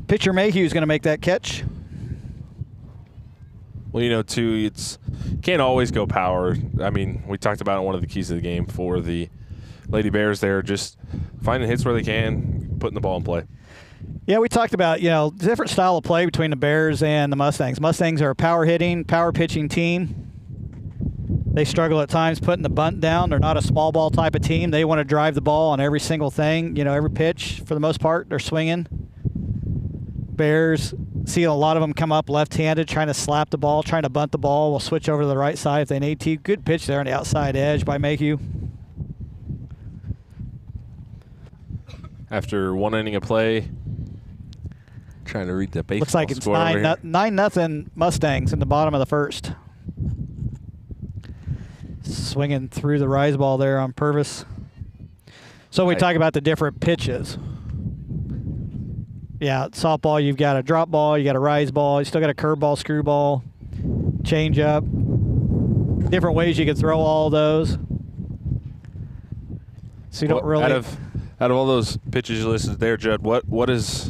Pitcher Mayhew's going to make that catch. Well, too, can't always go power. I mean, we talked about one of the keys of the game for the Lady Bears there, just finding hits where they can, putting the ball in play. Yeah, we talked about, different style of play between the Bears and the Mustangs. Mustangs are a power hitting, power pitching team. They struggle at times putting the bunt down. They're not a small ball type of team. They want to drive the ball on every single thing, every pitch for the most part. They're swinging. Bears, see a lot of them come up left-handed, trying to slap the ball, trying to bunt the ball. We'll switch over to the right side if they need to. Good pitch there on the outside edge by Mayhew. After one inning of play, trying to read the baseball looks like it's score 9-0 Mustangs in the bottom of the first. Swinging through the rise ball there on Purvis. So we talk about the different pitches. Yeah, softball, you've got a drop ball, you got a rise ball, you still got a curveball, screwball, change up. Different ways you can throw all those. So you don't really. Out of all those pitches you listed there, Judd, what is,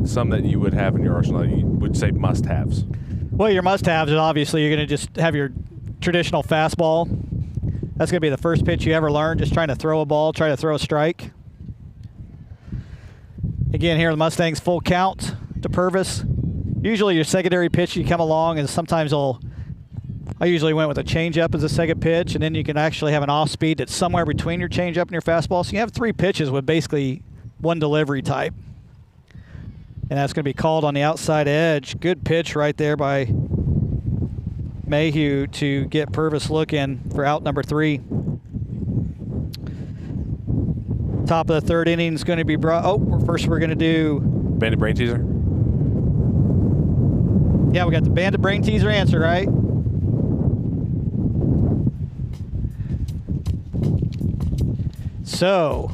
some that you would have in your arsenal that you would say must-haves? Well, your must-haves is obviously you're going to just have your traditional fastball. That's going to be the first pitch you ever learn, just trying to throw a ball, try to throw a strike. Again, here the Mustangs full count to Purvis. Usually your secondary pitch you come along and sometimes I usually went with a changeup as a second pitch, and then you can actually have an off speed that's somewhere between your changeup and your fastball. So you have 3 pitches with basically one delivery type. And that's going to be called on the outside edge. Good pitch right there by Mayhew to get Purvis looking for out number 3. Top of the third inning is going to be brought. First we're going to do Banded brain teaser. Yeah, we got the banded brain teaser answer, right? So,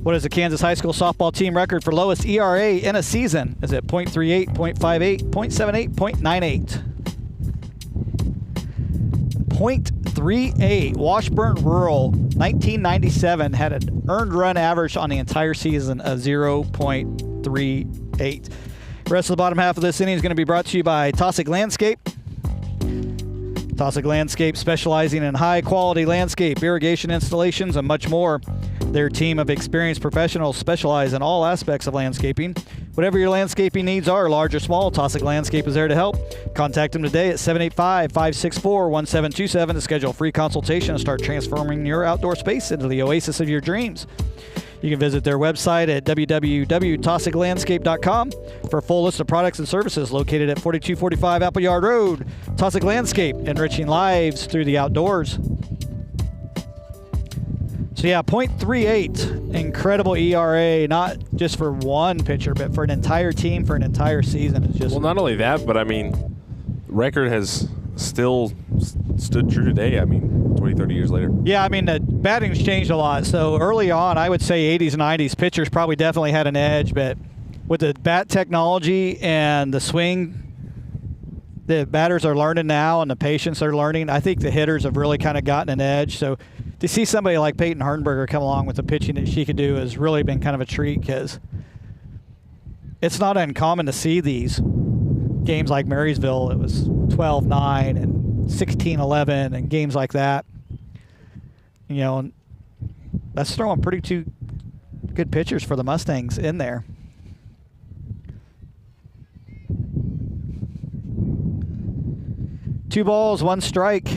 what is the Kansas High School softball team record for lowest ERA in a season? Is it .38, .58, .78, .98? .38. Washburn Rural, 1997, had an earned run average on the entire season of 0.38. Rest of the bottom half of this inning is going to be brought to you by Taussig Landscape. Taussig Landscape, specializing in high-quality landscape, irrigation installations, and much more. Their team of experienced professionals specialize in all aspects of landscaping. Whatever your landscaping needs are, large or small, Taussig Landscape is there to help. Contact them today at 785-564-1727 to schedule a free consultation and start transforming your outdoor space into the oasis of your dreams. You can visit their website at www.taussiglandscape.com for a full list of products and services located at 4245 Appleyard Road. Taussig Landscape, enriching lives through the outdoors. So yeah, .38, incredible ERA, not just for one pitcher, but for an entire team, for an entire season. It's just Well, not only that, but I mean, record has still stood true today. I mean, 20, 30 years later. Yeah, I mean, the batting's changed a lot. So early on, I would say 80s and 90s, pitchers probably definitely had an edge, but with the bat technology and the swing, the batters are learning now and the patients are learning. I think the hitters have really kind of gotten an edge. So to see somebody like Peyton Herrenberger come along with the pitching that she could do has really been kind of a treat, because it's not uncommon to see these games like Marysville. It was 12-9 and 16-11 and games like that. You know, and that's throwing pretty two good pitchers for the Mustangs in there. Two balls, one strike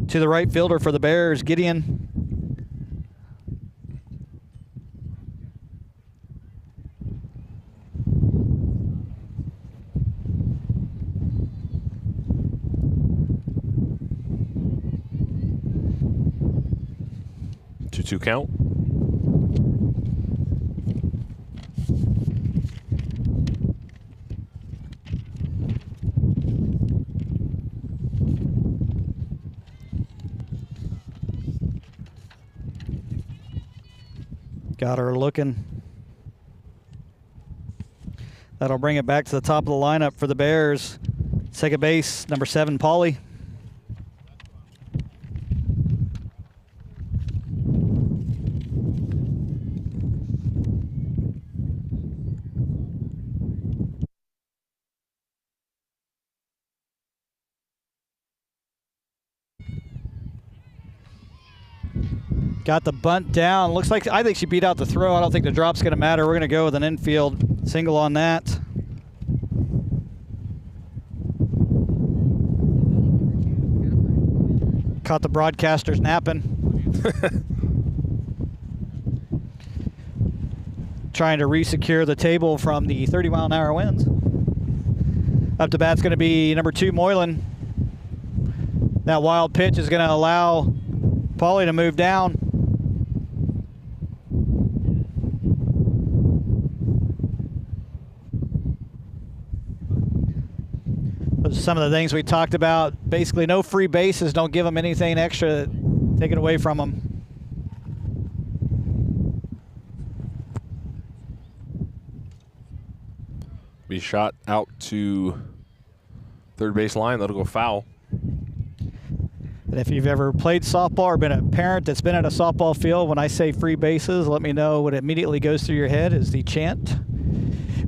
to the right fielder for the Bears, Gideon. Two count. Got her looking. That'll bring it back to the top of the lineup for the Bears. Second base, number 7, Pauly. Got the bunt down. Looks like, I think she beat out the throw. I don't think the drop's going to matter. We're going to go with an infield single on that. Caught the broadcasters napping. Trying to re-secure the table from the 30-mile-an-hour winds. Up to bat's going to be number 2, Moylan. That wild pitch is going to allow Pauly to move down. Those are some of the things we talked about. Basically, no free bases. Don't give them anything extra. Take it away from them. Be shot out to third base line. That'll go foul. And if you've ever played softball or been a parent that's been at a softball field, when I say free bases, let me know what immediately goes through your head is the chant.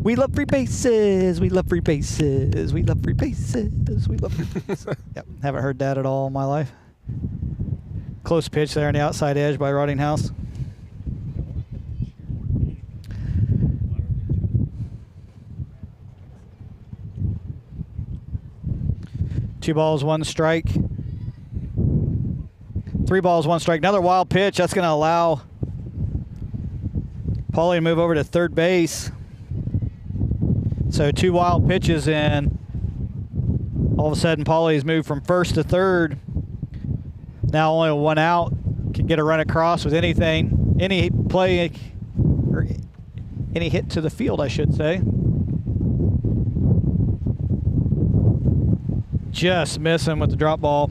We love free bases. We love free bases. We love free bases. We love free bases. Yep, haven't heard that at all in my life. Close pitch there on the outside edge by Rottinghouse. Two balls, one strike. 3 balls, 1 strike. Another wild pitch. That's going to allow Pauly to move over to third base. So 2 wild pitches, and all of a sudden Pauly's moved from first to third. Now only 1 out. Can get a run across with anything, any play, or any hit to the field, I should say. Just missing with the drop ball.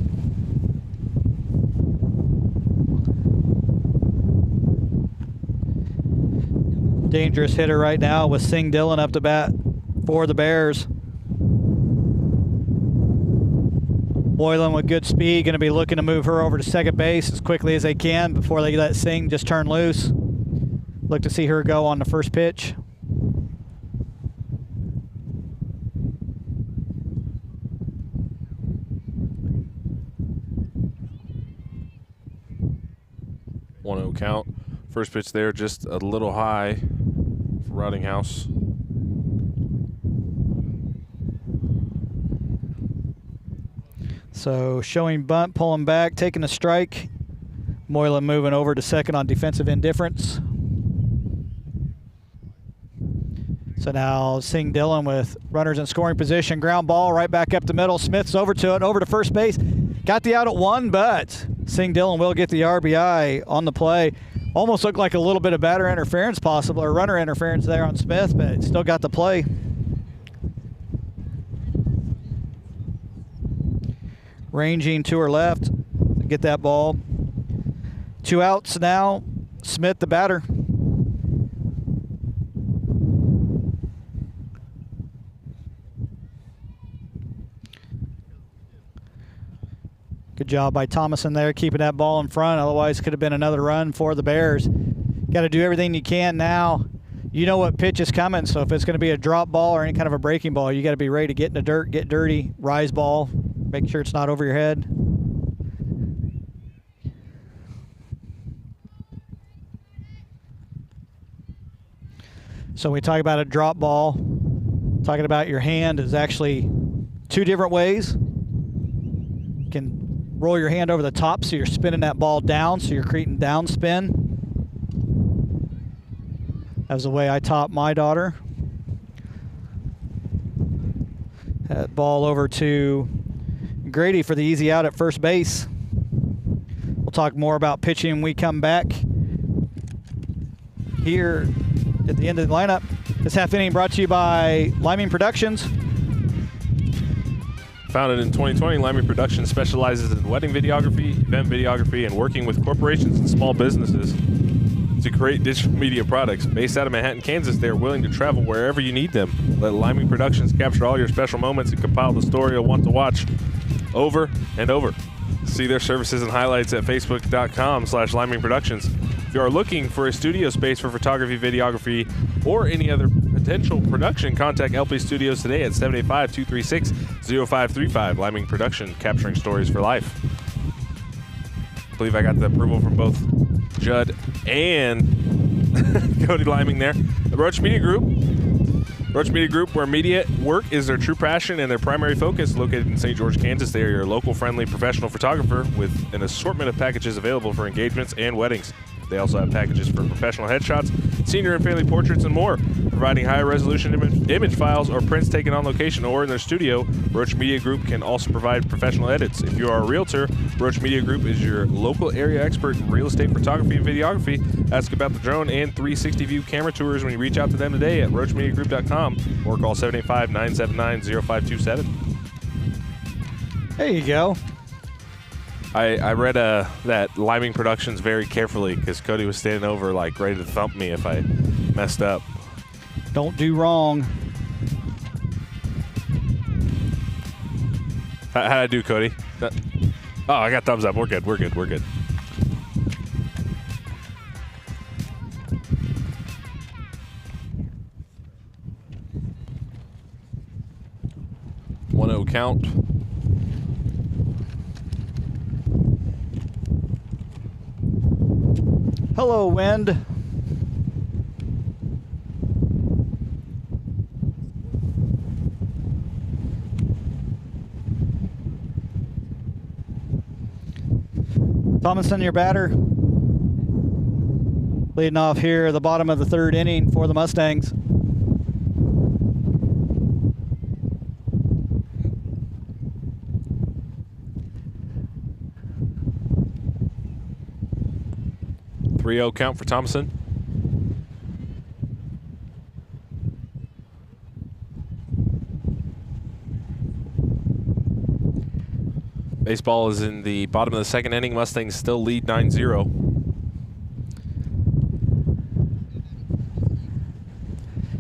Dangerous hitter right now with Sing Dillon up to bat for the Bears. Moylan with good speed, going to be looking to move her over to second base as quickly as they can before they let Sing just turn loose. Look to see her go on the first pitch. 1-0 count. First pitch there, just a little high for Rottinghouse. So showing bunt, pulling back, taking a strike. Moylan moving over to second on defensive indifference. So now Sing Dillon with runners in scoring position. Ground ball right back up the middle. Smith's over to it, over to first base. Got the out at one, but Sing Dillon will get the RBI on the play. Almost looked like a little bit of batter interference possible, or runner interference there on Smith, but still got the play. Ranging to her left, get that ball. 2 outs now. Smith, the batter. Good job by Thomason there, keeping that ball in front. Otherwise, could have been another run for the Bears. Got to do everything you can now. You know what pitch is coming, so if it's going to be a drop ball or any kind of a breaking ball, you got to be ready to get in the dirt, get dirty, rise ball, make sure it's not over your head. So we talk about a drop ball. Talking about your hand is actually 2 different ways. You can roll your hand over the top so you're spinning that ball down, so you're creating down spin. That was the way I taught my daughter. That ball over to Grady for the easy out at first base. We'll talk more about pitching when we come back here at the end of the lineup. This half inning brought to you by Liming Productions. Founded in 2020, Liming Productions specializes in wedding videography, event videography, and working with corporations and small businesses to create digital media products. Based out of Manhattan, Kansas, they are willing to travel wherever you need them. Let Liming Productions capture all your special moments and compile the story you'll want to watch over and over. See their services and highlights at facebook.com/Liming Productions. If you are looking for a studio space for photography, videography, or any other potential production, contact LP Studios today at 785-236-0535. Liming Production, capturing stories for life. I believe I got the approval from both Judd and Cody Liming there. The Roach Media Group. Roach Media Group, where media work is their true passion and their primary focus. Located in St. George, Kansas, they are your local friendly professional photographer with an assortment of packages available for engagements and weddings. They also have packages for professional headshots, senior and family portraits, and more. Providing high resolution image files or prints taken on location or in their studio, Roach Media Group can also provide professional edits. If you are a realtor, Roach Media Group is your local area expert in real estate photography and videography. Ask about the drone and 360 view camera tours when you reach out to them today at roachmediagroup.com or call 785-979-0527. There you go. I read that Liming Productions very carefully because Cody was standing over like ready to thump me if I messed up. Don't do wrong. How'd I do, Cody? Oh, I got thumbs up. We're good. We're good. We're good. One-0 count. Hello, wind. Thomason, your batter. Leading off here at the bottom of the 3rd inning for the Mustangs. Three-0 count for Thomason. Baseball is in the bottom of the 2nd inning. Mustangs still lead 9-0.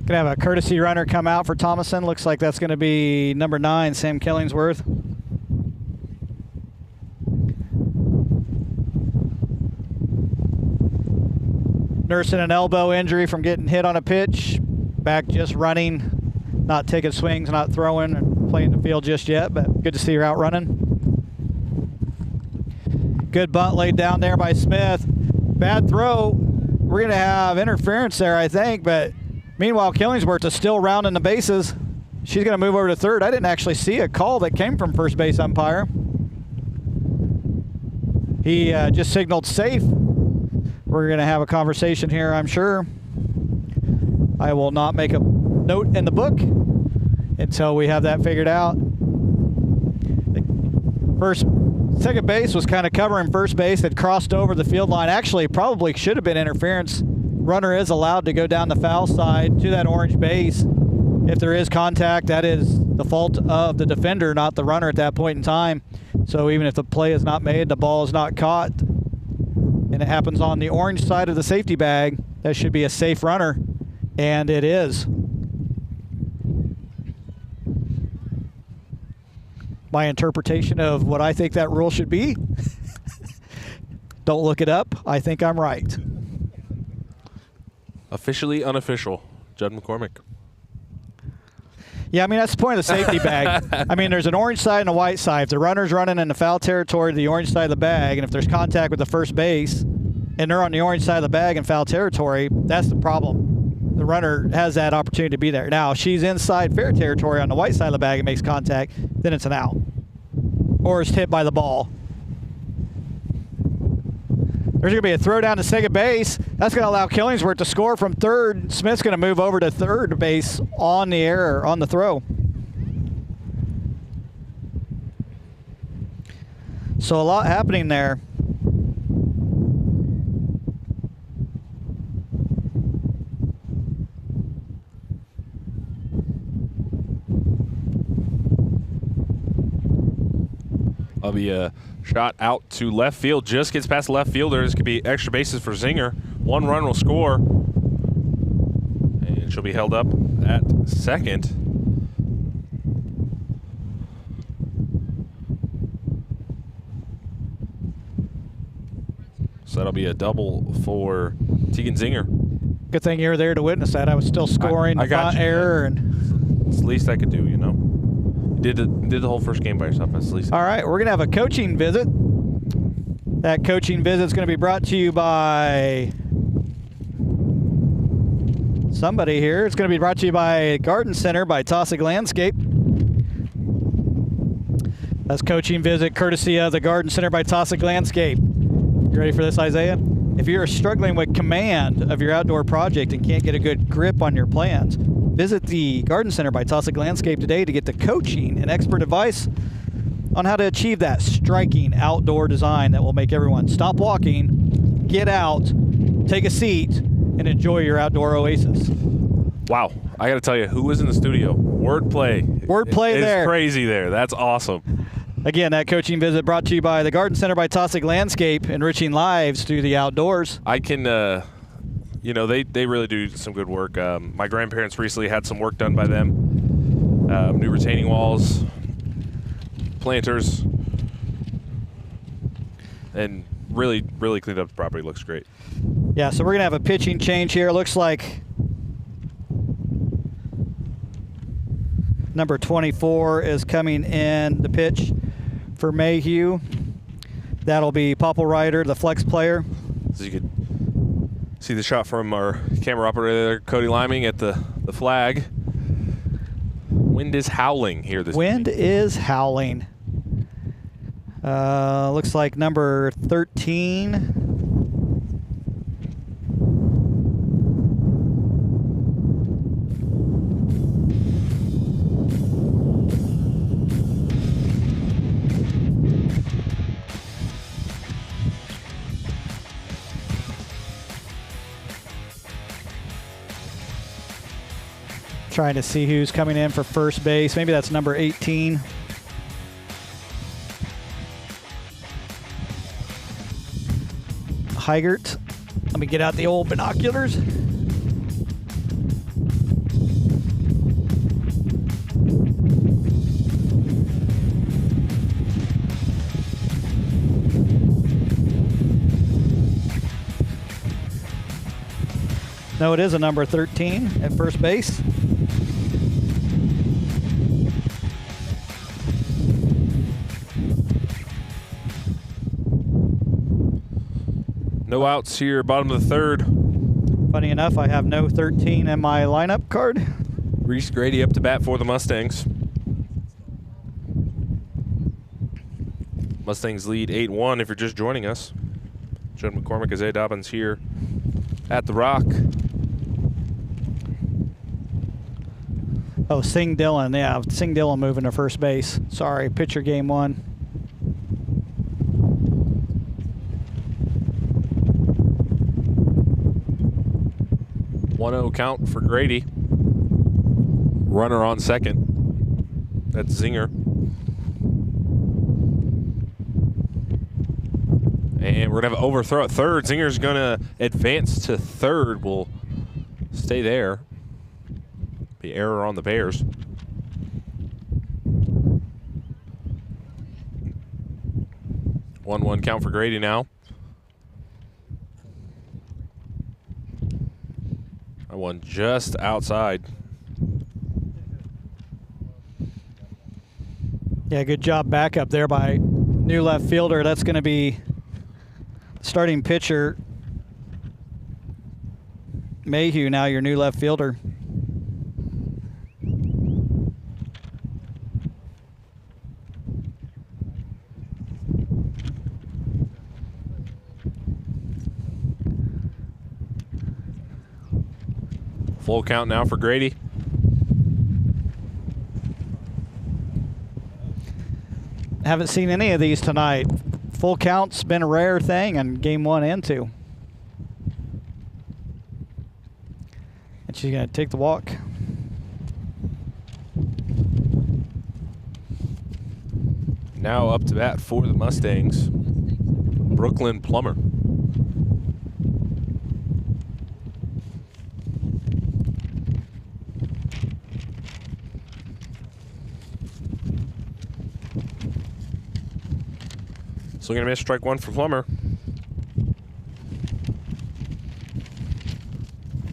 Gonna have a courtesy runner come out for Thomason. Looks like that's gonna be number 9, Sam Killingsworth. Nursing an elbow injury from getting hit on a pitch. Back just running, not taking swings, not throwing, and playing the field just yet, but good to see her out running. Good bunt laid down there by Smith. Bad throw. We're going to have interference there, I think. But meanwhile, Killingsworth is still rounding the bases. She's going to move over to third. I didn't actually see a call that came from first base umpire. He just signaled safe. We're going to have a conversation here, I'm sure. I will not make a note in the book until we have that figured out. Second base was kind of covering first base. Had crossed over the field line. Actually, probably should have been interference. Runner is allowed to go down the foul side to that orange base. If there is contact, that is the fault of the defender, not the runner at that point in time. So even if the play is not made, the ball is not caught, and it happens on the orange side of the safety bag, that should be a safe runner, and it is. My interpretation of what I think that rule should be. Don't look it up. I think I'm right. Officially unofficial, Judd McCormick. Yeah, I mean, that's the point of the safety bag. I mean, there's an orange side and a white side. If the runner's running in the foul territory, the orange side of the bag, and if there's contact with the first base, and they're on the orange side of the bag in foul territory, that's the problem. The runner has that opportunity to be there. Now, if she's inside fair territory on the white side of the bag and makes contact, then it's an out. Or is hit by the ball. There's going to be a throw down to second base. That's going to allow Killingsworth to score from third. Smith's going to move over to third base on the error, on the throw. So a lot happening there. That'll be a shot out to left field. Just gets past the left fielder. This could be extra bases for Zinger. One run will score. And she'll be held up at second. So that'll be a double for Tegan Zinger. Good thing you were there to witness that. I was still scoring. I got you. Error and It's the least I could do, you know. You did the whole first game by yourself. That's the least. All right, we're going to have a coaching visit. That coaching visit is going to be brought to you by somebody here. It's going to be brought to you by Garden Center by Tossick Landscape. That's coaching visit courtesy of the Garden Center by Tossick Landscape. You ready for this, Isaiah? If you're struggling with command of your outdoor project and can't get a good grip on your plans, visit the Garden Center by Tossick Landscape today to get the coaching and expert advice on how to achieve that striking outdoor design that will make everyone stop walking, get out, take a seat, and enjoy your outdoor oasis. Wow. I got to tell you, who was in the studio? Wordplay. Wordplay there. It's crazy there. That's awesome. Again, that coaching visit brought to you by the Garden Center by Tossick Landscape, enriching lives through the outdoors. I can, you know, they really do some good work. My grandparents recently had some work done by them. New retaining walls, planters, and really cleaned up the property. Looks great. Yeah, so we're going to have a pitching change here. Looks like number 24 is coming in the pitch for Mayhew. That'll be Popplewriter, the flex player. So you could see the shot from our camera operator there, Cody Liming at the flag. Wind is howling here this Wind evening. is howling. Looks like number 13. Trying to see who's coming in for first base. Maybe that's number 18. Heigert. Let me get out the old binoculars. No, it is a number 13 at first base. No No outs here, bottom of the third. Funny enough, I have no 13 in my lineup card. Reese Grady up to bat for the Mustangs. Mustangs lead 8-1 if you're just joining us. Judd McCormick, Isaiah Dobbins here at the Rock. Oh, Sing Dillon. Yeah, Sing Dillon moving to first base. Sorry, pitcher game 1. One-0 count for Grady. Runner on second. That's Zinger. And we're going to have an overthrow at third. Zinger's going to advance to third. Will stay there. Be error on the Bears. One count for Grady now. That one just outside. Yeah, good job back up there by new left fielder. That's going to be starting pitcher Mayhew, now your new left fielder. Full count now for Grady. Haven't seen any of these tonight. Full count's been a rare thing in game 1 and 2. And she's going to take the walk. Now up to bat for the Mustangs, Brooklyn Plummer. Swing and a miss, strike one for Plummer.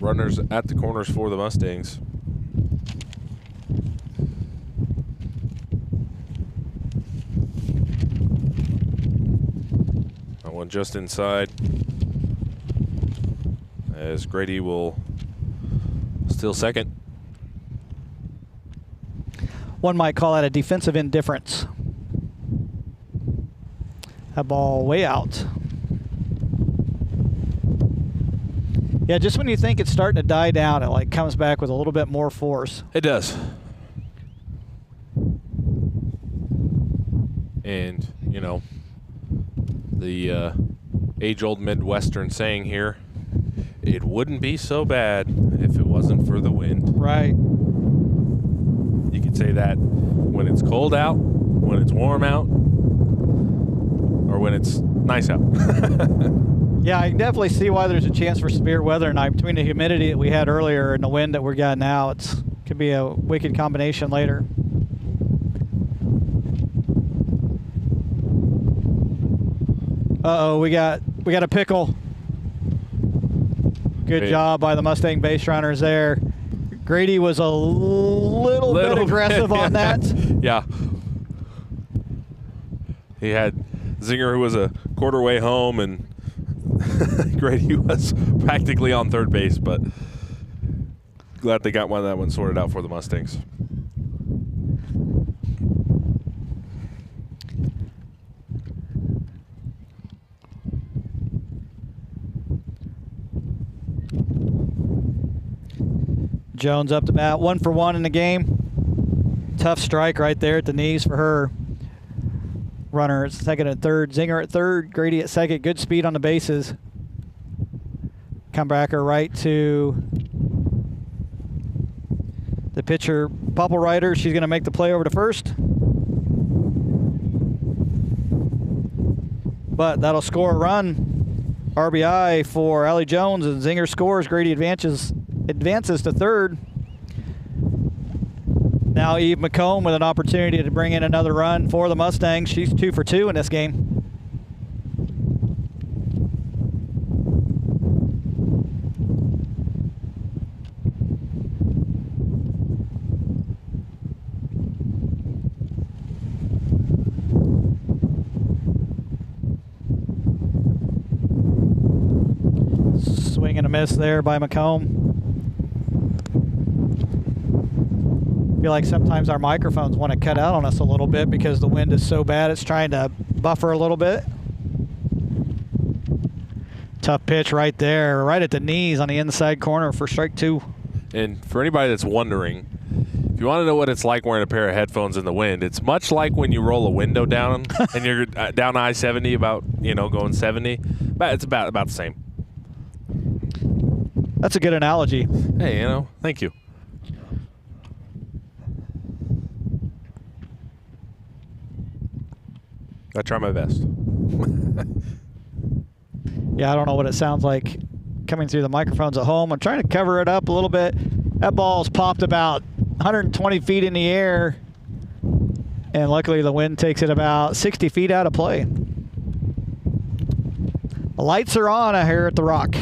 Runners at the corners for the Mustangs. That one just inside. As Grady will steal second. One might call that a defensive indifference. That ball way out. Yeah, just when you think it's starting to die down, it like comes back with a little bit more force. It does. And, you know, the age-old Midwestern saying here, it wouldn't be so bad if it wasn't for the wind. Right. You could say that when it's cold out, when it's warm out, or when it's nice out. Yeah, I can definitely see why there's a chance for severe weather tonight. Between the humidity that we had earlier and the wind that we're getting now, it could be a wicked combination later. Uh-oh, we got a pickle. Good job by the Mustang base runners there. Grady was a little bit aggressive on that. Yeah. He had Zinger, who was a quarter way home, and Grady was practically on third base, but glad they got that one sorted out for the Mustangs. Jones up to bat, 1 for 1 in the game. Tough strike right there at the knees for her. Runner at second and third. Zinger at third. Grady at second. Good speed on the bases. Comebacker right to the pitcher, Popplewriter. She's going to make the play over to first. But that'll score a run. RBI for Allie Jones, and Zinger scores. Grady advances to third. Now Eve McComb with an opportunity to bring in another run for the Mustangs. She's 2 for 2 in this game. miss there by McComb. I feel like sometimes our microphones want to cut out on us a little bit because the wind is so bad it's trying to buffer a little bit. Tough pitch right there, right at the knees on the inside corner for strike 2. And for anybody that's wondering, if you want to know what it's like wearing a pair of headphones in the wind, it's much like when you roll a window down and you're down I-70 about, going 70. But it's about the same. That's a good analogy. Hey, thank you. I try my best. Yeah, I don't know what it sounds like coming through the microphones at home. I'm trying to cover it up a little bit. That ball's popped about 120 feet in the air, and luckily the wind takes it about 60 feet out of play. The lights are on here at the Rock.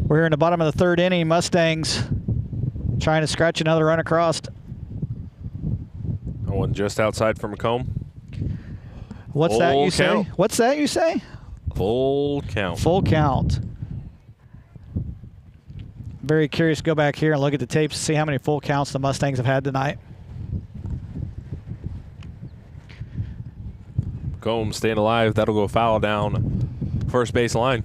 We're here in the bottom of the 3rd inning. Mustangs trying to scratch another run across. One just outside from McComb. What's that you say? Count. What's that you say? Full count. Full count. Very curious to go back here and look at the tapes to see how many full counts the Mustangs have had tonight. McComb staying alive. That'll go foul down first base line.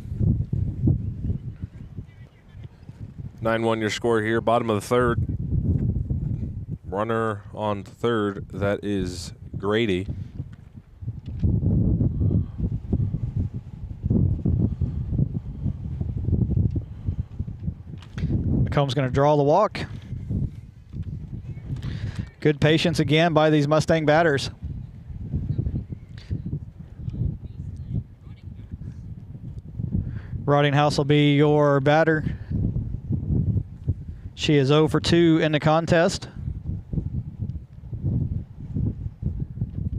9-1 your score here, bottom of the 3rd. Runner on 3rd, that is Grady. McComb's going to draw the walk. Good patience again by these Mustang batters. Rottinghouse will be your batter. She is 0 for 2 in the contest.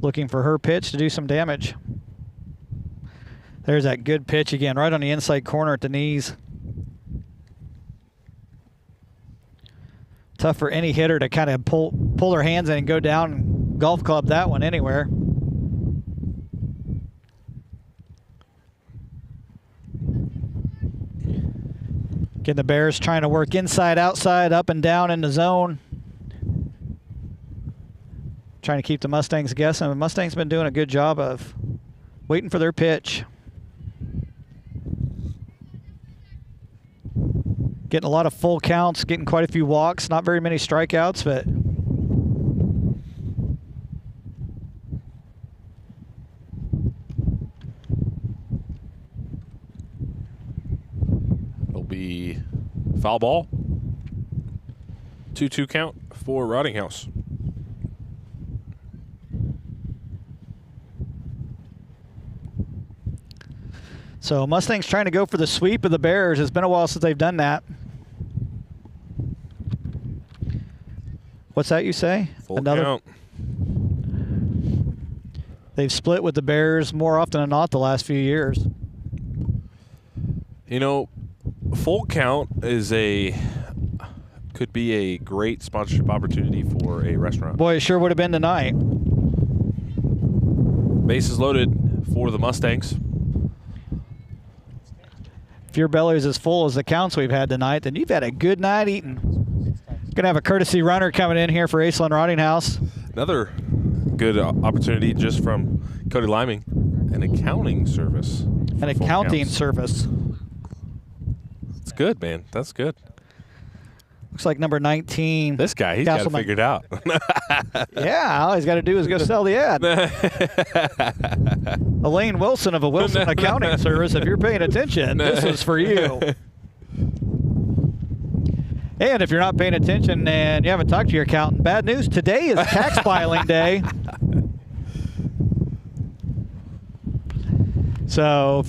Looking for her pitch to do some damage. There's that good pitch again, right on the inside corner at the knees. Tough for any hitter to kind of pull their hands in and go down and golf club that one anywhere. Again, the Bears trying to work inside, outside, up and down in the zone. Trying to keep the Mustangs guessing. The Mustangs been doing a good job of waiting for their pitch. Getting a lot of full counts, getting quite a few walks, not very many strikeouts, but It'll be foul ball. 2-2 count for Rottinghouse. so Mustangs trying to go for the sweep of the Bears. It's been a while since they've done that. What's that you say? Full count. They've split with the Bears more often than not the last few years. Full count could be a great sponsorship opportunity for a restaurant. Boy, it sure would have been tonight. Bases loaded for the Mustangs. If your belly is as full as the counts we've had tonight, then you've had a good night eating. Going to have a courtesy runner coming in here for Aislinn Rottinghouse. Another good opportunity just from Cody Liming, an accounting service. An accounting service. It's good, man. That's good. Looks like number 19. This guy, he's got it figured out. Yeah, all he's got to do is go sell the ad. Elaine Wilson of a Wilson Accounting Service, if you're paying attention, this is for you. And if you're not paying attention and you haven't talked to your accountant, bad news, today is tax filing day. So,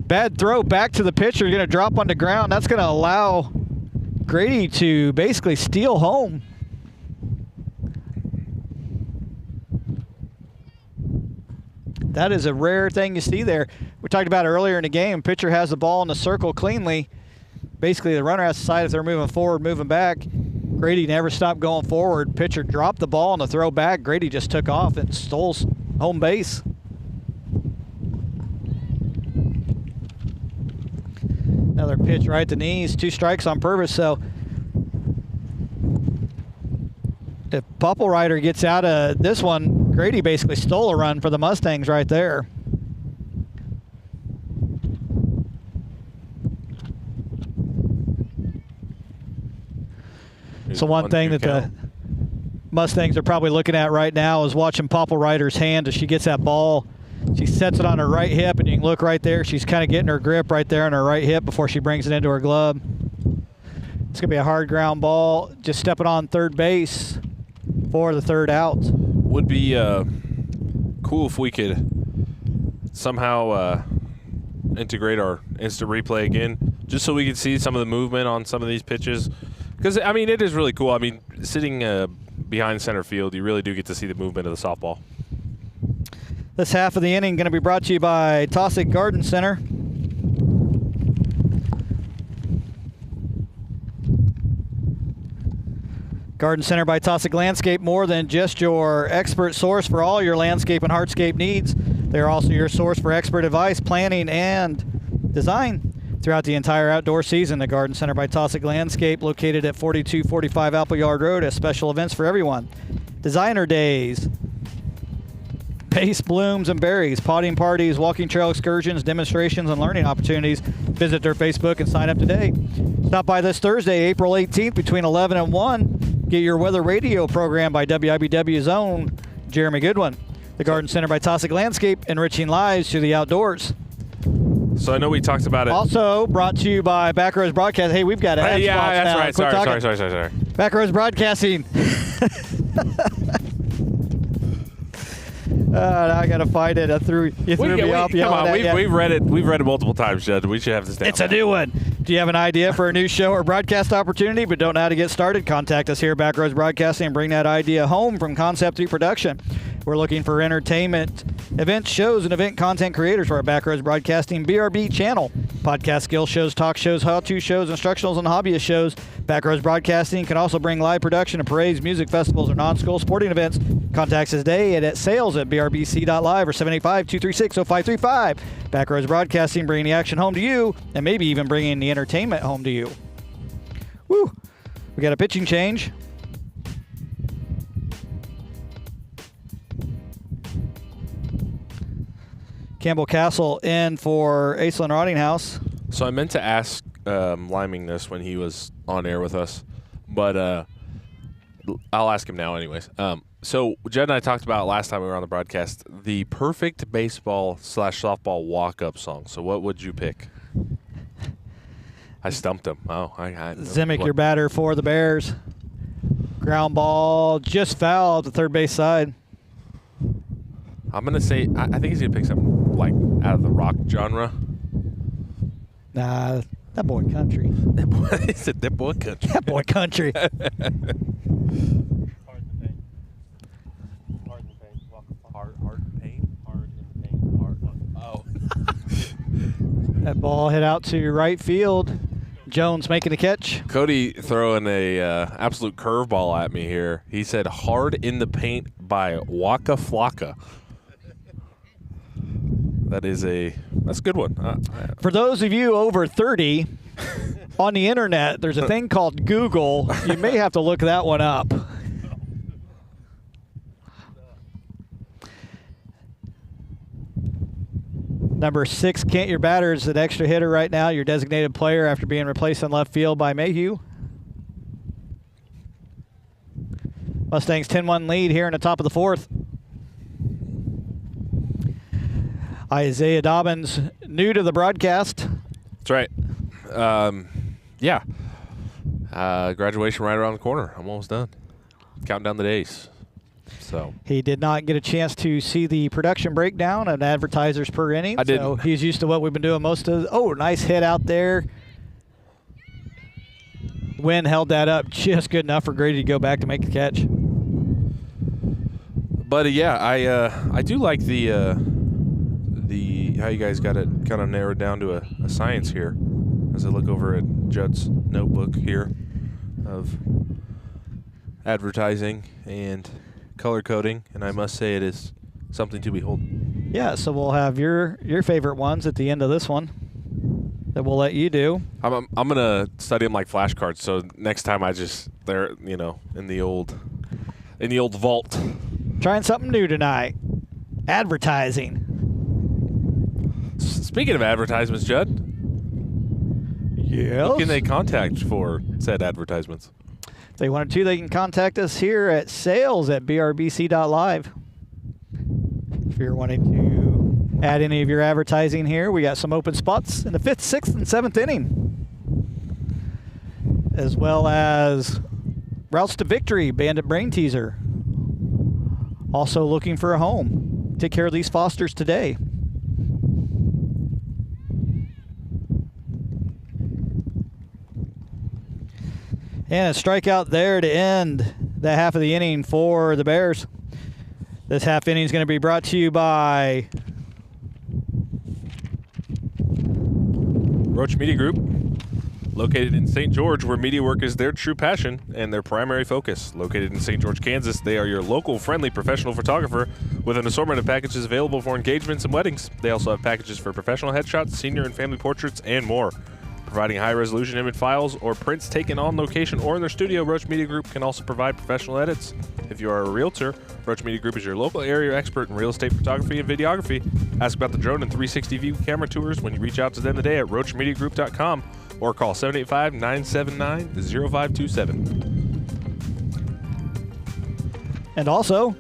bad throw back to the pitcher, going to drop on the ground. That's going to allow Grady to basically steal home. That is a rare thing you see there. We talked about it earlier in the game. Pitcher has the ball in the circle cleanly. Basically, the runner has to decide if they're moving forward, moving back. Grady never stopped going forward. Pitcher dropped the ball on the throw back. Grady just took off and stole home base. Another pitch right at the knees. 2 strikes on purpose. So if Popple Rider gets out of this one, Grady basically stole a run for the Mustangs right there. So one thing that the Mustangs are probably looking at right now is watching Popple Rider's hand as she gets that ball. She sets it on her right hip, and you can look right there. She's kind of getting her grip right there on her right hip before she brings it into her glove. It's going to be a hard ground ball. Just stepping on third base for the 3rd out. Would be cool if we could somehow integrate our instant replay again, just so we could see some of the movement on some of these pitches. Because, I mean, it is really cool. I mean, sitting behind center field, you really do get to see the movement of the softball. This half of the inning going to be brought to you by Taussig Garden Center. Garden Center by Taussig Landscape, more than just your expert source for all your landscape and hardscape needs. They're also your source for expert advice, planning, and design throughout the entire outdoor season. The Garden Center by Taussig Landscape, located at 4245 Appleyard Road, has special events for everyone. Designer days, base blooms and berries, potting parties, walking trail excursions, demonstrations, and learning opportunities. Visit their Facebook and sign up today. Stop by this Thursday, April 18th, between 11 and 1. Get your weather radio program by WIBW's own Jeremy Goodwin. The Garden Center by Taussig Landscape, enriching lives through the outdoors. So I know we talked about it. Also brought to you by Backrows Broadcast. Hey, we've got ad yeah, spots now. that's Quit right. talking. Sorry. Backrows Broadcasting. Now I gotta find it. You threw me off. Come on, we've read it. We've read it multiple times, Jed. We should have this down. It's a new one. Do you have an idea for a new show or broadcast opportunity but don't know how to get started? Contact us here at Backroads Broadcasting and bring that idea home from concept to production. We're looking for entertainment, event shows, and event content creators for our Backroads Broadcasting BRB channel. Podcast skill shows, talk shows, how-to shows, instructionals, and hobbyist shows. Backroads Broadcasting can also bring live production of parades, music festivals, or non-school sporting events. Contact us today at sales@brbc.live or 785-236-0535. Backroads Broadcasting, bringing the action home to you, and maybe even bringing the entertainment home to you. Woo! We got a pitching change. Campbell Castle in for Aislinn Rottinghouse. So I meant to ask Liming this when he was on air with us, but I'll ask him now anyways. So Jed and I talked about last time we were on the broadcast the perfect baseball/softball walk-up song. So what would you pick? I stumped him. Oh, I Zimick, your batter for the Bears. Ground ball, just foul at the third base side. I'm going to say, I think he's going to pick something like out of the rock genre. Nah, that boy country. That boy, he said that boy country. That boy country. Hard in the paint. Hard in the paint. Hard in the paint. Hard in the paint. Hard. Oh. That ball hit out to right field. Jones making a catch. Cody throwing a absolute curveball at me here. He said "Hard in the Paint" by Waka Flocka. That's a good one. For those of you over 30 on the internet, there's a thing called Google. You may have to look that one up. Number 6, Kent, your batter, is an extra hitter right now, your designated player after being replaced in left field by Mayhew. Mustangs 10-1 lead here in the top of the 4th. Isaiah Dobbins, new to the broadcast. That's right. Yeah. Graduation right around the corner. I'm almost done. Counting down the days. So he did not get a chance to see the production breakdown and advertisers per inning. I didn't. So he's used to what we've been doing most of. Oh, nice hit out there. Wynn held that up just good enough for Grady to go back to make the catch. But yeah, I do like the how you guys got it kind of narrowed down to a science here. As I look over at Judd's notebook here of advertising and color coding, and I must say it is something to behold. Yeah, so we'll have your favorite ones at the end of this one. that we'll let you do. I'm gonna study them like flashcards. So next time they're in the old vault. Trying something new tonight. Advertising. Speaking of advertisements, Judd, Yes. who can they contact for said advertisements? If they wanted to, they can contact us here at sales@brbc.live. If you're wanting to add any of your advertising here, we got some open spots in the 5th, 6th, and 7th inning. As well as Routes to Victory, Bandit Brain Teaser. Also looking for a home. Take care of these Fosters today. And a strikeout there to end the half of the inning for the Bears. This half inning is going to be brought to you by Roach Media Group, located in St. George, where media work is their true passion and their primary focus. Located in St. George, Kansas, they are your local, friendly, professional photographer with an assortment of packages available for engagements and weddings. They also have packages for professional headshots, senior and family portraits, and more. Providing high-resolution image files or prints taken on location or in their studio, Roach Media Group can also provide professional edits. If you are a realtor, Roach Media Group is your local area expert in real estate photography and videography. Ask about the drone and 360 view camera tours when you reach out to them today at roachmediagroup.com or call 785-979-0527. and also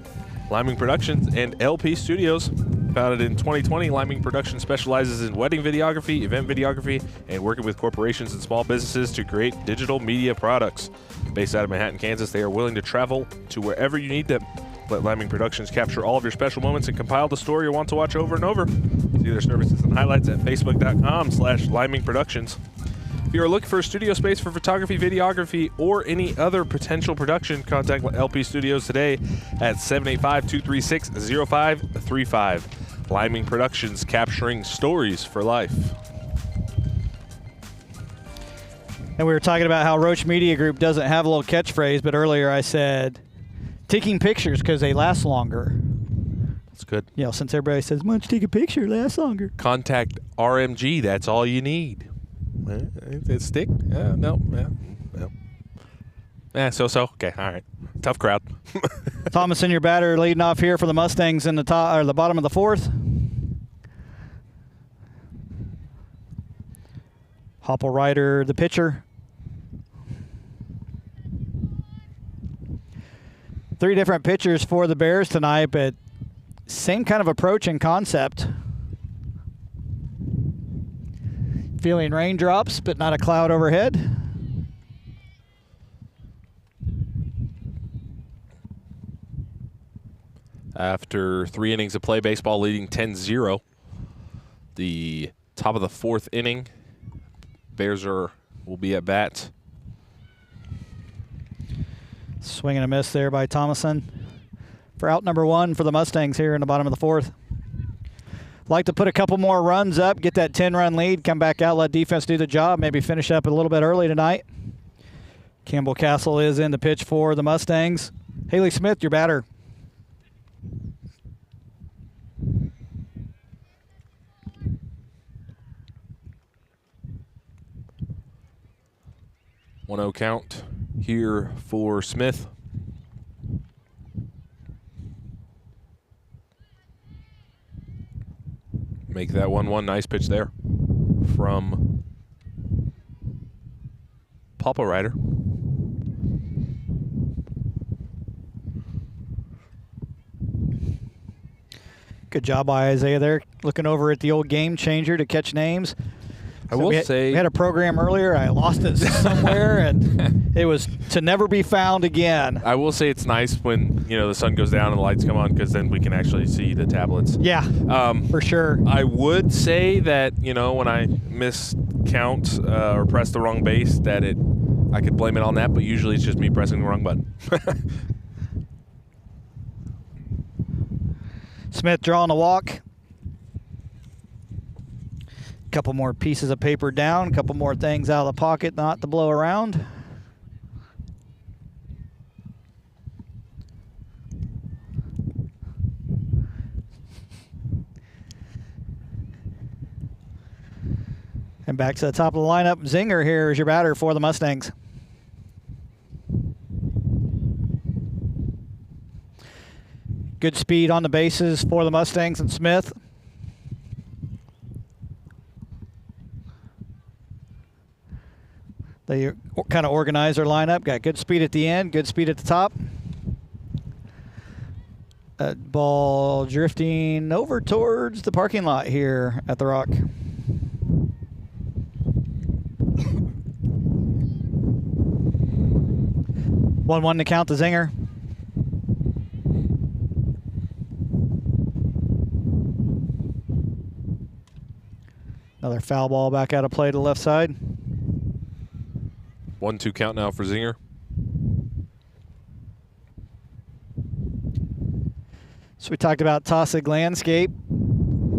Liming Productions and LP Studios. Founded in 2020, Liming Productions specializes in wedding videography, event videography, and working with corporations and small businesses to create digital media products. Based out of Manhattan, Kansas, they are willing to travel to wherever you need them. Let Liming Productions capture all of your special moments and compile the story you want to watch over and over. See their services and highlights at facebook.com/Liming Productions. If you are looking for a studio space for photography, videography, or any other potential production, contact LP Studios today at 785-236-0535. Liming Productions, capturing stories for life. And we were talking about how Roach Media Group doesn't have a little catchphrase, but earlier I said taking pictures because they last longer. That's good. You know, since everybody says, why don't you take a picture, lasts longer. Contact RMG. That's all you need. It stick? No. So. Okay, all right. Tough crowd. Thomason, your batter, leading off here for the Mustangs in the top or the bottom of the 4th. Hopple Ryder, the pitcher. 3 different pitchers for the Bears tonight, but same kind of approach and concept. Feeling raindrops, but not a cloud overhead. After 3 innings of play, baseball leading 10-0. The top of the 4th inning, Bears will be at bat. Swing and a miss there by Thomason for out number 1 for the Mustangs here in the bottom of the 4th. Like to put a couple more runs up, get that 10-run lead, come back out, let defense do the job, maybe finish up a little bit early tonight. Campbell Castle is in the pitch for the Mustangs. Haley Smith, your batter. One 0 count here for Smith. Make that 1-1. Nice pitch there from Papa Ryder. Good job by Isaiah there, looking over at the old game changer to catch names. I will say, we had a program earlier. I lost it somewhere, and it was to never be found again. I will say it's nice when the sun goes down and the lights come on, because then we can actually see the tablets. Yeah, for sure. I would say that when I miscount or press the wrong base, that I could blame it on that, but usually it's just me pressing the wrong button. Smith drawing a walk. Couple more pieces of paper down, couple more things out of the pocket not to blow around. And back to the top of the lineup, Zinger here is your batter for the Mustangs. Good speed on the bases for the Mustangs and Smith. They kind of organize their lineup. Got good speed at the end, good speed at the top. Ball drifting over towards the parking lot here at the Rock. 1-1 to count the Zinger. Another foul ball back out of play to the left side. 1-2 count now for Zinger. So we talked about Tossig Landscape.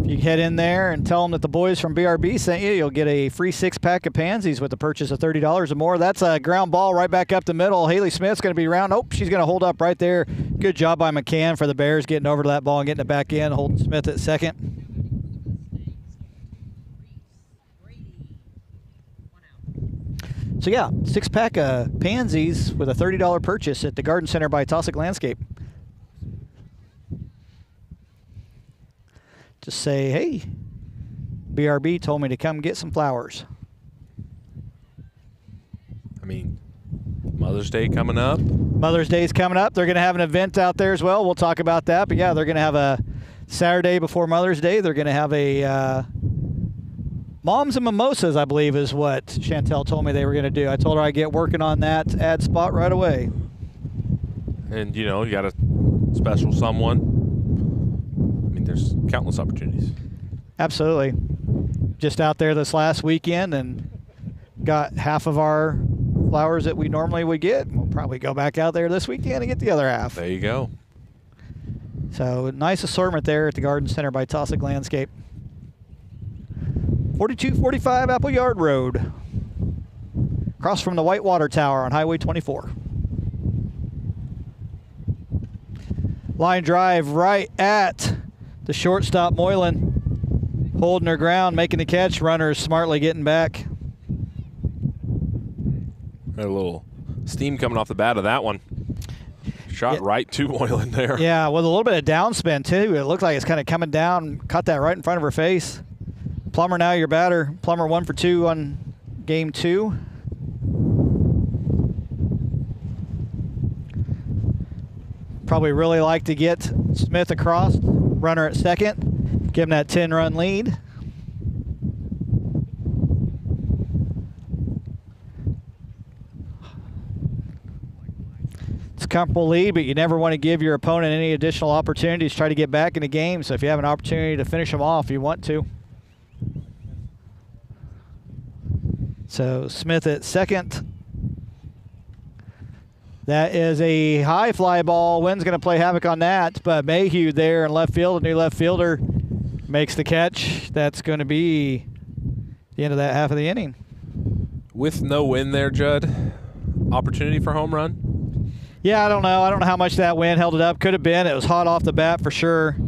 If you head in there and tell them that the boys from BRB sent you, you'll get a free 6-pack of pansies with the purchase of $30 or more. That's a ground ball right back up the middle. Haley Smith's going to be around. Oh, she's going to hold up right there. Good job by McCann for the Bears getting over to that ball and getting it back in, holding Smith at second. So yeah, 6-pack of pansies with a $30 purchase at the Garden Center by Tossic Landscape. Just say, hey, BRB told me to come get some flowers. I mean, Mother's Day coming up. Mother's Day is coming up. They're going to have an event out there as well. We'll talk about that. But yeah, they're going to have a Saturday before Mother's Day. They're going to have a Moms and Mimosas, I believe, is what Chantel told me they were going to do. I told her I'd get working on that ad spot right away. And, you know, you got a special someone. I mean, there's countless opportunities. Absolutely. Just out there this last weekend and got half of our flowers that we normally would get. We'll probably go back out there this weekend and get the other half. There you go. So, nice assortment there at the Garden Center by Tossic Landscape. 4245 Apple Yard Road, across from the Whitewater Tower on Highway 24. Line drive right at the shortstop, Moylan, holding her ground, making the catch. Runners smartly getting back. Got a little steam coming off the bat of that one. Shot right to Moylan there. Yeah, with a little bit of downspin, too. It looked like it's kind of coming down, caught that right in front of her face. Plummer now your batter. Plummer 1 for 2 on game 2. Probably really like to get Smith across, runner at second, give him that 10-run lead. It's a comfortable lead, but you never want to give your opponent any additional opportunities to try to get back in the game. So if you have an opportunity to finish them off, you want to. So Smith at second. That is a high fly ball. Wynn's going to play havoc on that, but Mayhew there in left field, a new left fielder, makes the catch. That's going to be the end of that half of the inning. With no win there, Judd, opportunity for home run? Yeah, I don't know. I don't know how much that wind held it up. Could have been. It was hot off the bat for sure. You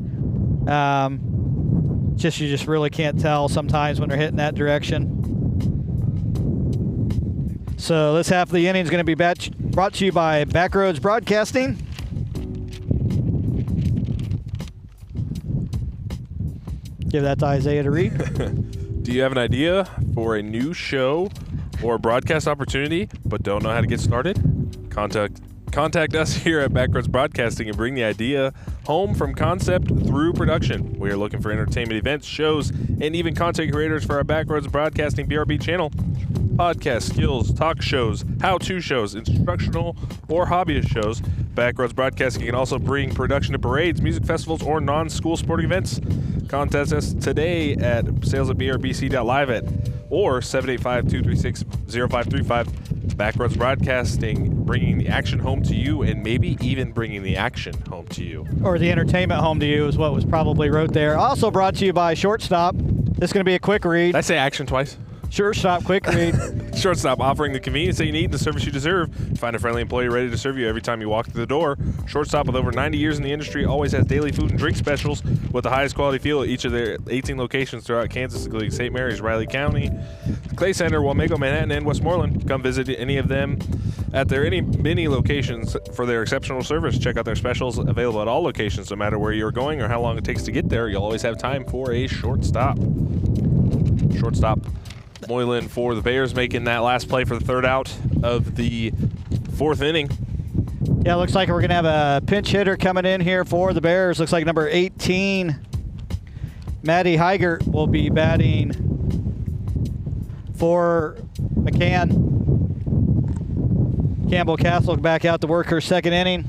just really can't tell sometimes when they're hitting that direction. So this half of the inning is going to be brought to you by Backroads Broadcasting. Give that to Isaiah to read. Do you have an idea for a new show or broadcast opportunity but don't know how to get started? Contact us here at Backroads Broadcasting and bring the idea home from concept through production. We are looking for entertainment events, shows, and even content creators for our Backroads Broadcasting BRB channel. Podcast, skills, talk shows, how-to shows, instructional or hobbyist shows. Backroads Broadcasting can also bring production to parades, music festivals, or non-school sporting events. Contact us today at sales@brbc.live or 785-236-0535. Backroads Broadcasting, bringing the action home to you and maybe even bringing the action home to you. Or the entertainment home to you is what was probably wrote there. Also brought to you by Shortstop. This is going to be a quick read. Did I say action twice? Shortstop, quick read. Shortstop, offering the convenience that you need and the service you deserve. Find a friendly employee ready to serve you every time you walk through the door. Shortstop, with over 90 years in the industry, always has daily food and drink specials with the highest quality feel at each of their 18 locations throughout Kansas, including St. Mary's, Riley County, Clay Center, Wamego, Manhattan, and Westmoreland. Come visit any of them at their many locations for their exceptional service. Check out their specials available at all locations. No matter where you're going or how long it takes to get there, you'll always have time for a shortstop. Shortstop Moylan for the Bears, making that last play for the third out of the fourth inning. Yeah, looks like we're going to have a pinch hitter coming in here for the Bears. Looks like number 18, Maddie Heigert, will be batting for McCann. Campbell Castle back out to work her second inning.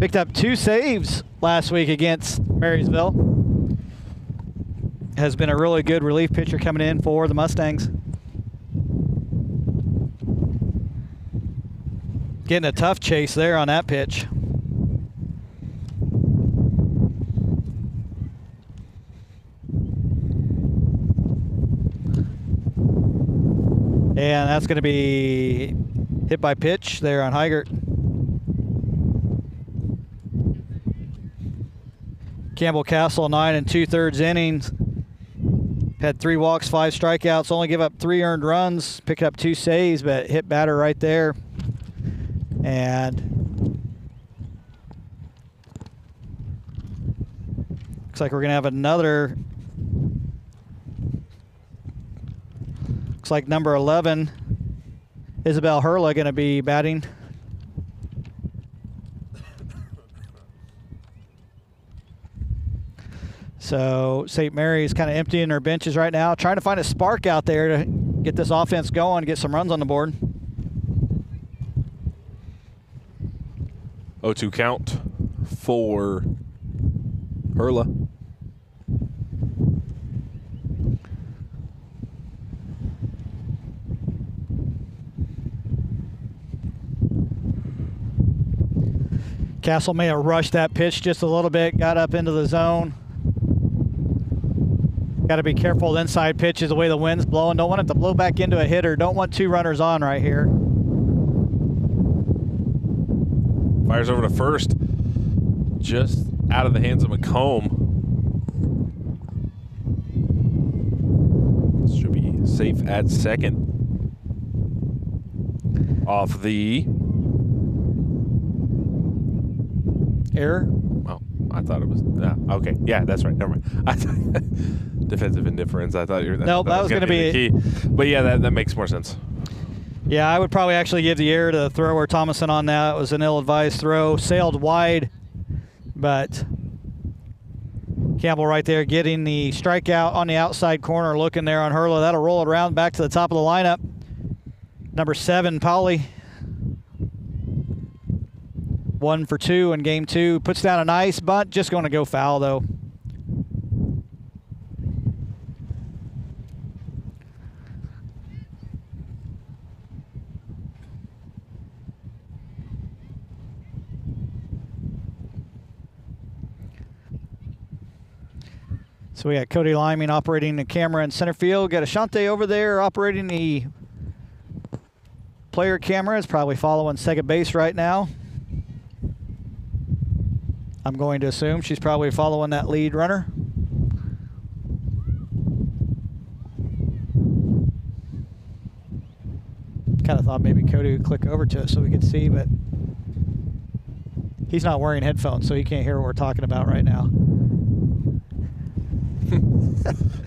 Picked up 2 saves last week against Marysville. Has been a really good relief pitcher coming in for the Mustangs. Getting a tough chase there on that pitch. And that's going to be hit by pitch there on Heigert. Campbell Castle, 9 2/3 innings. Had 3 walks, 5 strikeouts, only give up 3 earned runs, picked up 2 saves, but hit batter right there. And looks like we're going to have another. Looks like number 11, Isabel Hurla, going to be batting. So St. Mary's kind of emptying their benches right now, trying to find a spark out there to get this offense going, get some runs on the board. 0-2 count for Hurla. Castle may have rushed that pitch just a little bit, got up into the zone. Got to be careful with inside pitches, the way the wind's blowing. Don't want it to blow back into a hitter. Don't want 2 runners on right here. Fires over to first, just out of the hands of McComb. Should be safe at second. Off the Error? Oh, I thought it was. Okay, yeah, that's right. Never mind. Defensive indifference. I thought you were. Nope, that was going to be the key. But yeah, that makes more sense. Yeah, I would probably actually give the error to the thrower Thomason on that. It was an ill-advised throw. Sailed wide, but Campbell right there getting the strikeout on the outside corner, looking there on Hurla. That'll roll it around back to the top of the lineup. Number 7, Pauli. 1 for 2 in game 2. Puts down a nice bunt. Just going to go foul, though. So we got Cody Liming operating the camera in center field. Got Ashante over there operating the player camera. Is probably following second base right now. I'm going to assume she's probably following that lead runner. Kind of thought maybe Cody would click over to it so we could see, but he's not wearing headphones, so he can't hear what we're talking about right now.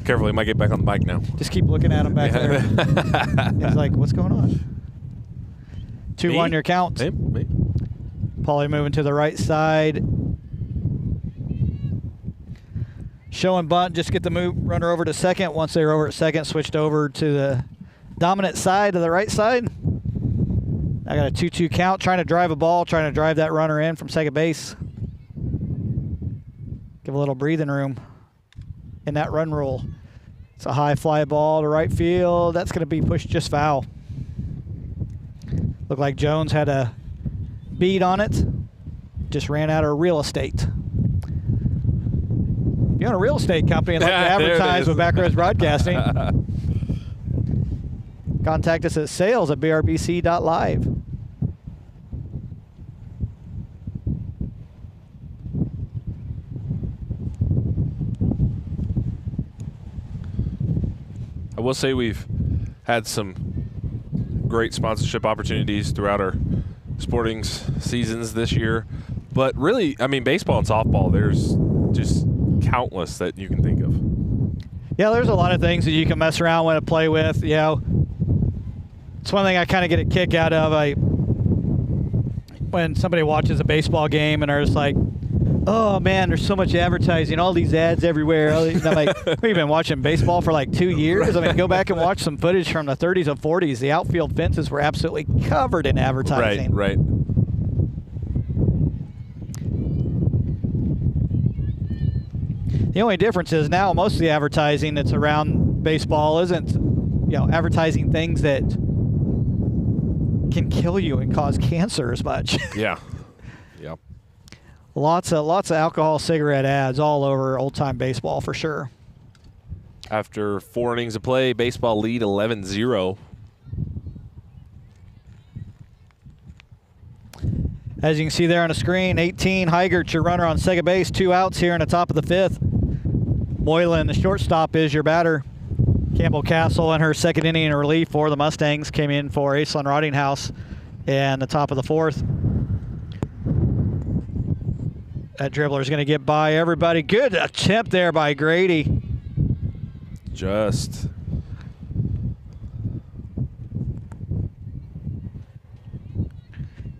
Careful, he might get back on the mic now. Just keep looking at him back there. He's like, what's going on? 2-1 your count. Me. Paulie moving to the right side. Showing bunt, just get the runner over to second. Once they're over at second, switched over to the dominant side to the right side. I got a 2-2 count, trying to drive a ball, trying to drive that runner in from second base. Give a little breathing room in that run rule. It's a high fly ball to right field. That's going to be pushed just foul. Looked like Jones had a bead on it. Just ran out of real estate. If you you own a real estate company and like to Yeah, there it advertise is. with Backroads Broadcasting, contact us at sales@brbc.live. I will say we've had some great sponsorship opportunities throughout our sporting seasons this year. But really, I mean, baseball and softball, there's just countless that you can think of. Yeah, there's a lot of things that you can mess around with and play with. You know, it's one thing I kind of get a kick out of. When somebody watches a baseball game and they're just like, oh man, there's so much advertising, all these ads everywhere. And I'm like, we've been watching baseball for like 2 years. I mean, go back and watch some footage from the 30s and 40s. The outfield fences were absolutely covered in advertising. Right. The only difference is now most of the advertising that's around baseball isn't, advertising things that can kill you and cause cancer as much. Yeah. Yep. Lots of alcohol, cigarette ads all over old-time baseball for sure. After 4 innings of play, baseball lead 11-0. As you can see there on the screen, 18, Heigert, your runner on second base, 2 outs here in the top of the 5th. Moylan, the shortstop, is your batter. Campbell Castle in her second inning in relief for the Mustangs came in for Aislinn Rottinghouse in the top of the 4th. That dribbler is going to get by everybody. Good attempt there by Grady. Just.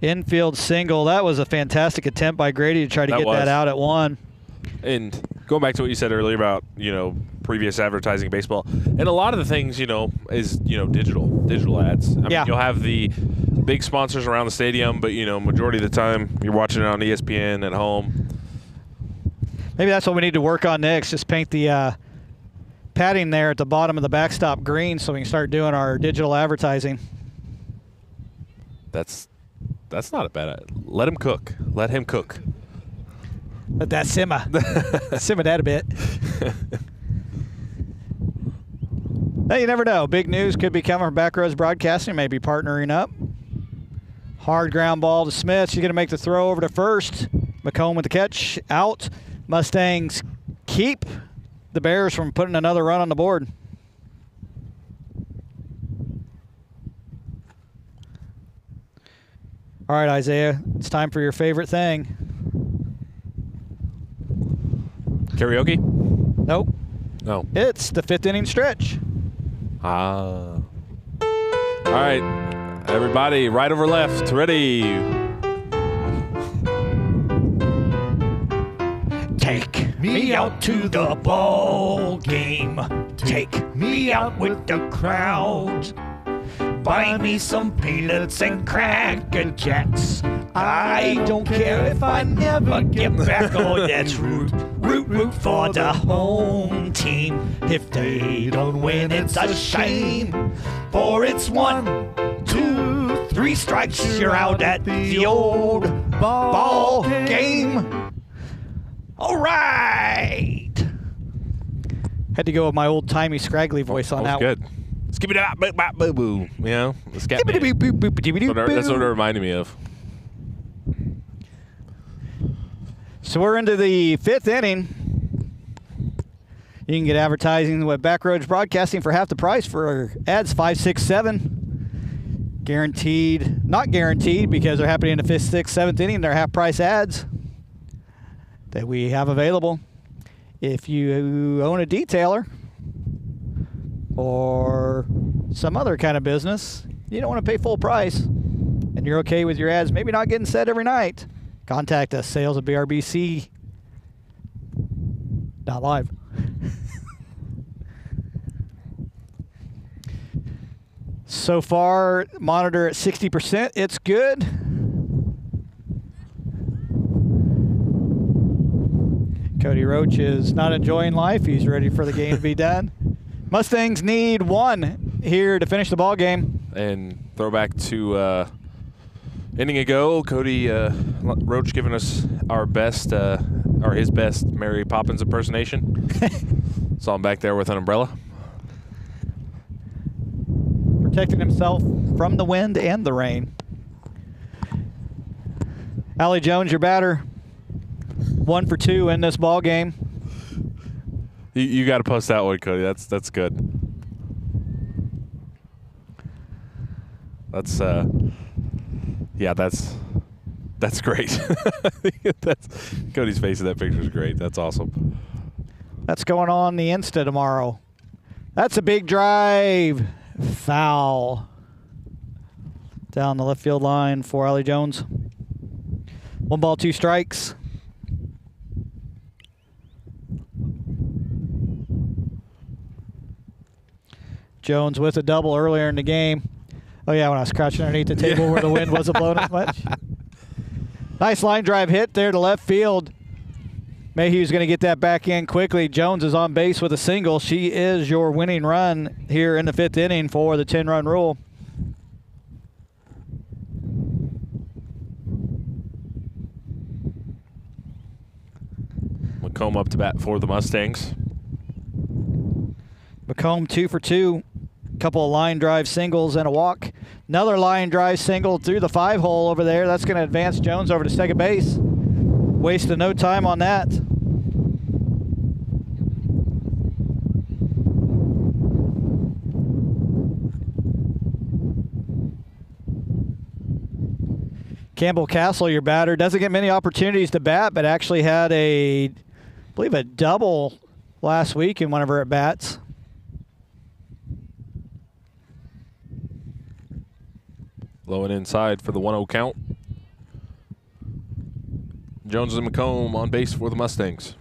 Infield single. That was a fantastic attempt by Grady to try to get that out at 1. And going back to what you said earlier about, previous advertising baseball, and a lot of the things, is, digital ads. I mean, you'll have the big sponsors around the stadium, but, majority of the time you're watching it on ESPN at home. Maybe that's what we need to work on next. Just paint the padding there at the bottom of the backstop green so we can start doing our digital advertising. That's not a bad idea. Let him cook. Let him cook. Let that simmer. Simmer that a bit. Now, you never know. Big news could be coming from Backroads Broadcasting, maybe partnering up. Hard ground ball to Smith. She's going to make the throw over to first. McComb with the catch. Out. Mustangs keep the Bears from putting another run on the board. All right, Isaiah, it's time for your favorite thing. Karaoke? Nope. No. It's the 5th inning stretch. All right, everybody, right over left, ready. Take me out to the ball game. Take me out with the crowd. Buy me some peanuts and Cracker Jacks. I don't care if I never get back. Oh, that's root for the home team. If they don't win, it's a shame. For it's 1, 2, 3 strikes. You're out at the old ball game. All right. Had to go with my old-timey scraggly voice on that Good. Skip it out, boo boo. The scat man. That's what it reminded me of. So we're into the 5th inning. You can get advertising with Backroads Broadcasting for half the price for ads 5, 6, 7. Guaranteed, not guaranteed, because they're happening in the 5th, 6th, 7th inning. They're half-price ads that we have available. If you own a detailer or some other kind of business, you don't want to pay full price, and you're okay with your ads maybe not getting set every night, contact us, sales@brbc.live. So far, monitor at 60%. It's good. Cody Roach is not enjoying life. He's ready for the game to be done. Mustangs need 1 here to finish the ball game. And throwback to inning ago, Cody Roach giving us our best or his best Mary Poppins impersonation. Saw him back there with an umbrella. Protecting himself from the wind and the rain. Allie Jones, your batter. 1 for 2 in this ball game. You got to post that one, Cody. That's good. That's that's great. That's Cody's face in that picture is great. That's awesome. That's going on the Insta tomorrow. That's a big drive. Foul. Down the left field line for Allie Jones. 1 ball, 2 strikes. Jones with a double earlier in the game. Oh, yeah, when I was crouching underneath the table where the wind wasn't blowing as much. Nice line drive hit there to left field. Mayhew's going to get that back in quickly. Jones is on base with a single. She is your winning run here in the 5th inning for the 10-run rule. McComb up to bat for the Mustangs. McComb 2 for 2. Couple of line drive singles and a walk. Another line drive single through the 5-hole over there. That's going to advance Jones over to second base. Wasted no time on that. Campbell Castle, your batter, doesn't get many opportunities to bat, but actually had I believe a double last week in one of her at-bats. Low and inside for the 1-0 count. Jones and McComb on base for the Mustangs.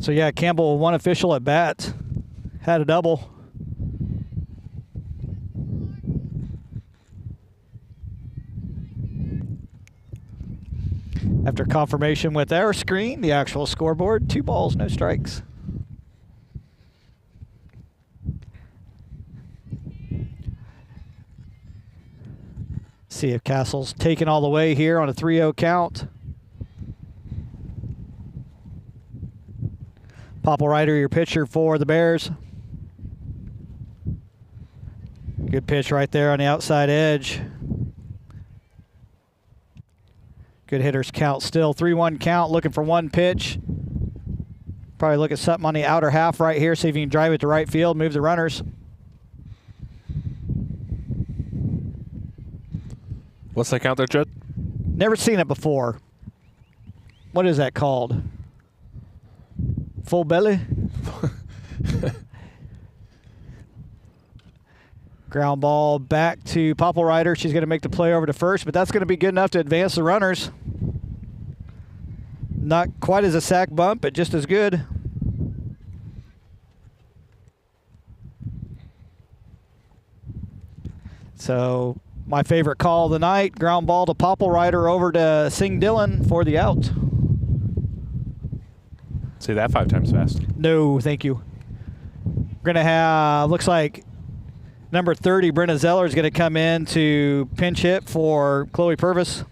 So, yeah, Campbell, one official at bat, had a double. After confirmation with our screen, the actual scoreboard, 2 balls, no strikes. See if Castle's taken all the way here on a 3-0 count. Popple-Ryder, your pitcher for the Bears. Good pitch right there on the outside edge. Good hitters count still. 3-1 count, looking for 1 pitch. Probably look at something on the outer half right here, see if you can drive it to right field, move the runners. What's that count there, Judd? Never seen it before. What is that called? Full belly? Ground ball back to Popple-Ryder. She's going to make the play over to first, but that's going to be good enough to advance the runners. Not quite as a sack bump, but just as good. So my favorite call of the night, ground ball to Popple-Ryder over to Sing Dillon for the out. Say that 5 times fast. No, thank you. We're going to have, looks like number 30, Brenna Zeller, is going to come in to pinch hit for Chloe Purvis.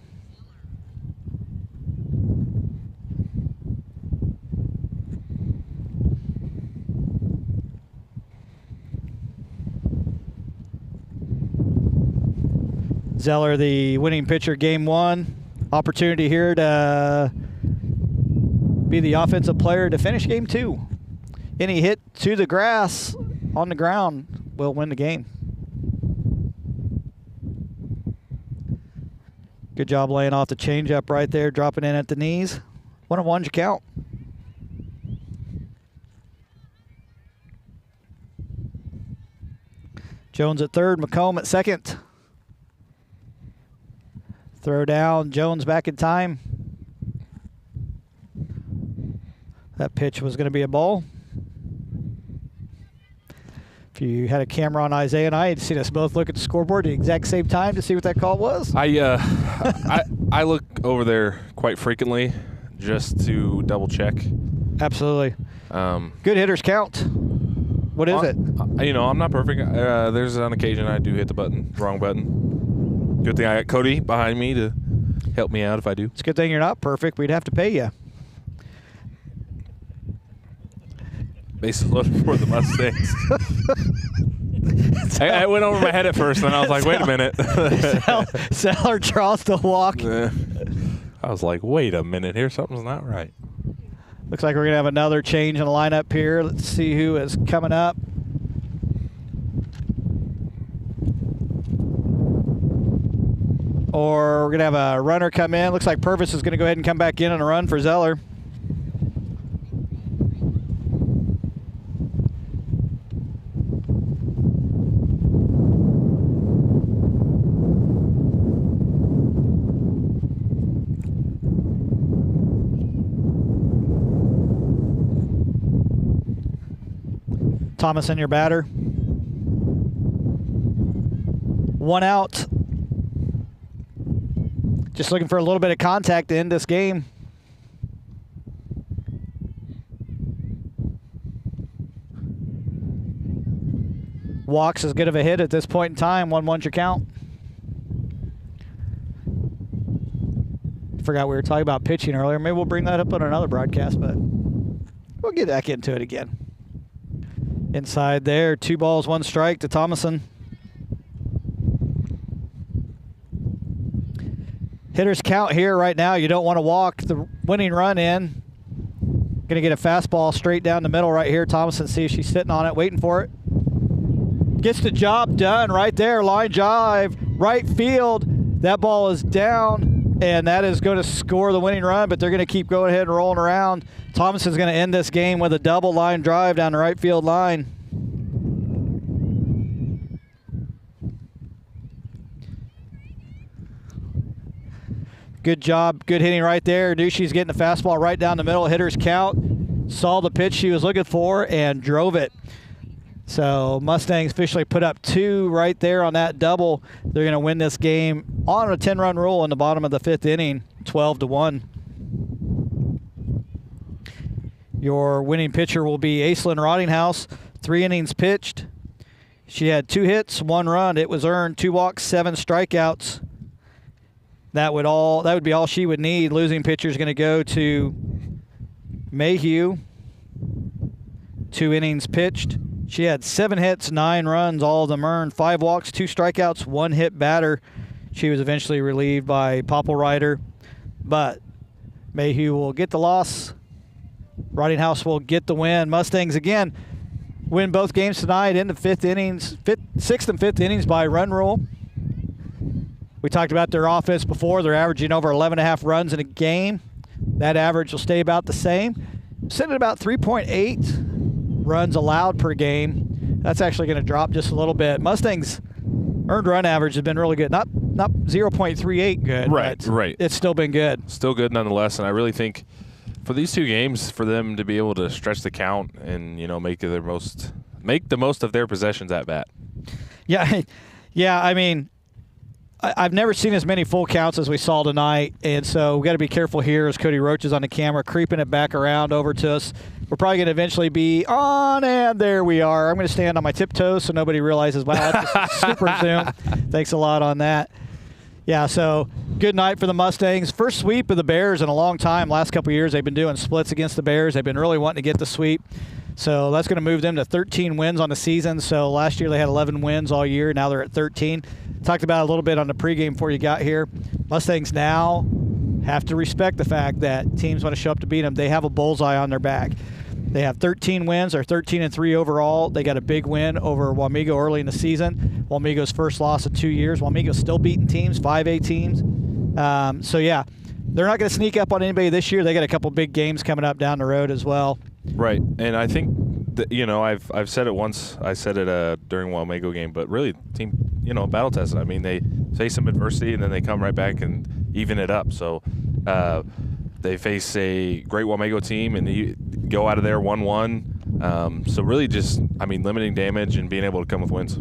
Zeller, the winning pitcher, game 1. Opportunity here to be the offensive player to finish game 2. Any hit to the grass on the ground will win the game. Good job laying off the changeup right there, dropping in at the knees. 1-1's your count. Jones at third, McComb at second. Throw down, Jones back in time. That pitch was going to be a ball. If you had a camera on Isaiah and I, you'd seen us both look at the scoreboard at the exact same time to see what that call was. I look over there quite frequently just to double check. Absolutely. Good hitters count. What is it? You know, I'm not perfect. There's on occasion I do hit the button, wrong button. Good thing I got Cody behind me to help me out if I do. It's a good thing you're not perfect. We'd have to pay you. Bases loaded for the Mustangs. I went over my head at first, and I was like, wait a minute. Zeller draws the walk. I was like, wait a minute here. Something's not right. Looks like we're going to have another change in the lineup here. Let's see who is coming up. Or we're going to have a runner come in. Looks like Purvis is going to go ahead and come back in on a run for Zeller. Thomason, your batter. One out. Just looking for a little bit of contact to end this game. Walks as good of a hit at this point in time. 1-1's your count. Forgot we were talking about pitching earlier. Maybe we'll bring that up on another broadcast, but we'll get back into it again. Inside there, 2 balls, 1 strike to Thomason. Hitters count here right now. You don't want to walk the winning run in. Going to get a fastball straight down the middle right here. Thomason, see if she's sitting on it, waiting for it. Gets the job done right there. Line drive, right field. That ball is down, and that is going to score the winning run, but they're going to keep going ahead and rolling around. Thomason's going to end this game with a double line drive down the right field line. Good job, good hitting right there. Dushy's getting the fastball right down the middle. Hitters count. Saw the pitch she was looking for and drove it. So Mustangs officially put up 2 right there on that double. They're going to win this game on a 10-run rule in the bottom of the 5th inning, 12-1. Your winning pitcher will be Aislinn Rottinghouse. 3 innings pitched. She had 2 hits, 1 run. It was earned, 2 walks, 7 strikeouts. That would be all she would need. Losing pitcher is going to go to Mayhew. 2 innings pitched. She had 7 hits, 9 runs, all of them earned. 5 walks, 2 strikeouts, 1 hit batter. She was eventually relieved by Popplewriter. But Mayhew will get the loss. Rottinghouse will get the win. Mustangs again win both games tonight in the 6th and 5th innings by run rule. We talked about their offense before. They're averaging over 11.5 runs in a game. That average will stay about the same. Sitting at about 3.8 runs allowed per game. That's actually going to drop just a little bit. Mustangs' earned run average has been really good. Not 0.38 good. Right. It's still been good. Still good nonetheless, and I really think for these 2 games, for them to be able to stretch the count and make the most of their possessions at bat. Yeah. I mean, I've never seen as many full counts as we saw tonight, and so we've got to be careful here as Cody Roach is on the camera, creeping it back around over to us. We're probably going to eventually be on, and there we are. I'm going to stand on my tiptoes so nobody realizes, wow, that's just super zoom. Thanks a lot on that. Yeah, so good night for the Mustangs. First sweep of the Bears in a long time. Last couple of years they've been doing splits against the Bears. They've been really wanting to get the sweep. So that's going to move them to 13 wins on the season. So last year they had 11 wins all year. Now they're at 13. Talked about it a little bit on the pregame before you got here. Mustangs now have to respect the fact that teams want to show up to beat them. They have a bullseye on their back. They have 13 wins. They're 13-3 overall. They got a big win over Wamego early in the season. Wamego's first loss of 2 years. Wamego's still beating teams, 5A teams. So, yeah, they're not going to sneak up on anybody this year. They got a couple big games coming up down the road as well. Right, and I think that, I've said it once. I said it during Wamego game, but really, team, battle tested. I mean, they face some adversity and then they come right back and even it up. So they face a great Wamego team and you go out of there 1-1. So really, just limiting damage and being able to come with wins.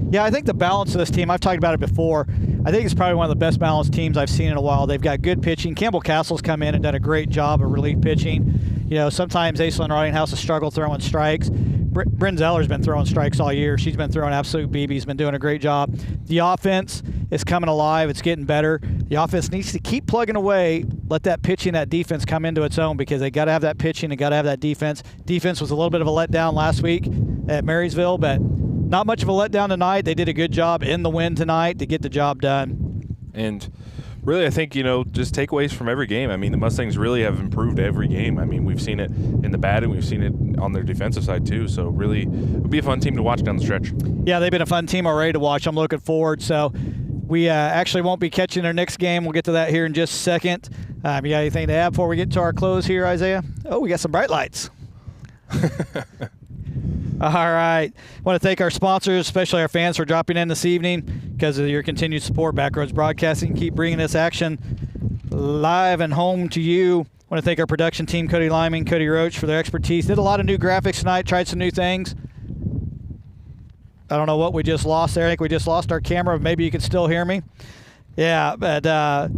Yeah, I think the balance of this team, I've talked about it before, I think it's probably one of the best balanced teams I've seen in a while. They've got good pitching. Campbell Castle's come in and done a great job of relief pitching. Sometimes Aislinn Rottinghouse has struggled throwing strikes. Bryn Zeller's been throwing strikes all year. She's been throwing absolute BBs, been doing a great job. The offense is coming alive. It's getting better. The offense needs to keep plugging away, let that pitching, that defense come into its own, because they got to have that pitching, they got to have that defense. Defense was a little bit of a letdown last week at Marysville, but not much of a letdown tonight. They did a good job in the win tonight to get the job done. And really, I think, just takeaways from every game. I mean, the Mustangs really have improved every game. I mean, we've seen it in the batting, we've seen it on their defensive side too. So really, it'll be a fun team to watch down the stretch. Yeah, they've been a fun team already to watch. I'm looking forward. So we actually won't be catching their next game. We'll get to that here in just a second. You got anything to add before we get to our close here, Isaiah? Oh, we got some bright lights. All right. I want to thank our sponsors, especially our fans, for dropping in this evening. Because of your continued support, Backroads Broadcasting, keep bringing this action live and home to you. I want to thank our production team, Cody Lyman, Cody Roach, for their expertise. Did a lot of new graphics tonight, tried some new things. I don't know what we just lost there. I think we just lost our camera. Maybe you can still hear me. Yeah, but I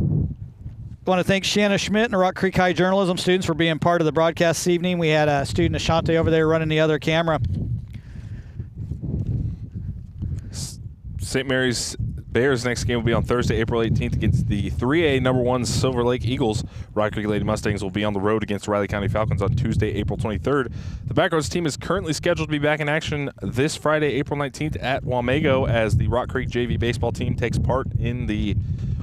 want to thank Shanna Schmidt and the Rock Creek High Journalism students for being part of the broadcast this evening. We had a student, Ashante, over there running the other camera. St. Mary's Bears' next game will be on Thursday, April 18th against the 3A number 1 Silver Lake Eagles. Rock Creek Lady Mustangs will be on the road against Riley County Falcons on Tuesday, April 23rd. The Backroads team is currently scheduled to be back in action this Friday, April 19th at Wamego as the Rock Creek JV baseball team takes part in the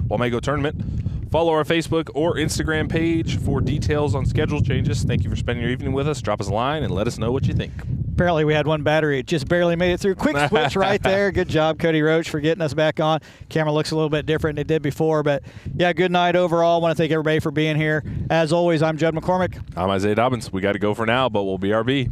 Wamego tournament. Follow our Facebook or Instagram page for details on schedule changes. Thank you for spending your evening with us. Drop us a line and let us know what you think. Apparently we had one battery. It just barely made it through. Quick switch right there. Good job, Cody Roach, for getting us back on. Camera looks a little bit different than it did before. But, yeah, good night overall. I want to thank everybody for being here. As always, I'm Judd McCormick. I'm Isaiah Dobbins. We got to go for now, but we'll BRB.